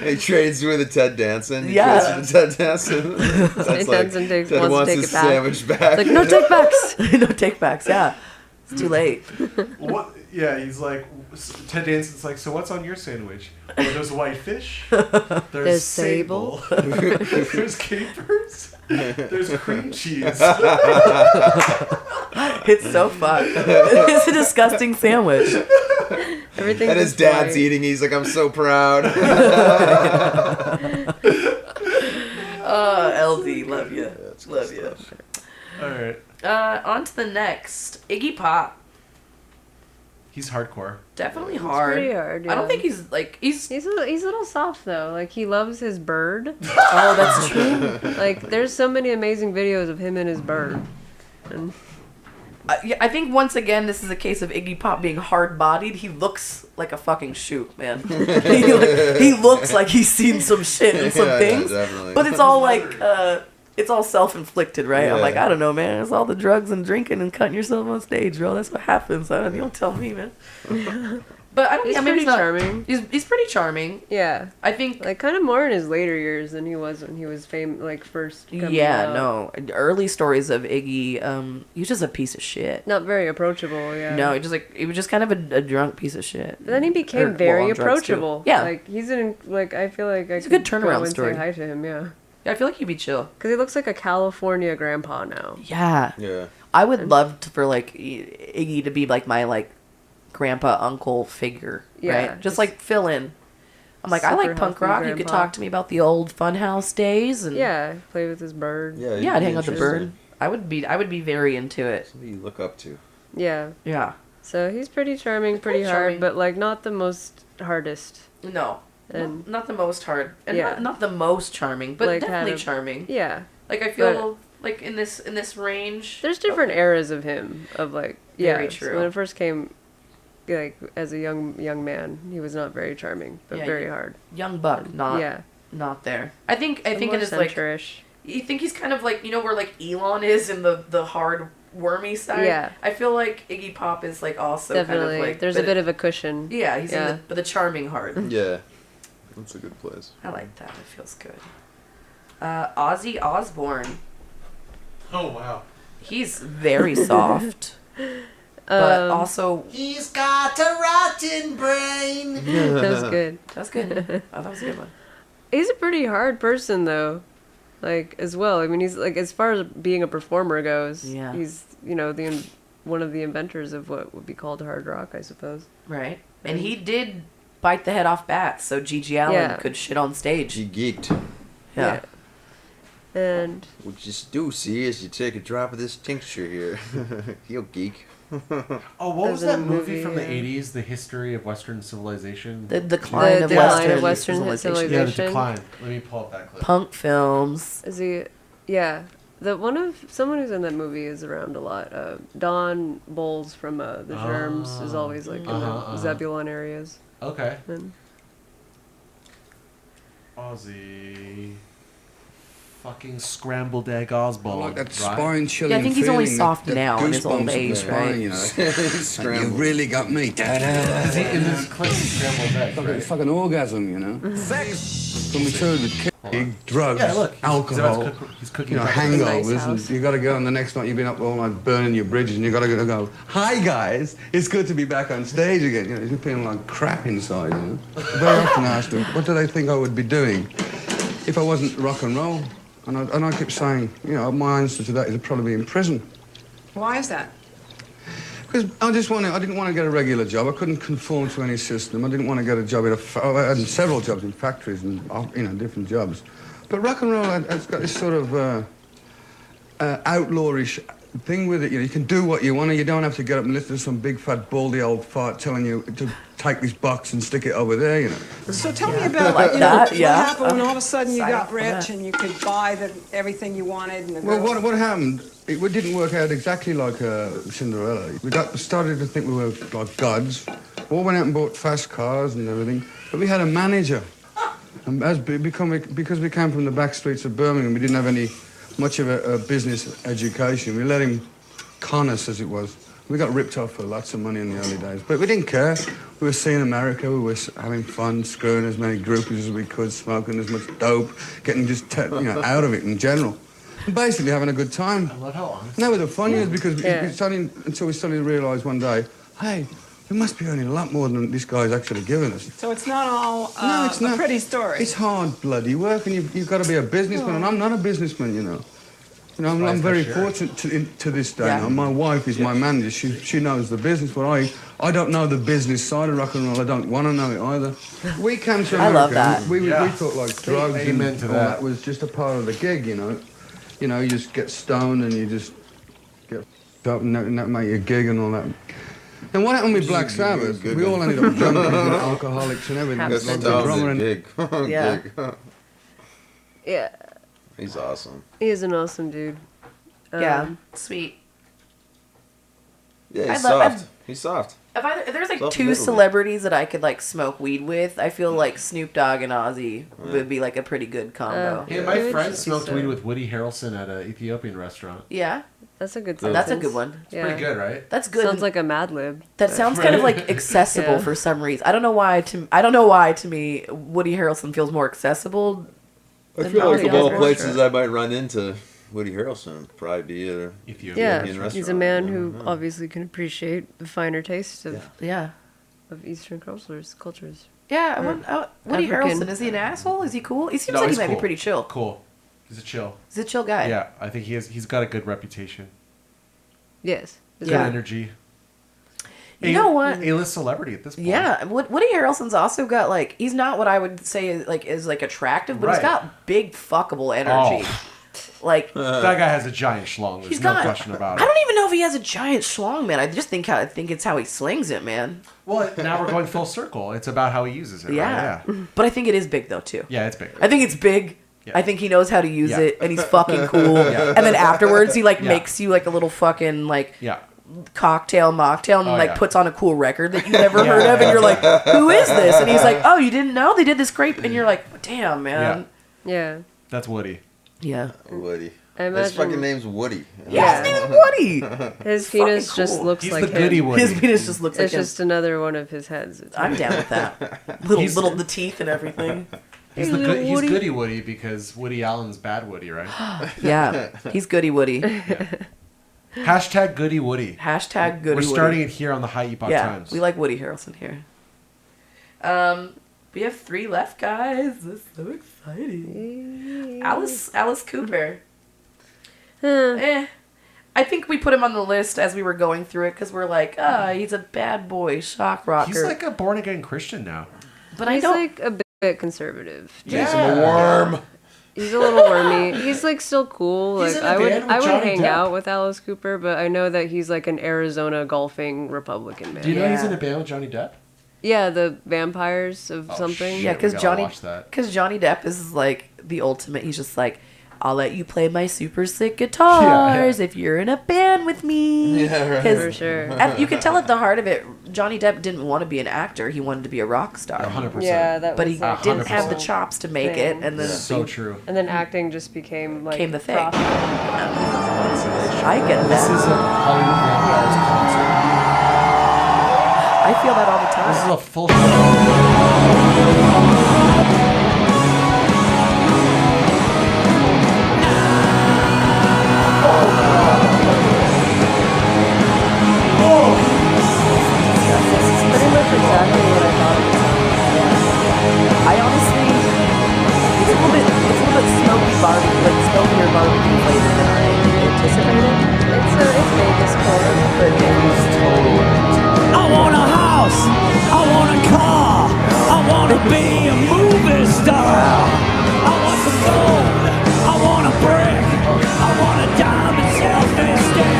He trades with a Ted Danson. He Yeah. trades with a Ted Danson. That's like, Danson Ted wants wants to take his it back. sandwich back. Like no take backs. No take backs. Yeah, it's too late. What? Yeah, he's like, Ted Danson's like, so what's on your sandwich? Oh, there's whitefish. There's sable. There's capers. There's cream cheese. It's so fucked. It's a disgusting sandwich. Everything. And his dad's eating. He's like, I'm so proud. LD, love you, love you. All right. On to the next, Iggy Pop. He's hardcore. Definitely hard. Pretty hard. I don't yeah. think he's like he's a little soft though. Like he loves his bird. Oh, that's true. Like there's so many amazing videos of him and his bird. And yeah, I think once again this is a case of Iggy Pop being hard-bodied. He looks like a fucking shoot, man. he looks like he's seen some shit and some things. Definitely. But it's all like it's all self-inflicted, right? I'm Yeah. like, I don't know, man. It's all the drugs and drinking and cutting yourself on stage, bro. That's what happens. You don't tell me, man. But I don't. he's Yeah, maybe pretty charming. He's pretty charming. Yeah, I think like kind of more in his later years than he was when he was first coming Yeah, out. no. Early stories of Iggy, he was just a piece of shit. Not very approachable. Yeah. No, he was just kind of a drunk piece of shit. But then he became Or, very well, on drugs, too. approachable. Yeah, like he's in like I feel like It's I a good could turnaround go and story. Say hi to him. Yeah. Yeah, I feel like he'd be chill. Because he looks like a California grandpa now. Yeah. Yeah. I would love for like Iggy to be like my like grandpa uncle figure, Yeah, right? Just like fill in. I'm like, I super like punk healthy rock. You could grandpa. talk to me about the old funhouse days, and Yeah, play with his bird. yeah, I'd hang out with the bird. I would be very into it. Something you look up to. Yeah. Yeah. So he's pretty charming, pretty hard, charming. but like not the most hardest. No. And Not the most hard, and Yeah. not the most charming, but Like, definitely had a- charming. Yeah. Like I feel like in this range. There's different eras of him. Of like Very yeah. true. So when it first came, like as a young man, he was not very charming, but Yeah, very hard. Young buck, not Yeah. not there. I think in More his like. center-ish. You think he's kind of like where like Elon is in the hard wormy side. Yeah. I feel like Iggy Pop is like also Definitely. kind of like There's a bit of a cushion. Yeah, he's Yeah. in the charming hard. Yeah. That's a good place. I like that. It feels good. Ozzy Osbourne. Oh wow. He's very soft, but also He's got a rotten brain. That was good. That's good. I thought it was a good one. He's a pretty hard person though, like as well. I mean, he's like as far as being a performer goes. Yeah. He's one of the inventors of what would be called hard rock, I suppose. Right, and he did bite the head off bats, so Gigi Allen Yeah. could shit on stage. He geeked. Yeah. And What you just do, see, is you take a drop of this tincture here. You'll geek. Oh, what was As in that a movie from the movie, 80s? The History of Western Civilization? The decline of Western civilization. Yeah, the decline. Let me pull up that clip. Punk films. Is he? Yeah. Someone who's in that movie is around a lot. Don Bowles from the Germs is always like in the Zebulon areas. Okay. And Ozzy. Fucking scrambled egg Oswald. Like that right? spine-chilling Yeah, I think he's only feeling, soft the now in his old goosebumps in age, the spine, right? You know, like, you really got me. In this clip, he scrambled eggs, Like right? a fucking orgasm, you know. Sex. From matured with drugs, Yeah, look, he's alcohol, about to he's cooking you know, breakfast. hangovers, Nice house. and you got to go. And the next night you've been up all night burning your bridges, and you got to go. Hi guys, it's good to be back on stage again. You know, you're feeling like crap inside. You know. Very often I asked them, what do they think I would be doing if I wasn't rock and roll? And I kept saying, you know, my answer to that is I'd probably be in prison. Why is that? Because I didn't want to get a regular job. I couldn't conform to any system. I didn't want to get a job I had several jobs in factories and, you know, different jobs. But rock and roll, it's got this sort of outlawish thing with it. You know, you can do what you want to. You don't have to get up and listen to some big, fat, baldy old fart telling you to take this box and stick it over there, you know. So tell me about Like what that, yeah. happened when all of a sudden you Sign got up for rich that. and you could buy everything you wanted. And the Well, girls- what happened, it didn't work out exactly like Cinderella. We started to think we were like gods. All went out and bought fast cars and everything. But we had a manager. And because we came from the back streets of Birmingham, we didn't have much of a business education. We let him con us, as it was. We got ripped off for lots of money in the early days. But we didn't care. We were seeing America. We were having fun, screwing as many groupies as we could, smoking as much dope, getting just out of it in general. And basically having a good time. I love how honest. And they were the funniest because Yeah. until we suddenly realised one day, hey, we must be earning a lot more than this guy's actually giving us. So it's not all No, it's not. a pretty story. It's hard bloody work, and you've got to be a businessman, and I'm not a businessman, you know. You know, I'm very fortunate to this day. Yeah. Now. My wife is my manager. She knows the business, but I don't know the business side of rock and roll. I don't want to know it either. We came to America. I love that. and we thought like drugs Amen and to all that. that was just a part of the gig, you know. You know, you just get stoned and you just get up and that make your gig and all that. And what happened with Black Sabbath? We all ended up junkies and alcoholics and everything. That's Like the Tom's drummer a and- gig. Yeah. Yeah. He's awesome. He is an awesome dude. Yeah, sweet. Yeah, he's I love- soft. He's soft. If there's like Soft two middleman. celebrities that I could like smoke weed with, I feel like Snoop Dogg and Ozzy would be like a pretty good combo. Hey, my friend smoked weed with Woody Harrelson at an Ethiopian restaurant. Yeah. That's a good That's a good one. It's pretty good, right? That's good. Sounds like a Mad Lib. That sounds kind of like accessible Yeah. for some reason. I don't know why. To me, Woody Harrelson feels more accessible. I than feel like Ozzy of all Osbourne. places I might run into Woody Harrelson would probably be a Yeah, Ethiopian restaurant. he's a man who obviously can appreciate the finer tastes of of Eastern cultures. Yeah, Woody African. Harrelson, is he an asshole? Is he cool? He seems No, like he he's might be cool. pretty chill. Cool. He's a chill. He's a chill guy. Yeah, I think he's got a good reputation. Yes. Good Yeah. energy. You know what? A-list celebrity at this point. Yeah, Woody Harrelson's also got like he's not what I would say is like attractive, but he's Right. got big fuckable energy. Like that guy has a giant schlong. There's he's no got. question about I it. don't even know if he has a giant schlong, man. I just think it's how he slings it, man. Well, now we're going full circle. It's about how he uses it. Yeah. Right? Yeah. But I think it is big though too. Yeah, it's big. I think it's big. Yeah. I think he knows how to use Yeah. it, and he's fucking cool. Yeah. And then afterwards, he like Yeah. makes you like a little fucking like Yeah. cocktail mocktail and Oh, like yeah. puts on a cool record that you never heard of, and you're like, who is this? And he's like, oh, you didn't know they did this great, and you're like, damn, man. Yeah. That's Woody. Yeah. Woody. I His imagine- fucking name's Woody. Yeah, his name is Woody. His Fucking penis just cool. looks He's like the goody him. Woody. His penis just looks like It's him. just another one of his heads. I'm down with that. Little the teeth and everything. He's Hey, the little good, he's Woody. Goody Woody because Woody Allen's Bad Woody, right? Yeah, he's Goody Woody. Hashtag Goody Woody. Hashtag Goody We're Woody. starting it here on the High Epoch Yeah, Times. we like Woody Harrelson here. We have 3 left, guys. This is so exciting. Alice Cooper. I think we put him on the list as we were going through it because we're like, he's a bad boy shock rocker. He's like a born again Christian now. But He's I don't. like a bit conservative. He's a worm. He's a little wormy. He's like still cool. He's Like in a I would band with I would Johnny hang Depp. out with Alice Cooper, but I know that he's like an Arizona golfing Republican man. Do you know he's in a band with Johnny Depp? Yeah, the vampires of something. Yeah, because we gotta Johnny, watch that. because Johnny Depp is like the ultimate. He's just like, I'll let you play my super sick guitars if you're in a band with me. Yeah, right. 'Cause For sure. You could tell at the heart of it, Johnny Depp didn't want to be an actor. He wanted to be a rock star. 100%. Yeah, that But was he like didn't have the whole chops to make thing. it, and then So true. And then acting just became like Became the thing. profit. I get This that. is a Hollywood Vampires concert. I feel that all the time. This is a full show. Pretty much exactly what I thought. I honestly, it's a little bit smoky barbecue, like smokier barbecue flavor than I anticipated. It's Vegas corn, but I want a house, I want a car, I want to be a movie star. I want the gold, I want a brick, I want a diamond selfie stick.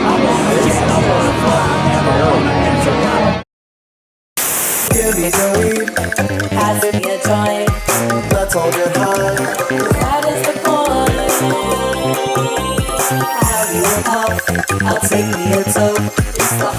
I want a jet, I want to fly, never want to answer my. Give me the weed, pass me a joint. Let's all get high. That is the point. Have you a puff? I'll take me a toke. It's the